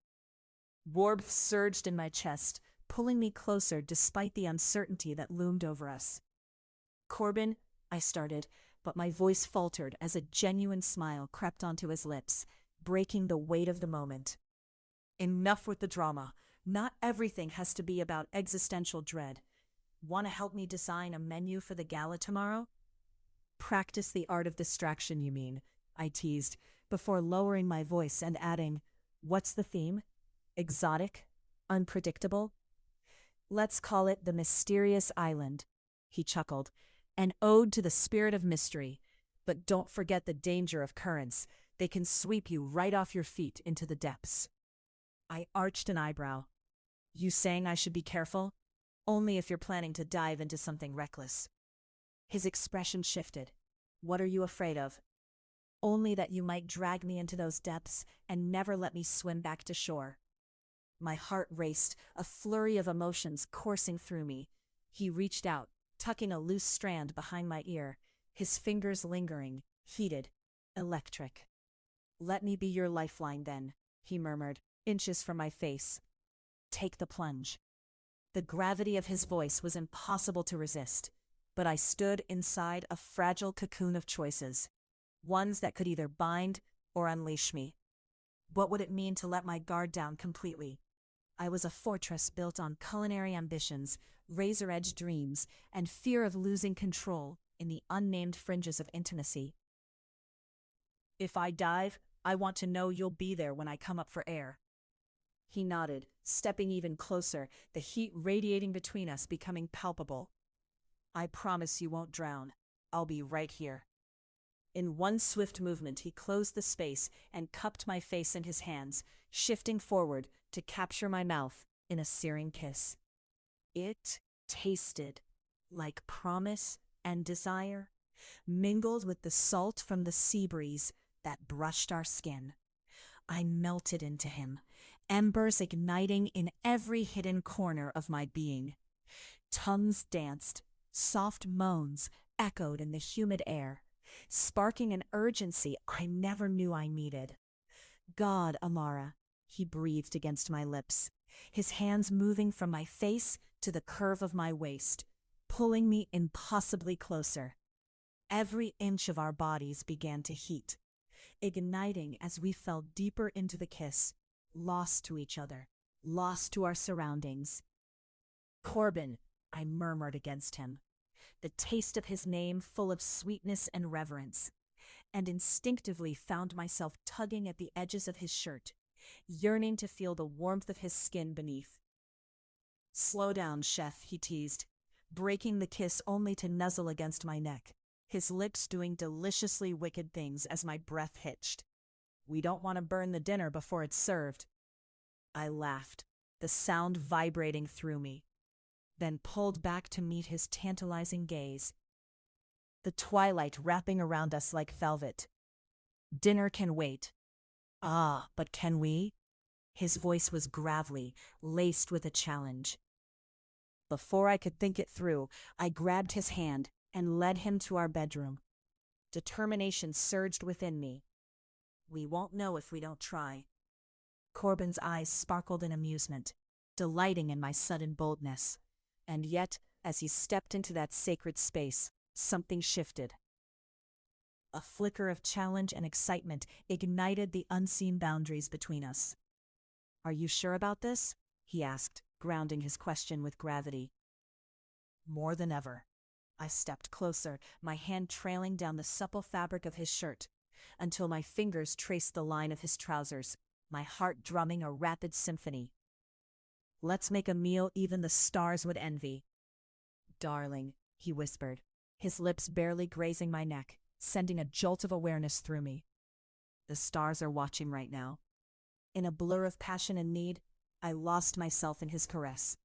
Warmth surged in my chest, pulling me closer despite the uncertainty that loomed over us. Corbin, I started, but my voice faltered as a genuine smile crept onto his lips, breaking the weight of the moment. Enough with the drama. Not everything has to be about existential dread. Want to help me design a menu for the gala tomorrow? Practice the art of distraction, you mean, I teased, before lowering my voice and adding, what's the theme? Exotic? Unpredictable? Let's call it the Mysterious Island, he chuckled. An ode to the spirit of mystery. But don't forget the danger of currents. They can sweep you right off your feet into the depths. I arched an eyebrow. You saying I should be careful? Only if you're planning to dive into something reckless. His expression shifted. What are you afraid of? Only that you might drag me into those depths and never let me swim back to shore. My heart raced, a flurry of emotions coursing through me. He reached out, tucking a loose strand behind my ear, his fingers lingering, heated, electric. Let me be your lifeline then, he murmured, inches from my face. Take the plunge. The gravity of his voice was impossible to resist, but I stood inside a fragile cocoon of choices, ones that could either bind or unleash me. What would it mean to let my guard down completely? I was a fortress built on culinary ambitions, razor-edged dreams, and fear of losing control in the unnamed fringes of intimacy. If I dive, I want to know you'll be there when I come up for air. He nodded, stepping even closer, the heat radiating between us becoming palpable. I promise you won't drown. I'll be right here. In one swift movement, he closed the space and cupped my face in his hands, shifting forward to capture my mouth in a searing kiss. It tasted like promise and desire, mingled with the salt from the sea breeze that brushed our skin. I melted into him, embers igniting in every hidden corner of my being. Tongues danced, soft moans echoed in the humid air, sparking an urgency I never knew I needed. God, Amara, he breathed against my lips, his hands moving from my face to the curve of my waist, pulling me impossibly closer. Every inch of our bodies began to heat, igniting as we fell deeper into the kiss, lost to each other, lost to our surroundings. Corbin, I murmured against him, the taste of his name full of sweetness and reverence, and instinctively found myself tugging at the edges of his shirt, yearning to feel the warmth of his skin beneath. Slow down, chef, he teased, breaking the kiss only to nuzzle against my neck, his lips doing deliciously wicked things as my breath hitched. We don't want to burn the dinner before it's served. I laughed, the sound vibrating through me, then pulled back to meet his tantalizing gaze. The twilight wrapping around us like velvet. Dinner can wait. Ah, but can we? His voice was gravelly, laced with a challenge. Before I could think it through, I grabbed his hand and led him to our bedroom. Determination surged within me. We won't know if we don't try. Corbin's eyes sparkled in amusement, delighting in my sudden boldness. And yet, as he stepped into that sacred space, something shifted. A flicker of challenge and excitement ignited the unseen boundaries between us. Are you sure about this? He asked, grounding his question with gravity. More than ever. I stepped closer, my hand trailing down the supple fabric of his shirt, until my fingers traced the line of his trousers, my heart drumming a rapid symphony. "Let's make a meal even the stars would envy." "Darling," he whispered, his lips barely grazing my neck, sending a jolt of awareness through me. "The stars are watching right now." In a blur of passion and need, I lost myself in his caress,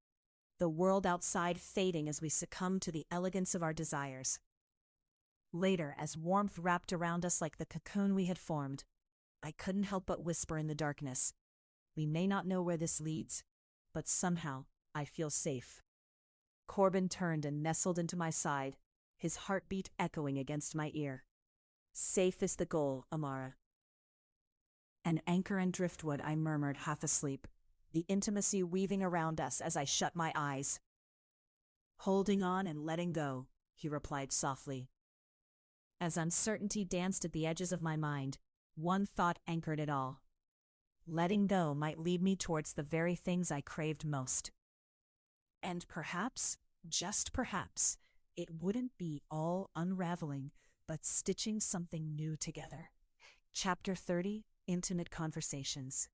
the world outside fading as we succumbed to the elegance of our desires. Later, as warmth wrapped around us like the cocoon we had formed, I couldn't help but whisper in the darkness, "We may not know where this leads, but somehow I feel safe." Corbin turned and nestled into my side, his heartbeat echoing against my ear. "Safe is the goal, Amara." "An anchor and driftwood," I murmured, half asleep, the intimacy weaving around us as I shut my eyes. "Holding on and letting go," he replied softly. As uncertainty danced at the edges of my mind, one thought anchored it all. Letting go might lead me towards the very things I craved most. And perhaps, just perhaps, it wouldn't be all unraveling, but stitching something new together. Chapter 30, Intimate Conversations.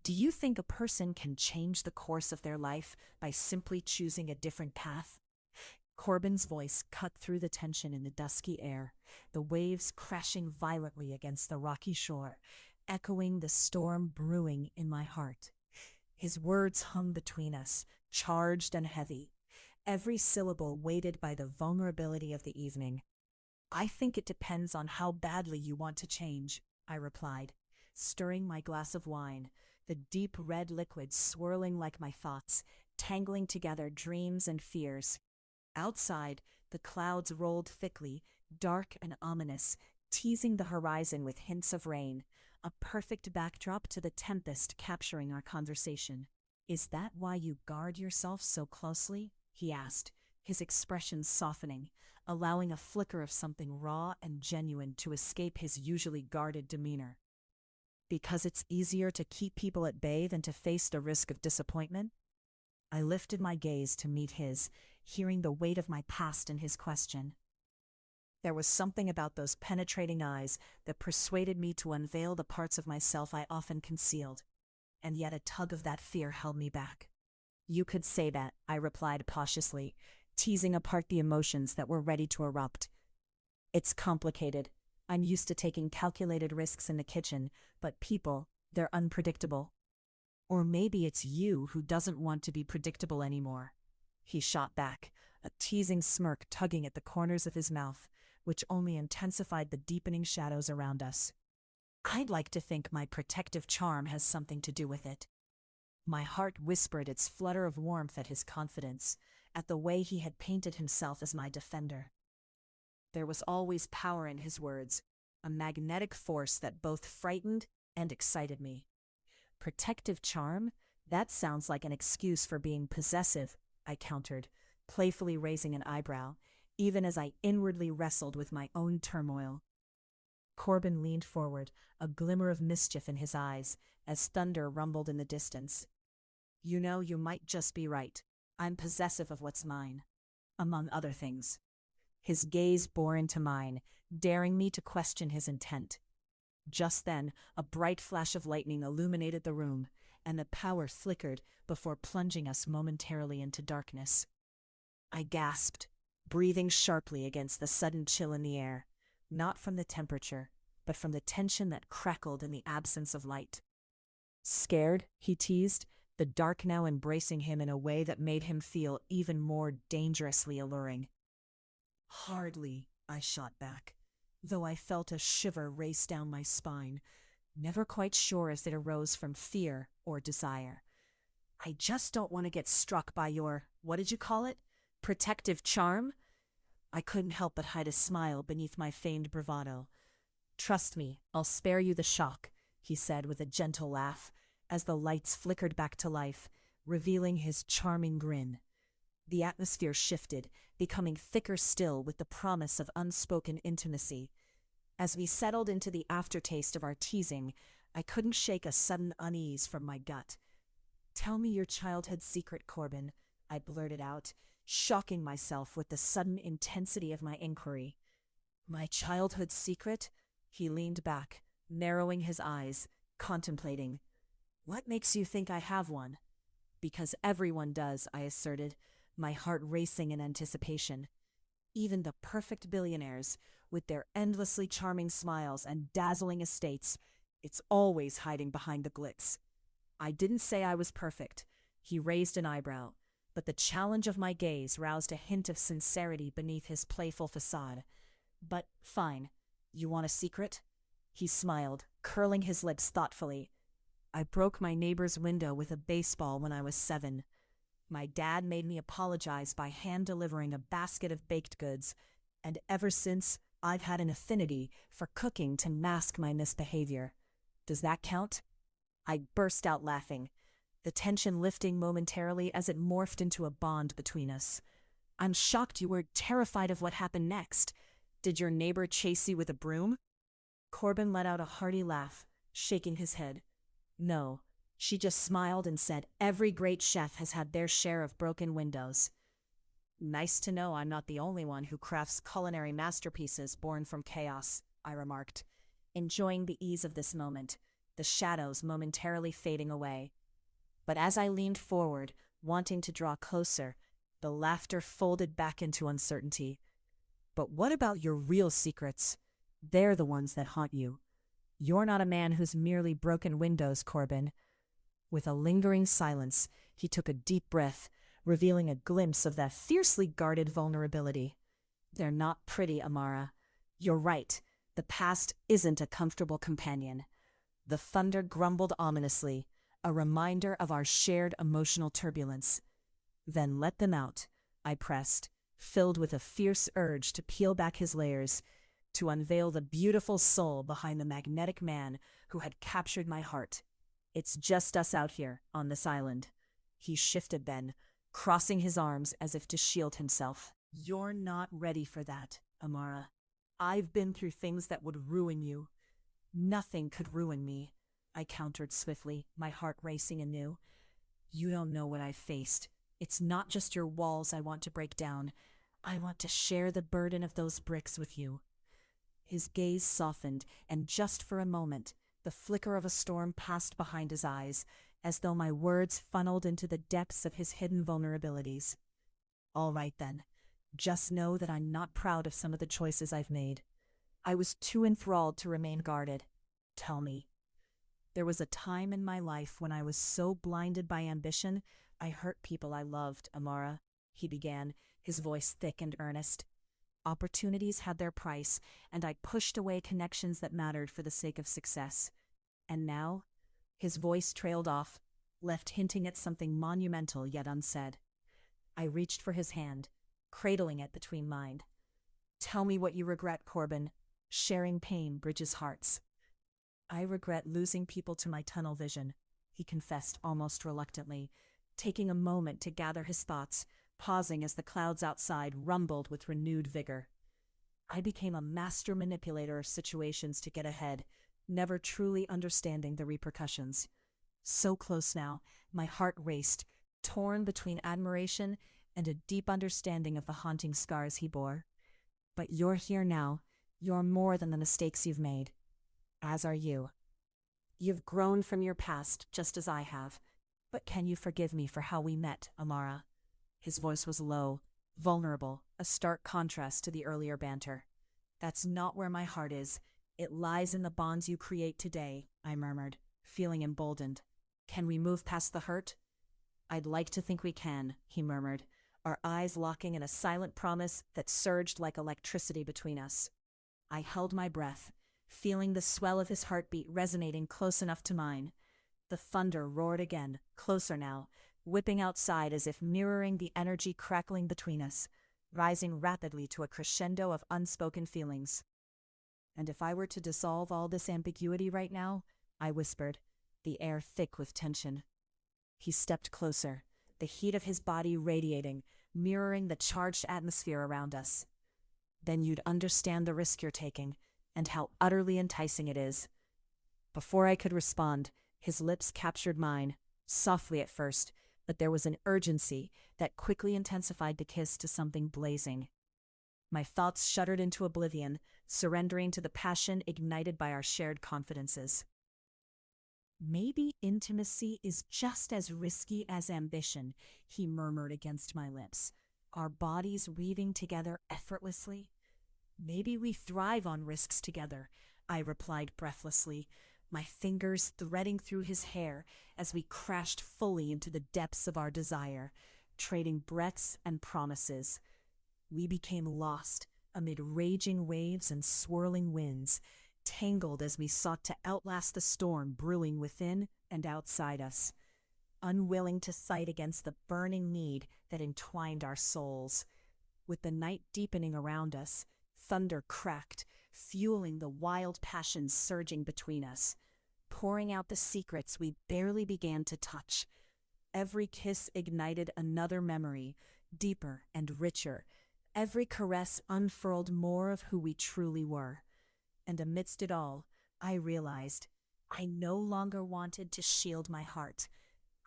Do you think a person can change the course of their life by simply choosing a different path? Corbin's voice cut through the tension in the dusky air, the waves crashing violently against the rocky shore, echoing the storm brewing in my heart. His words hung between us, charged and heavy, every syllable weighted by the vulnerability of the evening. "I think it depends on how badly you want to change," I replied, stirring my glass of wine, the deep red liquid swirling like my thoughts, tangling together dreams and fears. Outside, the clouds rolled thickly, dark and ominous, teasing the horizon with hints of rain, a perfect backdrop to the tempest capturing our conversation. "Is that why you guard yourself so closely?" he asked, his expression softening, allowing a flicker of something raw and genuine to escape his usually guarded demeanor. "Because it's easier to keep people at bay than to face the risk of disappointment?" I lifted my gaze to meet his, hearing the weight of my past in his question. There was something about those penetrating eyes that persuaded me to unveil the parts of myself I often concealed, and yet a tug of that fear held me back. "You could say that," I replied cautiously, teasing apart the emotions that were ready to erupt. "It's complicated. I'm used to taking calculated risks in the kitchen, but people, they're unpredictable. Or maybe it's you who doesn't want to be predictable anymore." He shot back, a teasing smirk tugging at the corners of his mouth, which only intensified the deepening shadows around us. "I'd like to think my protective charm has something to do with it." My heart whispered its flutter of warmth at his confidence, at the way he had painted himself as my defender. There was always power in his words, a magnetic force that both frightened and excited me. "Protective charm? That sounds like an excuse for being possessive," I countered, playfully raising an eyebrow, even as I inwardly wrestled with my own turmoil. Corbin leaned forward, a glimmer of mischief in his eyes, as thunder rumbled in the distance. "You know, you might just be right. I'm possessive of what's mine, among other things." His gaze bore into mine, daring me to question his intent. Just then, a bright flash of lightning illuminated the room, and the power flickered before plunging us momentarily into darkness. I gasped, breathing sharply against the sudden chill in the air, not from the temperature, but from the tension that crackled in the absence of light. "Scared?" he teased, the dark now embracing him in a way that made him feel even more dangerously alluring. "Hardly," I shot back, though I felt a shiver race down my spine, never quite sure if it arose from fear or desire. "I just don't want to get struck by your, what did you call it? Protective charm?" I couldn't help but hide a smile beneath my feigned bravado. "Trust me, I'll spare you the shock," he said with a gentle laugh, as the lights flickered back to life, revealing his charming grin. The atmosphere shifted, becoming thicker still with the promise of unspoken intimacy. As we settled into the aftertaste of our teasing, I couldn't shake a sudden unease from my gut. "Tell me your childhood secret, Corbin," I blurted out, shocking myself with the sudden intensity of my inquiry. "My childhood secret?" He leaned back, narrowing his eyes, contemplating. What makes you think I have one? Because everyone does, I asserted, my heart racing in anticipation. Even the perfect billionaires, with their endlessly charming smiles and dazzling estates, it's always hiding behind the glitz. I didn't say I was perfect. He raised an eyebrow, but the challenge of my gaze roused a hint of sincerity beneath his playful facade. But fine. You want a secret? He smiled, curling his lips thoughtfully. I broke my neighbor's window with a baseball when I was 7. My dad made me apologize by hand-delivering a basket of baked goods, and ever since, I've had an affinity for cooking to mask my misbehavior. Does that count? I burst out laughing, the tension lifting momentarily as it morphed into a bond between us. I'm shocked you were terrified of what happened next. Did your neighbor chase you with a broom? Corbin let out a hearty laugh, shaking his head. No, she just smiled and said every great chef has had their share of broken windows. Nice to know I'm not the only one who crafts culinary masterpieces born from chaos, I remarked, enjoying the ease of this moment, the shadows momentarily fading away. But as I leaned forward, wanting to draw closer, the laughter folded back into uncertainty. But what about your real secrets? They're the ones that haunt you. You're not a man who's merely broken windows, Corbin. With a lingering silence, he took a deep breath, revealing a glimpse of that fiercely guarded vulnerability. They're not pretty, Amara. You're right. The past isn't a comfortable companion. The thunder grumbled ominously, a reminder of our shared emotional turbulence. Then let them out, I pressed, filled with a fierce urge to peel back his layers, to unveil the beautiful soul behind the magnetic man who had captured my heart. It's just us out here, on this island. He shifted then, crossing his arms as if to shield himself. You're not ready for that, Amara. I've been through things that would ruin you. Nothing could ruin me, I countered swiftly, my heart racing anew. You don't know what I've faced. It's not just your walls I want to break down. I want to share the burden of those bricks with you. His gaze softened, and just for a moment, the flicker of a storm passed behind his eyes, as though my words funneled into the depths of his hidden vulnerabilities. All right then, just know that I'm not proud of some of the choices I've made. I was too enthralled to remain guarded. Tell me. There was a time in my life when I was so blinded by ambition, I hurt people I loved, Amara, he began, his voice thick and earnest. Opportunities had their price, and I pushed away connections that mattered for the sake of success. And now, his voice trailed off, left hinting at something monumental yet unsaid. I reached for his hand, cradling it between mine. Tell me what you regret, Corbin. Sharing pain bridges hearts. I regret losing people to my tunnel vision, he confessed almost reluctantly, taking a moment to gather his thoughts, pausing as the clouds outside rumbled with renewed vigor. I became a master manipulator of situations to get ahead, never truly understanding the repercussions. So close now, my heart raced, torn between admiration and a deep understanding of the haunting scars he bore. But you're here now. You're more than the mistakes you've made. As are you. You've grown from your past, just as I have. But can you forgive me for how we met, Amara? His voice was low, vulnerable, a stark contrast to the earlier banter. That's not where my heart is. It lies in the bonds you create today, I murmured, feeling emboldened. Can we move past the hurt? I'd like to think we can, he murmured, our eyes locking in a silent promise that surged like electricity between us. I held my breath, feeling the swell of his heartbeat resonating close enough to mine. The thunder roared again, closer now, whipping outside as if mirroring the energy crackling between us, rising rapidly to a crescendo of unspoken feelings. And if I were to dissolve all this ambiguity right now, I whispered, the air thick with tension. He stepped closer, the heat of his body radiating, mirroring the charged atmosphere around us. Then you'd understand the risk you're taking, and how utterly enticing it is. Before I could respond, his lips captured mine, softly at first, but there was an urgency that quickly intensified the kiss to something blazing. My thoughts shuddered into oblivion, surrendering to the passion ignited by our shared confidences. Maybe intimacy is just as risky as ambition, he murmured against my lips, our bodies weaving together effortlessly. Maybe we thrive on risks together, I replied breathlessly, my fingers threading through his hair as we crashed fully into the depths of our desire, trading breaths and promises. We became lost amid raging waves and swirling winds, tangled as we sought to outlast the storm brewing within and outside us, unwilling to fight against the burning need that entwined our souls. With the night deepening around us, thunder cracked, fueling the wild passions surging between us, pouring out the secrets we barely began to touch. Every kiss ignited another memory, deeper and richer. Every caress unfurled more of who we truly were. And amidst it all, I realized I no longer wanted to shield my heart.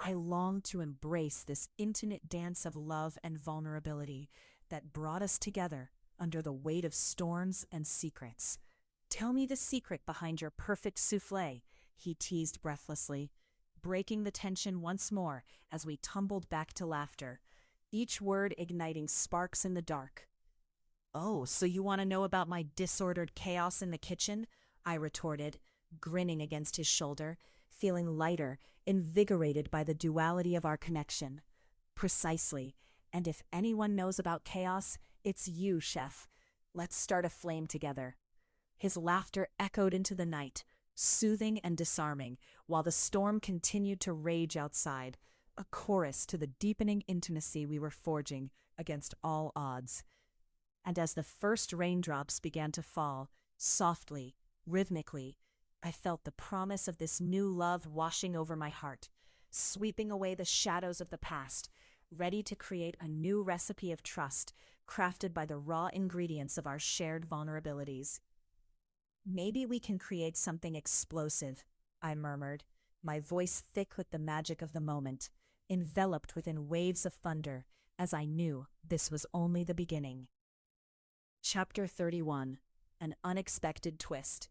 I longed to embrace this intimate dance of love and vulnerability that brought us together under the weight of storms and secrets. Tell me the secret behind your perfect soufflé, he teased breathlessly, breaking the tension once more as we tumbled back to laughter, each word igniting sparks in the dark. Oh, so you want to know about my disordered chaos in the kitchen? I retorted, grinning against his shoulder, feeling lighter, invigorated by the duality of our connection. Precisely, and if anyone knows about chaos, it's you, chef. Let's start a flame together. His laughter echoed into the night, soothing and disarming, while the storm continued to rage outside, a chorus to the deepening intimacy we were forging against all odds. And as the first raindrops began to fall, softly, rhythmically, I felt the promise of this new love washing over my heart, sweeping away the shadows of the past, ready to create a new recipe of trust, crafted by the raw ingredients of our shared vulnerabilities. Maybe we can create something explosive, I murmured, my voice thick with the magic of the moment, enveloped within waves of thunder, as I knew this was only the beginning. Chapter 31. An Unexpected Twist.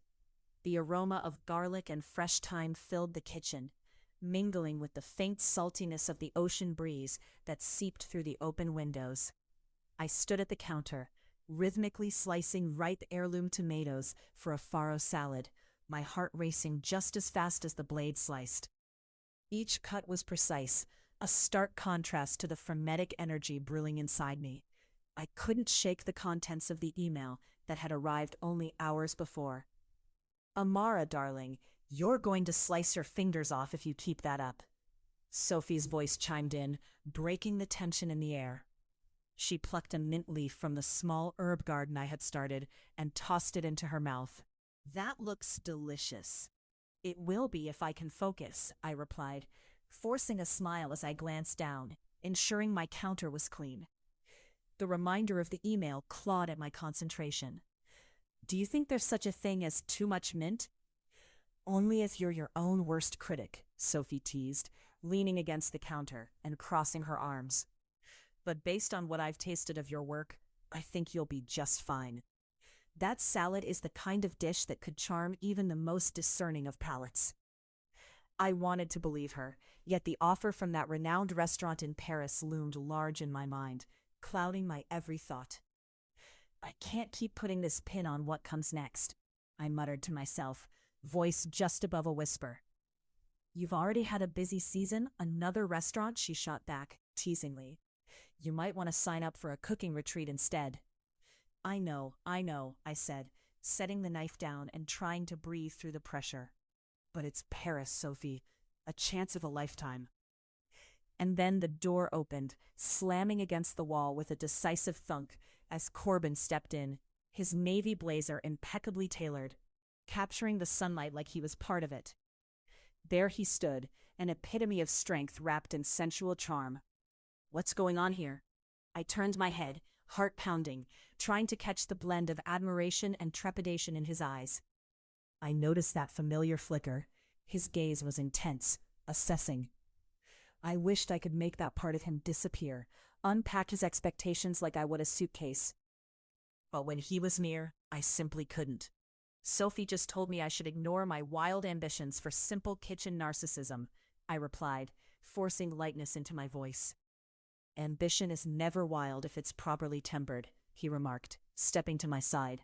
The aroma of garlic and fresh thyme filled the kitchen, mingling with the faint saltiness of the ocean breeze that seeped through the open windows. I stood at the counter, rhythmically slicing ripe heirloom tomatoes for a farro salad, my heart racing just as fast as the blade sliced. Each cut was precise, a stark contrast to the frenetic energy brewing inside me. I couldn't shake the contents of the email that had arrived only hours before. Amara, darling, you're going to slice your fingers off if you keep that up. Sophie's voice chimed in, breaking the tension in the air. She plucked a mint leaf from the small herb garden I had started and tossed it into her mouth. That looks delicious. It will be if I can focus, I replied, forcing a smile as I glanced down, ensuring my counter was clean. The reminder of the email clawed at my concentration. Do you think there's such a thing as too much mint? Only if you're your own worst critic, Sophie teased, leaning against the counter and crossing her arms. But based on what I've tasted of your work, I think you'll be just fine. That salad is the kind of dish that could charm even the most discerning of palates. I wanted to believe her, yet the offer from that renowned restaurant in Paris loomed large in my mind, clouding my every thought. I can't keep putting this pin on what comes next, I muttered to myself, voice just above a whisper. You've already had a busy season, another restaurant, she shot back, teasingly. You might want to sign up for a cooking retreat instead. I know, I said, setting the knife down and trying to breathe through the pressure. But it's Paris, Sophie, a chance of a lifetime. And then the door opened, slamming against the wall with a decisive thunk as Corbin stepped in, his navy blazer impeccably tailored, capturing the sunlight like he was part of it. There he stood, an epitome of strength wrapped in sensual charm. What's going on here? I turned my head, heart pounding, trying to catch the blend of admiration and trepidation in his eyes. I noticed that familiar flicker. His gaze was intense, assessing. I wished I could make that part of him disappear, unpack his expectations like I would a suitcase. But when he was near, I simply couldn't. Sophie just told me I should ignore my wild ambitions for simple kitchen narcissism, I replied, forcing lightness into my voice. Ambition is never wild if it's properly tempered, he remarked, stepping to my side.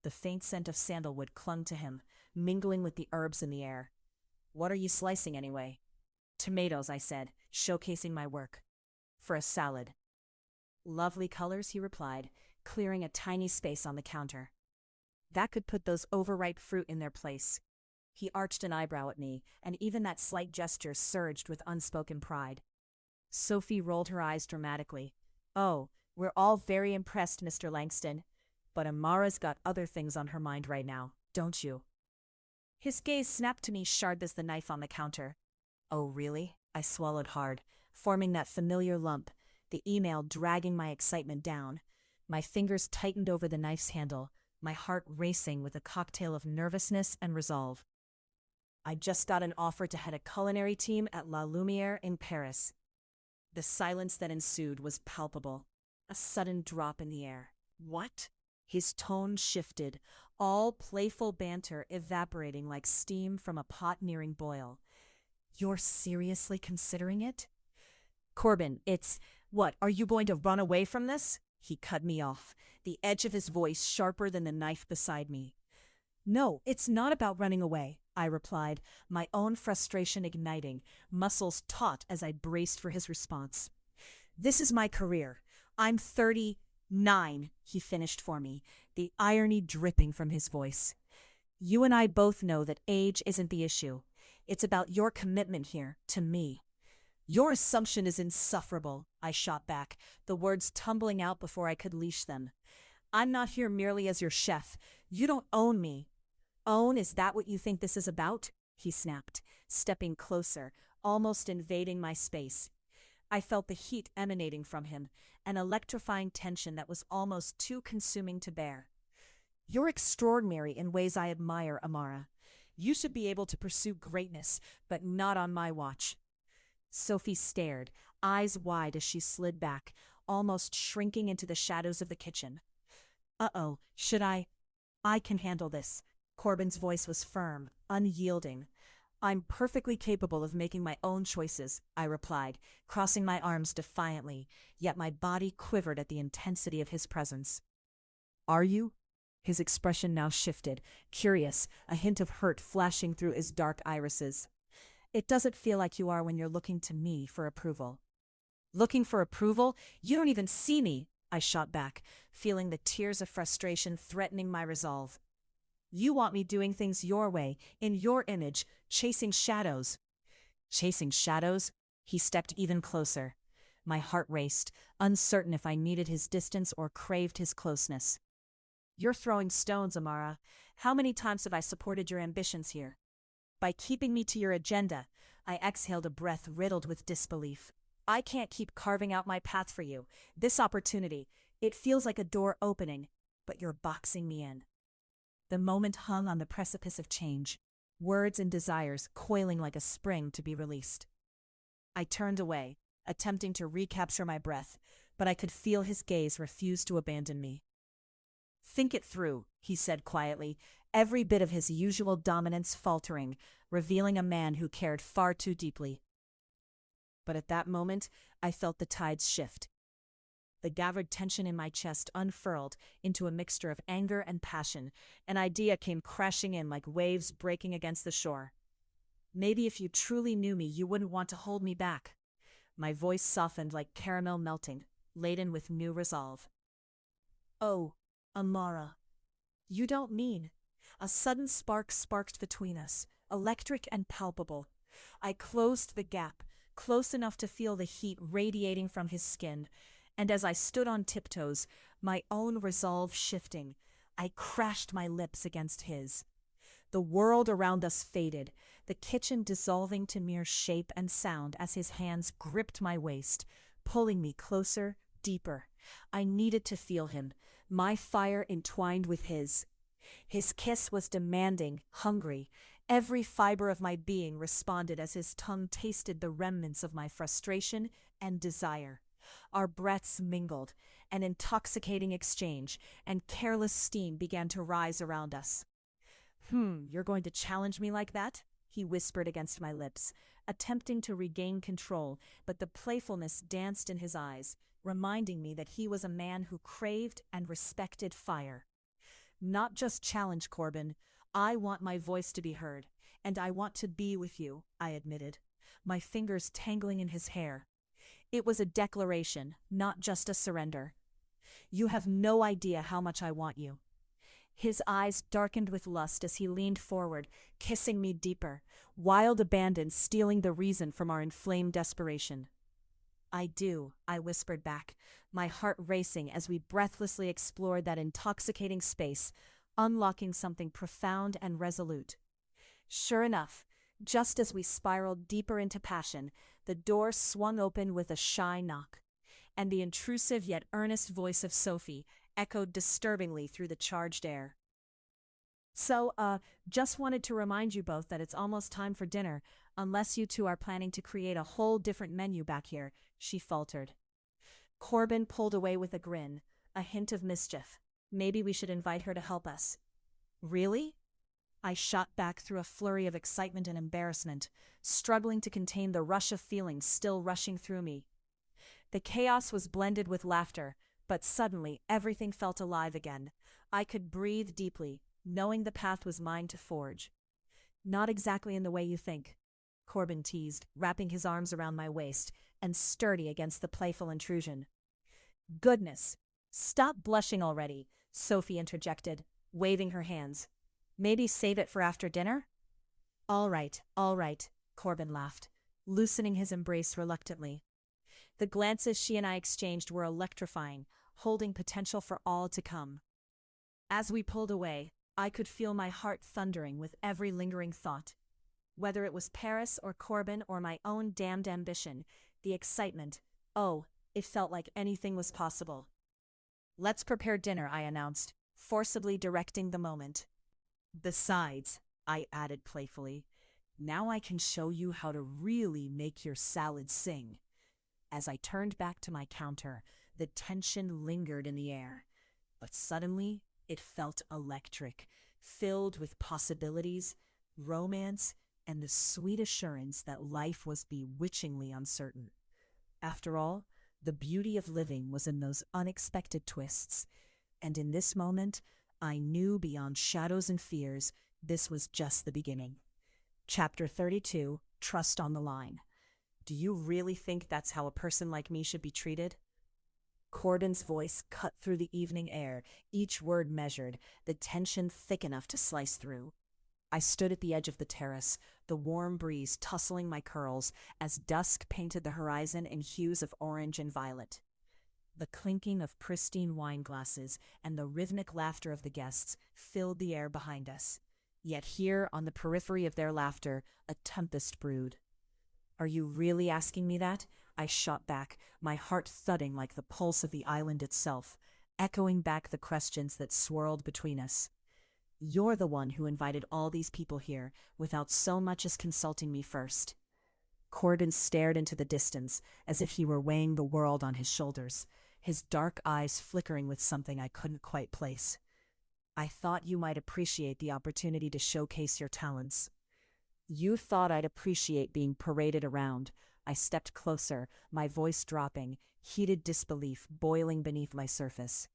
The faint scent of sandalwood clung to him, mingling with the herbs in the air. What are you slicing anyway? Tomatoes, I said, showcasing my work. For a salad. Lovely colors, he replied, clearing a tiny space on the counter. That could put those overripe fruit in their place. He arched an eyebrow at me, and even that slight gesture surged with unspoken pride. Sophie rolled her eyes dramatically. Oh, we're all very impressed, Mr. Langston. But Amara's got other things on her mind right now, don't you? His gaze snapped to me sharp as the knife on the counter. Oh, really? I swallowed hard, forming that familiar lump, the email dragging my excitement down. My fingers tightened over the knife's handle, my heart racing with a cocktail of nervousness and resolve. I just got an offer to head a culinary team at La Lumiere in Paris. The silence that ensued was palpable, a sudden drop in the air. What? His tone shifted, all playful banter evaporating like steam from a pot nearing boil. You're seriously considering it? Corbin, what, are you going to run away from this? He cut me off, the edge of his voice sharper than the knife beside me. No, it's not about running away, I replied, my own frustration igniting, muscles taut as I braced for his response. This is my career. I'm 39, he finished for me, the irony dripping from his voice. You and I both know that age isn't the issue. It's about your commitment here, to me. Your assumption is insufferable, I shot back, the words tumbling out before I could leash them. I'm not here merely as your chef. You don't own me. Own, is that what you think this is about? He snapped, stepping closer, almost invading my space. I felt the heat emanating from him, an electrifying tension that was almost too consuming to bear. You're extraordinary in ways I admire, Amara. You should be able to pursue greatness, but not on my watch. Sophie stared, eyes wide as she slid back, almost shrinking into the shadows of the kitchen. Uh-oh, should I? I can handle this. Corbin's voice was firm, unyielding. I'm perfectly capable of making my own choices, I replied, crossing my arms defiantly, yet my body quivered at the intensity of his presence. Are you? His expression now shifted, curious, a hint of hurt flashing through his dark irises. It doesn't feel like you are when you're looking to me for approval. Looking for approval? You don't even see me, I shot back, feeling the tears of frustration threatening my resolve. You want me doing things your way, in your image, chasing shadows. Chasing shadows? He stepped even closer. My heart raced, uncertain if I needed his distance or craved his closeness. You're throwing stones, Amara. How many times have I supported your ambitions here? By keeping me to your agenda, I exhaled a breath riddled with disbelief. I can't keep carving out my path for you. This opportunity, it feels like a door opening, but you're boxing me in. The moment hung on the precipice of change, words and desires coiling like a spring to be released. I turned away, attempting to recapture my breath, but I could feel his gaze refuse to abandon me. Think it through, he said quietly, every bit of his usual dominance faltering, revealing a man who cared far too deeply. But at that moment, I felt the tides shift. The gathered tension in my chest unfurled into a mixture of anger and passion. An idea came crashing in like waves breaking against the shore. Maybe if you truly knew me, you wouldn't want to hold me back. My voice softened like caramel melting, laden with new resolve. Oh, Amara, you don't mean. A sudden spark sparked between us, electric and palpable. I closed the gap, close enough to feel the heat radiating from his skin, and as I stood on tiptoes, my own resolve shifting, I crashed my lips against his. The world around us faded, the kitchen dissolving to mere shape and sound as his hands gripped my waist, pulling me closer, deeper. I needed to feel him, my fire entwined with his. His kiss was demanding, hungry. Every fiber of my being responded as his tongue tasted the remnants of my frustration and desire. Our breaths mingled, an intoxicating exchange, and careless steam began to rise around us. You're going to challenge me like that? He whispered against my lips, attempting to regain control, but the playfulness danced in his eyes, reminding me that he was a man who craved and respected fire. Not just challenge, Corbin. I want my voice to be heard, and I want to be with you, I admitted, my fingers tangling in his hair. It was a declaration, not just a surrender. You have no idea how much I want you. His eyes darkened with lust as he leaned forward, kissing me deeper, wild abandon stealing the reason from our inflamed desperation. I do, I whispered back, my heart racing as we breathlessly explored that intoxicating space, unlocking something profound and resolute. Sure enough, just as we spiraled deeper into passion, the door swung open with a shy knock, and the intrusive yet earnest voice of Sophie echoed disturbingly through the charged air. So, just wanted to remind you both that it's almost time for dinner, unless you two are planning to create a whole different menu back here, she faltered. Corbin pulled away with a grin, a hint of mischief. Maybe we should invite her to help us. Really? I shot back through a flurry of excitement and embarrassment, struggling to contain the rush of feelings still rushing through me. The chaos was blended with laughter, but suddenly everything felt alive again. I could breathe deeply, knowing the path was mine to forge. Not exactly in the way you think, Corbin teased, wrapping his arms around my waist and sturdy against the playful intrusion. Goodness, stop blushing already, Sophie interjected, waving her hands. Maybe save it for after dinner? All right, Corbin laughed, loosening his embrace reluctantly. The glances she and I exchanged were electrifying, holding potential for all to come. As we pulled away, I could feel my heart thundering with every lingering thought. Whether it was Paris or Corbin or my own damned ambition, the excitement, it felt like anything was possible. Let's prepare dinner, I announced, forcibly directing the moment. Besides, I added playfully, now I can show you how to really make your salad sing. As I turned back to my counter, the tension lingered in the air. But suddenly, it felt electric, filled with possibilities, romance, and the sweet assurance that life was bewitchingly uncertain. After all, the beauty of living was in those unexpected twists, and in this moment, I knew beyond shadows and fears this was just the beginning. Chapter 32, Trust on the Line. Do you really think that's how a person like me should be treated? Corbin's voice cut through the evening air, each word measured, the tension thick enough to slice through. I stood at the edge of the terrace, the warm breeze tussling my curls as dusk painted the horizon in hues of orange and violet. The clinking of pristine wine glasses and the rhythmic laughter of the guests filled the air behind us. Yet here, on the periphery of their laughter, a tempest brewed. Are you really asking me that? I shot back, my heart thudding like the pulse of the island itself, echoing back the questions that swirled between us. You're the one who invited all these people here without so much as consulting me first. Corbin stared into the distance as if he were weighing the world on his shoulders, his dark eyes flickering with something I couldn't quite place. I thought you might appreciate the opportunity to showcase your talents. You thought I'd appreciate being paraded around. I stepped closer, my voice dropping, heated disbelief boiling beneath my surface.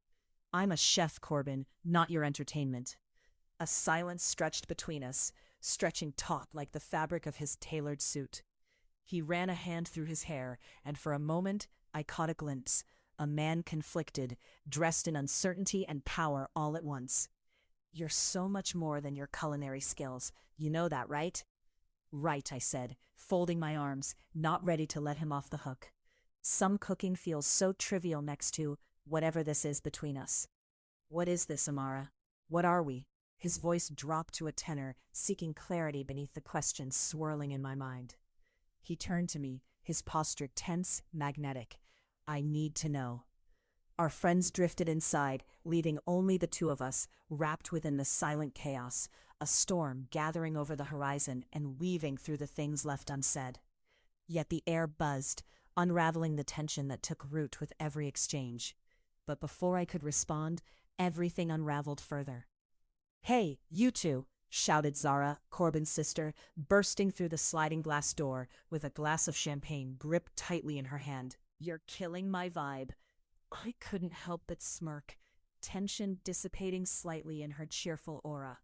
I'm a chef, Corbin, not your entertainment. A silence stretched between us, stretching taut like the fabric of his tailored suit. He ran a hand through his hair, and for a moment I caught a glimpse, a man conflicted, dressed in uncertainty and power all at once. You're so much more than your culinary skills. You know that, right? Right, I said, folding my arms, not ready to let him off the hook. Some cooking feels so trivial next to whatever this is between us. What is this, Amara? What are we? His voice dropped to a tenor, seeking clarity beneath the questions swirling in my mind. He turned to me, his posture tense, magnetic. I need to know. Our friends drifted inside, leaving only the two of us, wrapped within the silent chaos, a storm gathering over the horizon and weaving through the things left unsaid. Yet the air buzzed, unraveling the tension that took root with every exchange. But before I could respond, everything unraveled further. "Hey, you two!" shouted Zara, Corbin's sister, bursting through the sliding glass door with a glass of champagne gripped tightly in her hand. "You're killing my vibe." I couldn't help but smirk, tension dissipating slightly in her cheerful aura.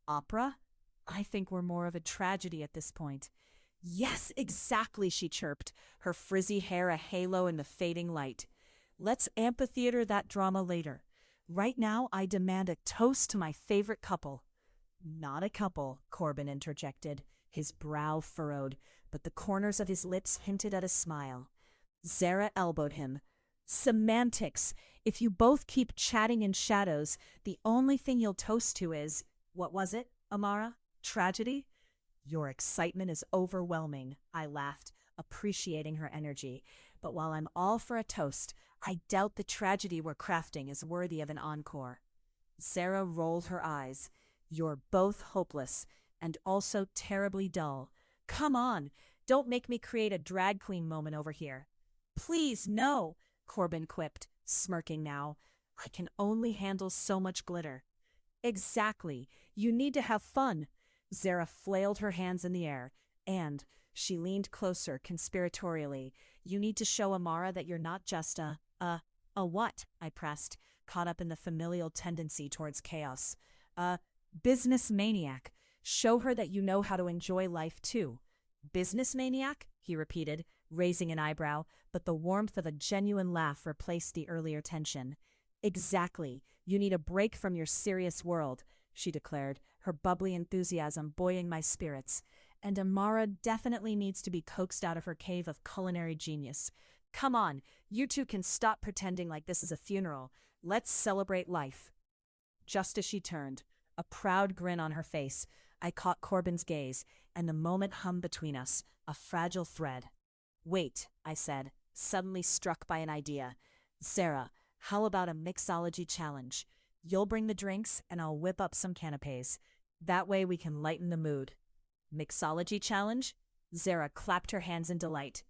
"Opera? I think we're more of a tragedy at this point." "Yes, exactly," she chirped, her frizzy hair a halo in the fading light. "Let's amphitheater that drama later. Right now, I demand a toast to my favorite couple." "Not a couple," Corbin interjected, his brow furrowed, but the corners of his lips hinted at a smile. Zara elbowed him. "Semantics! If you both keep chatting in shadows, the only thing you'll toast to is— what was it, Amara? Tragedy?" "Your excitement is overwhelming," I laughed, appreciating her energy. "But while I'm all for a toast, I doubt the tragedy we're crafting is worthy of an encore." Zara rolled her eyes. "You're both hopeless, and also terribly dull. Come on, don't make me create a drag queen moment over here." "Please, no," Corbin quipped, smirking now. "I can only handle so much glitter." "Exactly. You need to have fun." Zara flailed her hands in the air, and she leaned closer conspiratorially. "You need to show Amara that you're not just a what?" I pressed, caught up in the familial tendency towards chaos. "A business maniac. Show her that you know how to enjoy life too." "Business maniac?" he repeated, raising an eyebrow, but the warmth of a genuine laugh replaced the earlier tension. "Exactly. You need a break from your serious world," she declared, her bubbly enthusiasm buoying my spirits. "And Amara definitely needs to be coaxed out of her cave of culinary genius. Come on, you two can stop pretending like this is a funeral. Let's celebrate life." Just as she turned, a proud grin on her face, I caught Corbin's gaze, and the moment hummed between us, a fragile thread. "Wait," I said, suddenly struck by an idea. "Zara, how about a mixology challenge? You'll bring the drinks, and I'll whip up some canapes. That way we can lighten the mood." "Mixology challenge?" Zara clapped her hands in delight.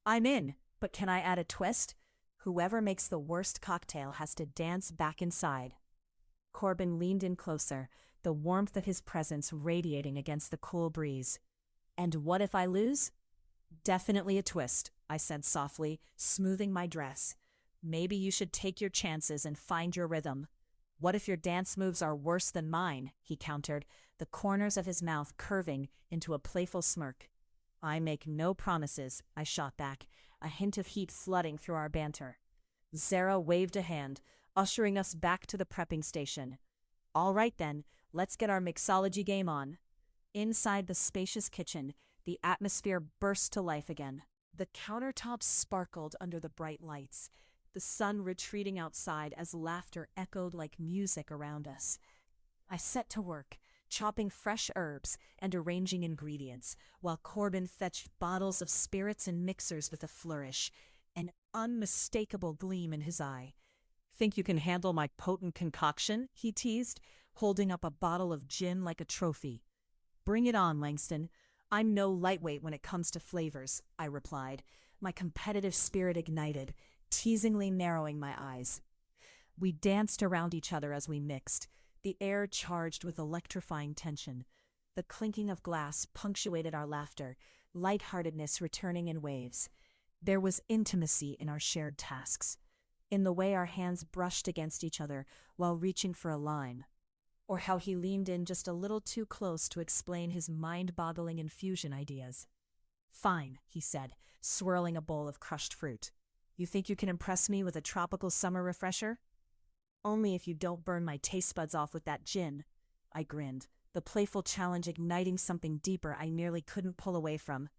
"I'm in, but can I add a twist? Whoever makes the worst cocktail has to dance back inside." Corbin leaned in closer, the warmth of his presence radiating against the cool breeze. "And what if I lose?" "Definitely a twist," I said softly, smoothing my dress. "Maybe you should take your chances and find your rhythm." "What if your dance moves are worse than mine?" he countered, the corners of his mouth curving into a playful smirk. "I make no promises," I shot back, a hint of heat flooding through our banter. Zara waved a hand, ushering us back to the prepping station. "All right then, let's get our mixology game on." Inside the spacious kitchen, the atmosphere burst to life again. The countertops sparkled under the bright lights, the sun retreating outside as laughter echoed like music around us. I set to work, chopping fresh herbs and arranging ingredients, while Corbin fetched bottles of spirits and mixers with a flourish, an unmistakable gleam in his eye. "Think you can handle my potent concoction?" he teased, holding up a bottle of gin like a trophy. "Bring it on, Langston. I'm no lightweight when it comes to flavors," I replied, my competitive spirit ignited, teasingly narrowing my eyes. We danced around each other as we mixed, the air charged with electrifying tension. The clinking of glass punctuated our laughter, lightheartedness returning in waves. There was intimacy in our shared tasks, in the way our hands brushed against each other while reaching for a lime, or how he leaned in just a little too close to explain his mind-boggling infusion ideas. "Fine," he said, swirling a bowl of crushed fruit. "You think you can impress me with a tropical summer refresher?" "Only if you don't burn my taste buds off with that gin." I grinned, the playful challenge igniting something deeper I nearly couldn't pull away from.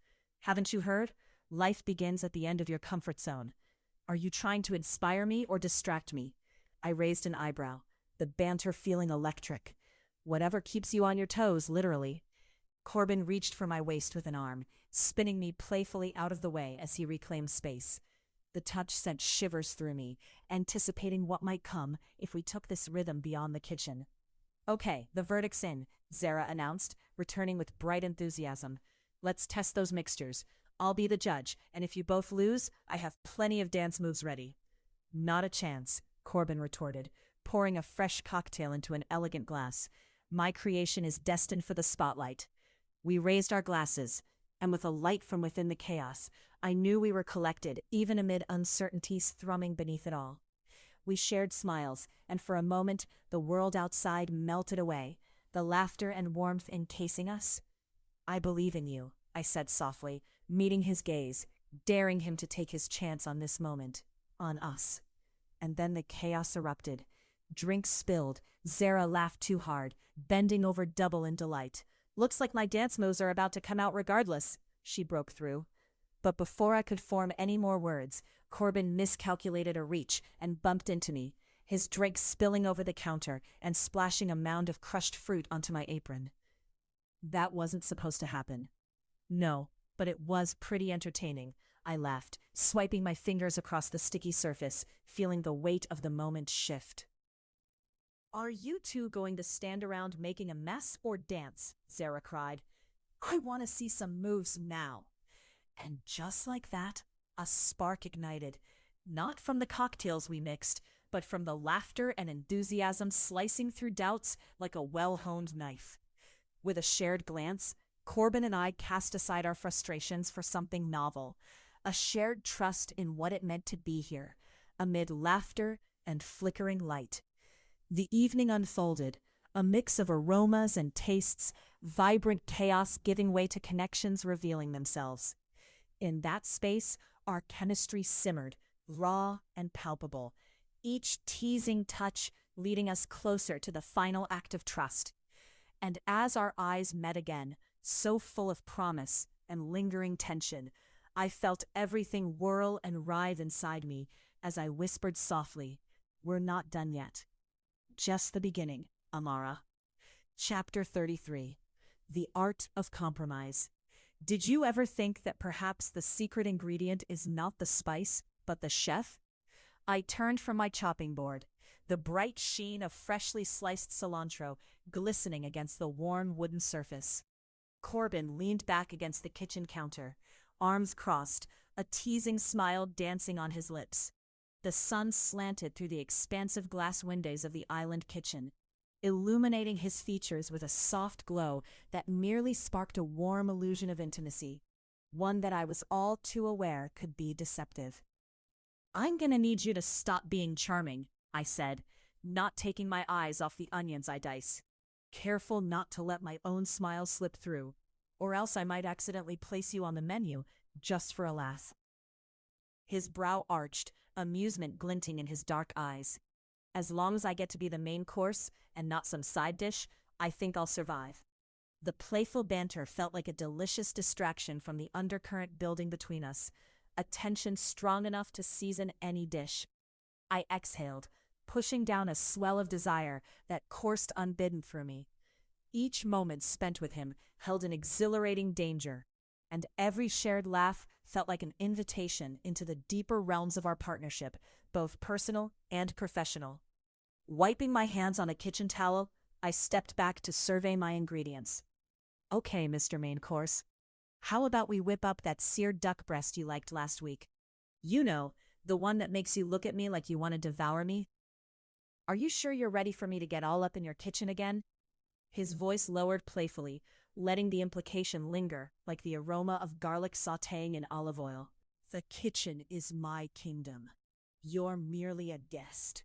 "Haven't you heard? Life begins at the end of your comfort zone. Are you trying to inspire me or distract me?" I raised an eyebrow, the banter feeling electric. "Whatever keeps you on your toes, literally." Corbin reached for my waist with an arm, spinning me playfully out of the way as he reclaimed space. The touch sent shivers through me, anticipating what might come if we took this rhythm beyond the kitchen. "Okay, the verdict's in," Zara announced, returning with bright enthusiasm. "Let's test those mixtures. I'll be the judge, and if you both lose, I have plenty of dance moves ready." "Not a chance," Corbin retorted, pouring a fresh cocktail into an elegant glass. "My creation is destined for the spotlight." We raised our glasses, and with a light from within the chaos, I knew we were collected, even amid uncertainties thrumming beneath it all. We shared smiles, and for a moment the world outside melted away, the laughter and warmth encasing us. "I believe in you," I said softly, meeting his gaze, daring him to take his chance on this moment, on us. And then the chaos erupted. Drinks spilled, Zara laughed too hard, bending over double in delight. "Looks like my dance moves are about to come out regardless," she broke through. But before I could form any more words, Corbin miscalculated a reach and bumped into me, his drink spilling over the counter and splashing a mound of crushed fruit onto my apron. "That wasn't supposed to happen." "No, but it was pretty entertaining," I laughed, swiping my fingers across the sticky surface, feeling the weight of the moment shift. "Are you two going to stand around making a mess or dance?" Zara cried. "I want to see some moves now." And just like that, a spark ignited, not from the cocktails we mixed, but from the laughter and enthusiasm slicing through doubts like a well-honed knife. With a shared glance, Corbin and I cast aside our frustrations for something novel, a shared trust in what it meant to be here, amid laughter and flickering light. The evening unfolded, a mix of aromas and tastes, vibrant chaos giving way to connections revealing themselves. In that space, our chemistry simmered, raw and palpable, each teasing touch leading us closer to the final act of trust. And as our eyes met again, so full of promise and lingering tension, I felt everything whirl and writhe inside me as I whispered softly, "We're not done yet." Just the beginning, Amara. Chapter 33. The Art of Compromise. Did you ever think that perhaps the secret ingredient is not the spice, but the chef? I turned from my chopping board, the bright sheen of freshly sliced cilantro glistening against the warm wooden surface. Corbin leaned back against the kitchen counter, arms crossed, a teasing smile dancing on his lips. The sun slanted through the expansive glass windows of the island kitchen, illuminating his features with a soft glow that merely sparked a warm illusion of intimacy, one that I was all too aware could be deceptive. "I'm gonna need you to stop being charming," I said, not taking my eyes off the onions I dice, careful not to let my own smile slip through, or else I might accidentally place you on the menu just for a laugh. His brow arched, amusement glinting in his dark eyes. "As long as I get to be the main course and not some side dish, I think I'll survive." The playful banter felt like a delicious distraction from the undercurrent building between us, a tension strong enough to season any dish. I exhaled, pushing down a swell of desire that coursed unbidden through me. Each moment spent with him held an exhilarating danger, and every shared laugh felt like an invitation into the deeper realms of our partnership, both personal and professional. Wiping my hands on a kitchen towel, I stepped back to survey my ingredients. "Okay, Mr. Main Course. How about we whip up that seared duck breast you liked last week? You know, the one that makes you look at me like you want to devour me? Are you sure you're ready for me to get all up in your kitchen again?" His voice lowered playfully, letting the implication linger like the aroma of garlic sautéing in olive oil. "The kitchen is my kingdom. You're merely a guest."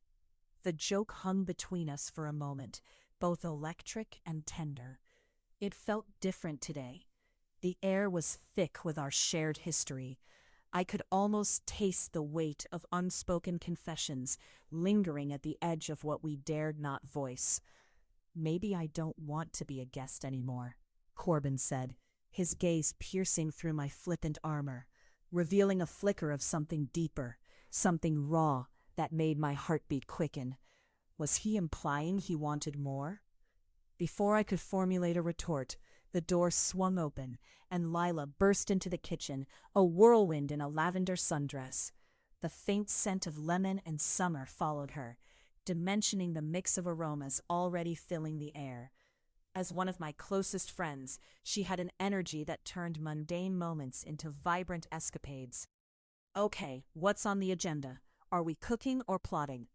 The joke hung between us for a moment, both electric and tender. It felt different today. The air was thick with our shared history. I could almost taste the weight of unspoken confessions lingering at the edge of what we dared not voice. "Maybe I don't want to be a guest anymore," Corbin said, his gaze piercing through my flippant armor, revealing a flicker of something deeper, something raw that made my heartbeat quicken. Was he implying he wanted more? Before I could formulate a retort, the door swung open, and Lila burst into the kitchen, a whirlwind in a lavender sundress. The faint scent of lemon and summer followed her, dimensioning the mix of aromas already filling the air. As one of my closest friends, she had an energy that turned mundane moments into vibrant escapades. Okay, what's on the agenda? Are we cooking or plotting?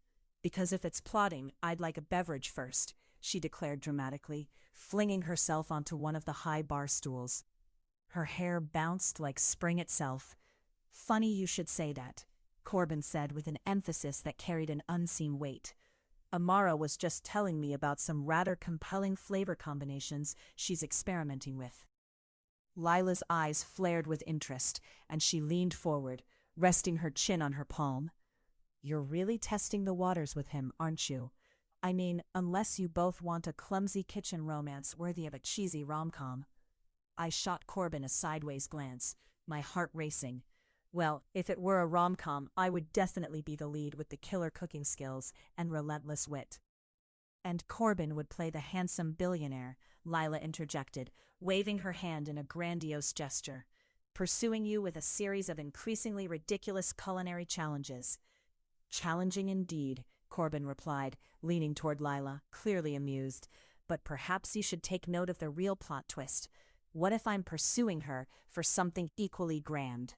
Because if it's plotting, I'd like a beverage first, she declared dramatically, flinging herself onto one of the high bar stools. Her hair bounced like spring itself. Funny you should say that, Corbin said with an emphasis that carried an unseen weight. Amara was just telling me about some rather compelling flavor combinations she's experimenting with. Lila's eyes flared with interest, and she leaned forward, resting her chin on her palm. You're really testing the waters with him, aren't you? I mean, unless you both want a clumsy kitchen romance worthy of a cheesy rom-com. I shot Corbin a sideways glance, my heart racing. Well, if it were a rom-com, I would definitely be the lead with the killer cooking skills and relentless wit. And Corbin would play the handsome billionaire, Lila interjected, waving her hand in a grandiose gesture, pursuing you with a series of increasingly ridiculous culinary challenges. Challenging indeed, Corbin replied, leaning toward Lila, clearly amused. But perhaps you should take note of the real plot twist. What if I'm pursuing her for something equally grand?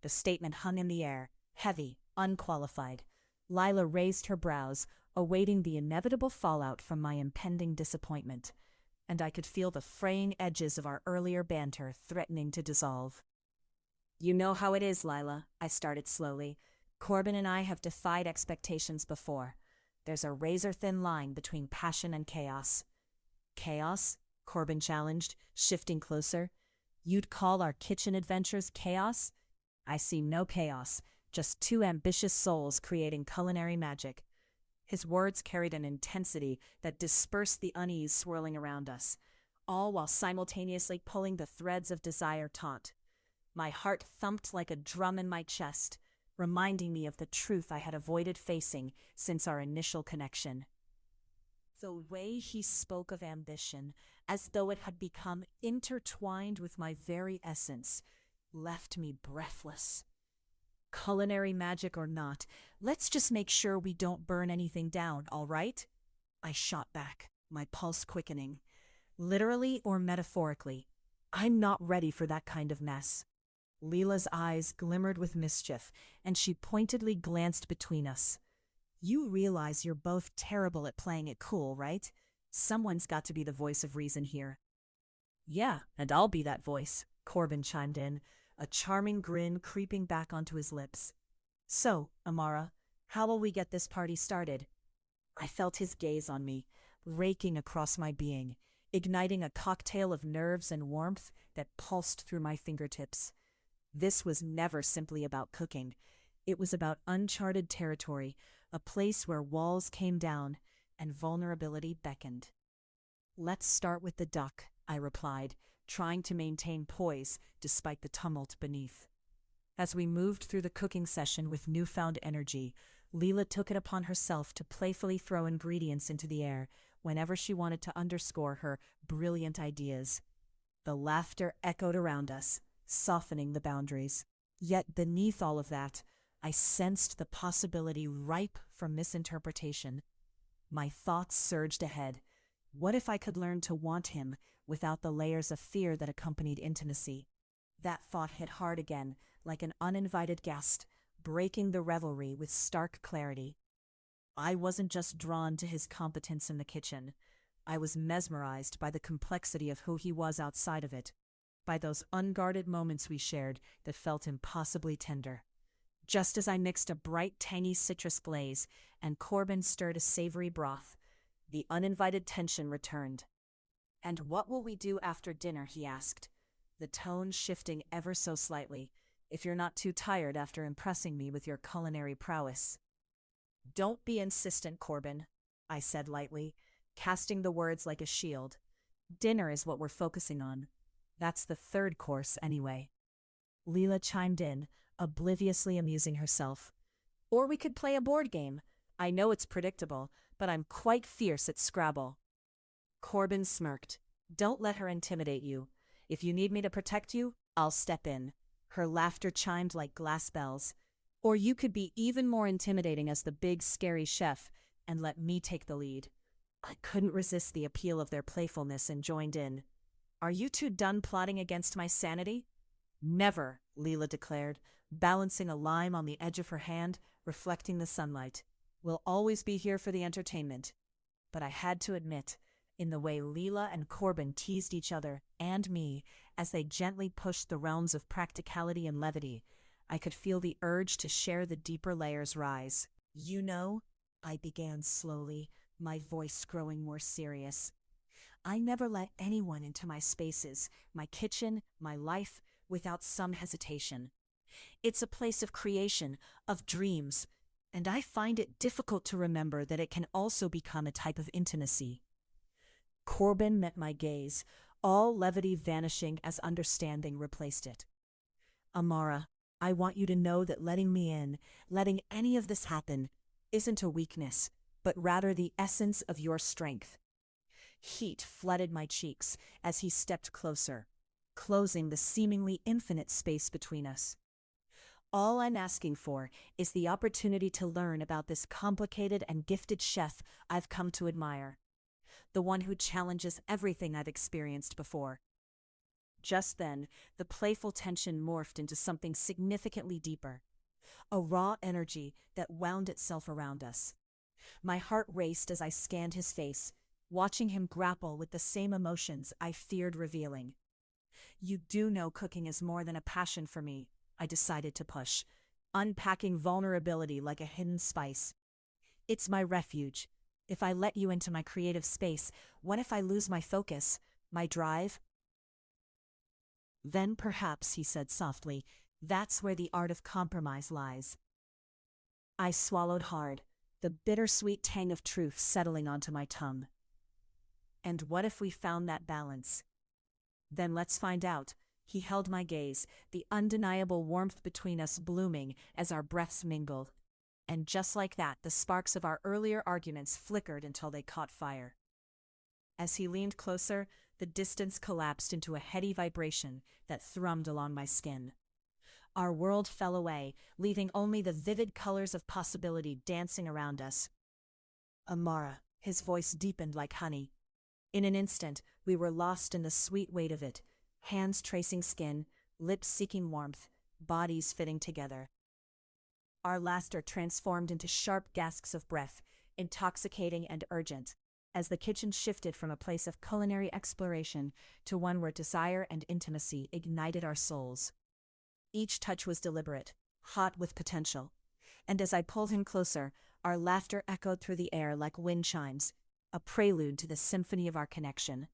The statement hung in the air, heavy, unqualified. Lila raised her brows, awaiting the inevitable fallout from my impending disappointment, and I could feel the fraying edges of our earlier banter threatening to dissolve. You know how it is, Lila, I started slowly. Corbin and I have defied expectations before. There's a razor-thin line between passion and chaos. Chaos? Corbin challenged, shifting closer. You'd call our kitchen adventures chaos? I see no chaos, just two ambitious souls creating culinary magic. His words carried an intensity that dispersed the unease swirling around us, all while simultaneously pulling the threads of desire taut. My heart thumped like a drum in my chest, reminding me of the truth I had avoided facing since our initial connection. The way he spoke of ambition, as though it had become intertwined with my very essence, left me breathless. Culinary magic or not, let's just make sure we don't burn anything down, all right? I shot back, my pulse quickening. Literally or metaphorically, I'm not ready for that kind of mess. Leela's eyes glimmered with mischief, and she pointedly glanced between us. You realize you're both terrible at playing it cool, right? Someone's got to be the voice of reason here. Yeah, and I'll be that voice, Corbin chimed in, a charming grin creeping back onto his lips. So, Amara, how will we get this party started? I felt his gaze on me, raking across my being, igniting a cocktail of nerves and warmth that pulsed through my fingertips. This was never simply about cooking. It was about uncharted territory, a place where walls came down and vulnerability beckoned. Let's start with the duck, I replied, trying to maintain poise despite the tumult beneath. As we moved through the cooking session with newfound energy, Leela took it upon herself to playfully throw ingredients into the air whenever she wanted to underscore her brilliant ideas. The laughter echoed around us, softening the boundaries. Yet beneath all of that, I sensed the possibility ripe for misinterpretation. My thoughts surged ahead. What if I could learn to want him without the layers of fear that accompanied intimacy? That thought hit hard again, like an uninvited guest, breaking the revelry with stark clarity. I wasn't just drawn to his competence in the kitchen. I was mesmerized by the complexity of who he was outside of it, by those unguarded moments we shared that felt impossibly tender. Just as I mixed a bright, tangy citrus glaze and Corbin stirred a savory broth, the uninvited tension returned. And what will we do after dinner, he asked, the tone shifting ever so slightly, if you're not too tired after impressing me with your culinary prowess. Don't be insistent, Corbin, I said lightly, casting the words like a shield. Dinner is what we're focusing on. That's the third course, anyway. Leela chimed in, obliviously amusing herself. Or we could play a board game. I know it's predictable, but I'm quite fierce at Scrabble. Corbin smirked. Don't let her intimidate you. If you need me to protect you, I'll step in. Her laughter chimed like glass bells. Or you could be even more intimidating as the big, scary chef and let me take the lead. I couldn't resist the appeal of their playfulness and joined in. Are you two done plotting against my sanity? Never, Leela declared, balancing a lime on the edge of her hand, reflecting the sunlight. We'll always be here for the entertainment. But I had to admit, in the way Leela and Corbin teased each other and me as they gently pushed the realms of practicality and levity, I could feel the urge to share the deeper layers rise. You know, I began slowly, my voice growing more serious. I never let anyone into my spaces, my kitchen, my life, without some hesitation. It's a place of creation, of dreams, and I find it difficult to remember that it can also become a type of intimacy. Corbin met my gaze, all levity vanishing as understanding replaced it. Amara, I want you to know that letting me in, letting any of this happen, isn't a weakness, but rather the essence of your strength. Heat flooded my cheeks as he stepped closer, closing the seemingly infinite space between us. All I'm asking for is the opportunity to learn about this complicated and gifted chef I've come to admire, the one who challenges everything I've experienced before. Just then, the playful tension morphed into something significantly deeper, a raw energy that wound itself around us. My heart raced as I scanned his face, watching him grapple with the same emotions I feared revealing. You do know cooking is more than a passion for me, I decided to push, unpacking vulnerability like a hidden spice. It's my refuge. If I let you into my creative space, what if I lose my focus, my drive? Then perhaps, he said softly, that's where the art of compromise lies. I swallowed hard, the bittersweet tang of truth settling onto my tongue. And what if we found that balance? Then let's find out. He held my gaze, the undeniable warmth between us blooming as our breaths mingled. And just like that, the sparks of our earlier arguments flickered until they caught fire. As he leaned closer, the distance collapsed into a heady vibration that thrummed along my skin. Our world fell away, leaving only the vivid colors of possibility dancing around us. Amara, his voice deepened like honey. In an instant, we were lost in the sweet weight of it, hands tracing skin, lips seeking warmth, bodies fitting together. Our laughter transformed into sharp gasps of breath, intoxicating and urgent, as the kitchen shifted from a place of culinary exploration to one where desire and intimacy ignited our souls. Each touch was deliberate, hot with potential, and as I pulled him closer, our laughter echoed through the air like wind chimes, a prelude to the symphony of our connection.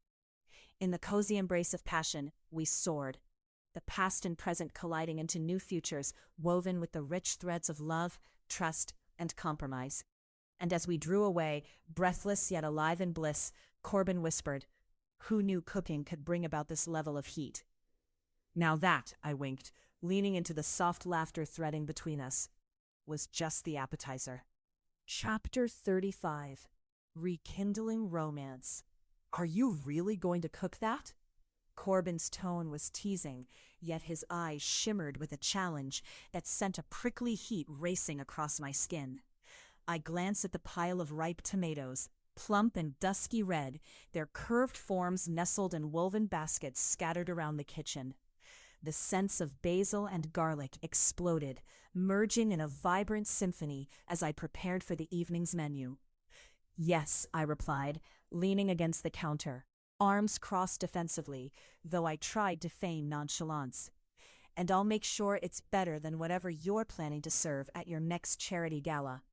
In the cozy embrace of passion, we soared, the past and present colliding into new futures woven with the rich threads of love, trust, and compromise. And as we drew away, breathless yet alive in bliss, Corbin whispered, "Who knew cooking could bring about this level of heat?" Now that, I winked, leaning into the soft laughter threading between us, was just the appetizer. Chapter 35. Rekindling Romance. Are you really going to cook that? Corbin's tone was teasing, yet his eyes shimmered with a challenge that sent a prickly heat racing across my skin. I glanced at the pile of ripe tomatoes, plump and dusky red, their curved forms nestled in woven baskets scattered around the kitchen. The scents of basil and garlic exploded, merging in a vibrant symphony as I prepared for the evening's menu. Yes, I replied, leaning against the counter, arms crossed defensively, though I tried to feign nonchalance. And I'll make sure it's better than whatever you're planning to serve at your next charity gala.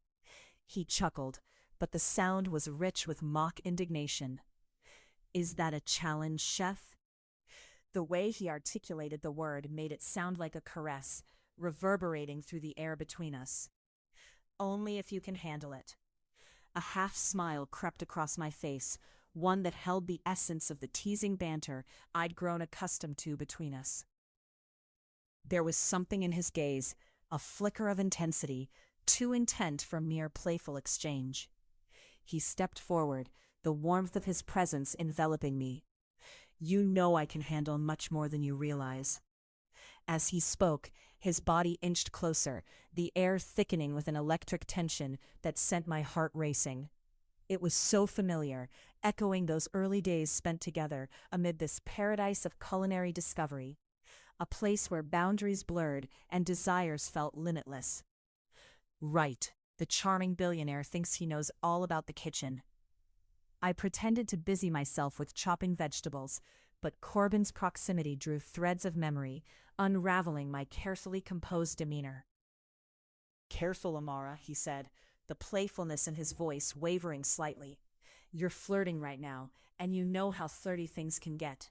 He chuckled, but the sound was rich with mock indignation. Is that a challenge, chef? The way he articulated the word made it sound like a caress, reverberating through the air between us. Only if you can handle it. A half smile crept across my face, one that held the essence of the teasing banter I'd grown accustomed to between us. There was something in his gaze, a flicker of intensity, too intent for mere playful exchange. He stepped forward, the warmth of his presence enveloping me. You know I can handle much more than you realize. As he spoke, his body inched closer, the air thickening with an electric tension that sent my heart racing. It was so familiar, echoing those early days spent together amid this paradise of culinary discovery, a place where boundaries blurred and desires felt limitless. Right, the charming billionaire thinks he knows all about the kitchen. I pretended to busy myself with chopping vegetables, but Corbin's proximity drew threads of memory, unraveling my carefully composed demeanor. "Careful, Amara," he said, the playfulness in his voice wavering slightly. "You're flirting right now, and you know how flirty things can get."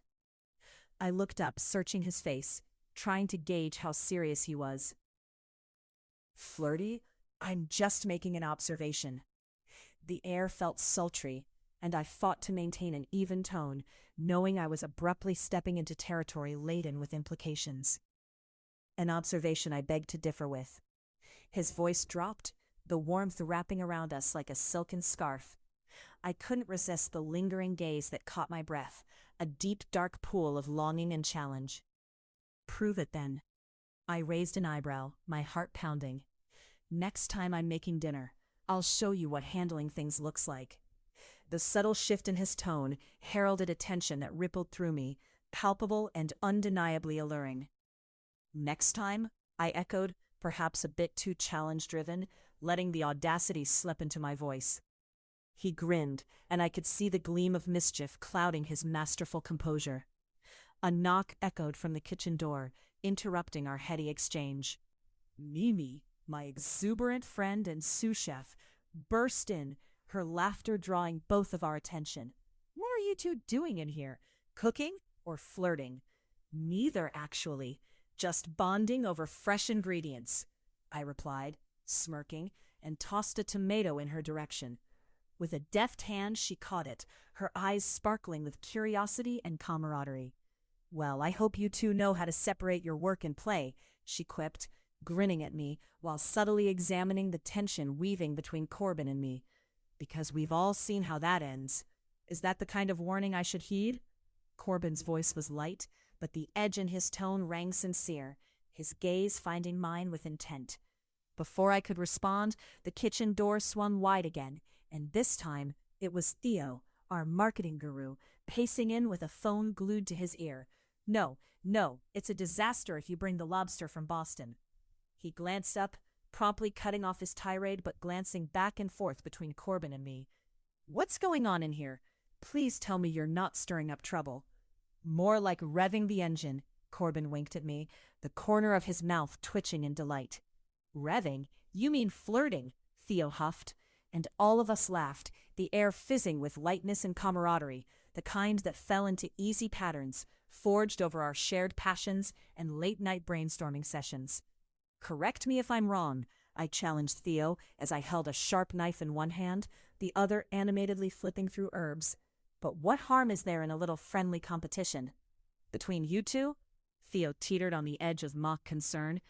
I looked up, searching his face, trying to gauge how serious he was. "Flirty? I'm just making an observation." The air felt sultry, and I fought to maintain an even tone, knowing I was abruptly stepping into territory laden with implications. "An observation I beg to differ with." His voice dropped, the warmth wrapping around us like a silken scarf. I couldn't resist the lingering gaze that caught my breath, a deep, dark pool of longing and challenge. "Prove it, then." I raised an eyebrow, my heart pounding. "Next time I'm making dinner, I'll show you what handling things looks like." The subtle shift in his tone heralded a tension that rippled through me, palpable and undeniably alluring. "Next time?" I echoed, perhaps a bit too challenge-driven, letting the audacity slip into my voice. He grinned, and I could see the gleam of mischief clouding his masterful composure. A knock echoed from the kitchen door, interrupting our heady exchange. Mimi, my exuberant friend and sous chef, burst in, her laughter drawing both of our attention. "What are you two doing in here? Cooking or flirting?" "Neither, actually. Just bonding over fresh ingredients," I replied, smirking, and tossed a tomato in her direction. With a deft hand, she caught it, her eyes sparkling with curiosity and camaraderie. "Well, I hope you two know how to separate your work and play," she quipped, grinning at me while subtly examining the tension weaving between Corbin and me. "Because we've all seen how that ends. Is that the kind of warning I should heed?" Corbin's voice was light, but the edge in his tone rang sincere, his gaze finding mine with intent. Before I could respond, the kitchen door swung wide again, and this time it was Theo, our marketing guru, pacing in with a phone glued to his ear. No, it's a disaster if you bring the lobster from Boston." He glanced up, promptly cutting off his tirade but glancing back and forth between Corbin and me. "What's going on in here? Please tell me you're not stirring up trouble." "More like revving the engine," Corbin winked at me, the corner of his mouth twitching in delight. "Revving? You mean flirting," Theo huffed, and all of us laughed, the air fizzing with lightness and camaraderie, the kind that fell into easy patterns, forged over our shared passions and late-night brainstorming sessions. "Correct me if I'm wrong," I challenged Theo as I held a sharp knife in one hand, the other animatedly flipping through herbs. "But what harm is there in a little friendly competition?" "Between you two?" Theo teetered on the edge of mock concern.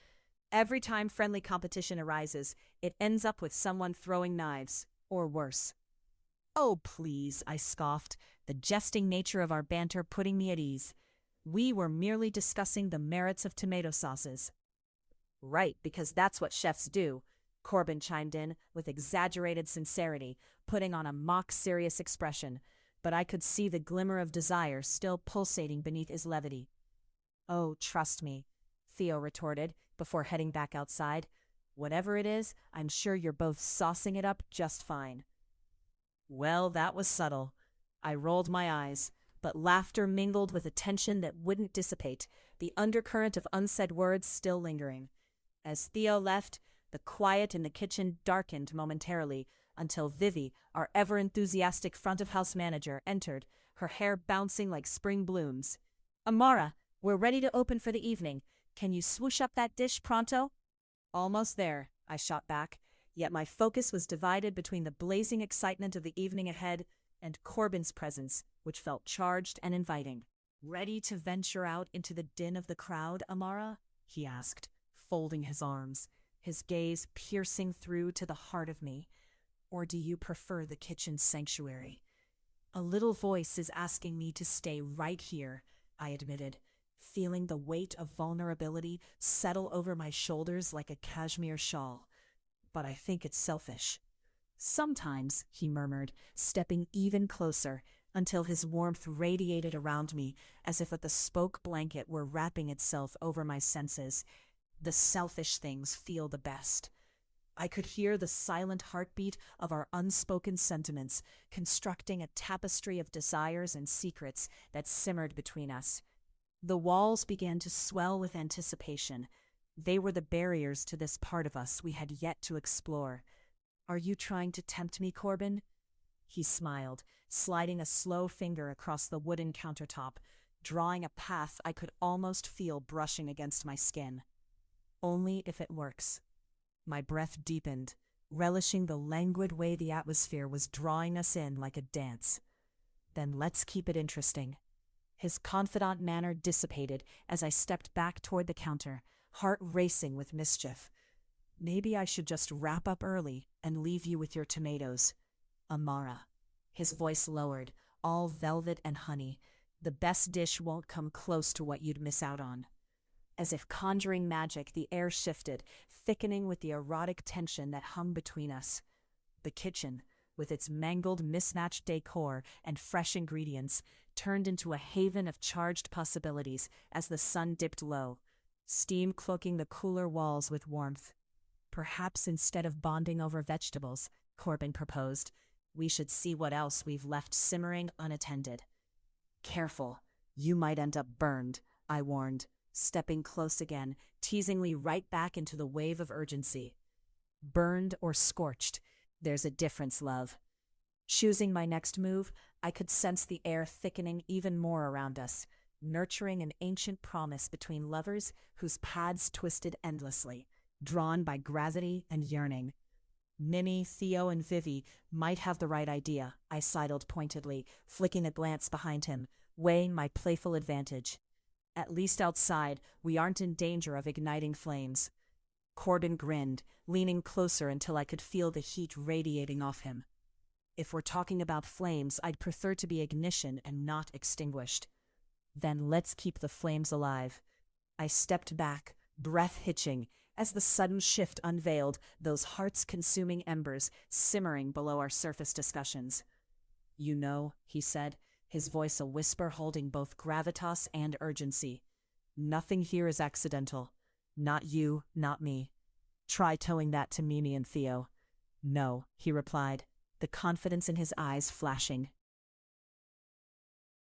"Every time friendly competition arises, it ends up with someone throwing knives, or worse." "Oh, please," I scoffed, the jesting nature of our banter putting me at ease. "We were merely discussing the merits of tomato sauces." "Right, because that's what chefs do," Corbin chimed in with exaggerated sincerity, putting on a mock-serious expression, but I could see the glimmer of desire still pulsating beneath his levity. "Oh, trust me," Theo retorted before heading back outside. "Whatever it is, I'm sure you're both saucing it up just fine." Well, that was subtle. I rolled my eyes, but laughter mingled with a tension that wouldn't dissipate, the undercurrent of unsaid words still lingering. As Theo left, the quiet in the kitchen darkened momentarily until Vivi, our ever-enthusiastic front-of-house manager, entered, her hair bouncing like spring blooms. "Amara, we're ready to open for the evening. Can you swoosh up that dish pronto?" "Almost there," I shot back, yet my focus was divided between the blazing excitement of the evening ahead and Corbin's presence, which felt charged and inviting. "Ready to venture out into the din of the crowd, Amara?" he asked, folding his arms, his gaze piercing through to the heart of me. "Or do you prefer the kitchen sanctuary?" "A little voice is asking me to stay right here," I admitted, feeling the weight of vulnerability settle over my shoulders like a cashmere shawl. "But I think it's selfish." Sometimes, he murmured, stepping even closer, until his warmth radiated around me as if a bespoke blanket were wrapping itself over my senses. The selfish things feel the best. I could hear the silent heartbeat of our unspoken sentiments, constructing a tapestry of desires and secrets that simmered between us. The walls began to swell with anticipation. They were the barriers to this part of us we had yet to explore. Are you trying to tempt me, Corbin? He smiled, sliding a slow finger across the wooden countertop, drawing a path I could almost feel brushing against my skin. Only if it works. My breath deepened, relishing the languid way the atmosphere was drawing us in like a dance. Then let's keep it interesting. His confidant manner dissipated as I stepped back toward the counter, heart racing with mischief. Maybe I should just wrap up early and leave you with your tomatoes. Amara. His voice lowered, all velvet and honey. The best dish won't come close to what you'd miss out on. As if conjuring magic, the air shifted, thickening with the erotic tension that hung between us. The kitchen, with its mangled, mismatched decor and fresh ingredients, turned into a haven of charged possibilities as the sun dipped low, steam cloaking the cooler walls with warmth. Perhaps instead of bonding over vegetables, Corbin proposed, we should see what else we've left simmering unattended. Careful, you might end up burned, I warned, stepping close again, teasingly right back into the wave of urgency. Burned or scorched, there's a difference, love. Choosing my next move, I could sense the air thickening even more around us, nurturing an ancient promise between lovers whose paths twisted endlessly, drawn by gravity and yearning. Minnie, Theo, and Vivi might have the right idea, I sidled pointedly, flicking a glance behind him, weighing my playful advantage. At least outside, we aren't in danger of igniting flames. Corbin grinned, leaning closer until I could feel the heat radiating off him. If we're talking about flames, I'd prefer to be ignition and not extinguished. Then let's keep the flames alive. I stepped back, breath hitching, as the sudden shift unveiled those hearts-consuming embers simmering below our surface discussions. You know, he said, his voice a whisper holding both gravitas and urgency. Nothing here is accidental. Not you, not me. Try towing that to Mimi and Theo. No, he replied, the confidence in his eyes flashing.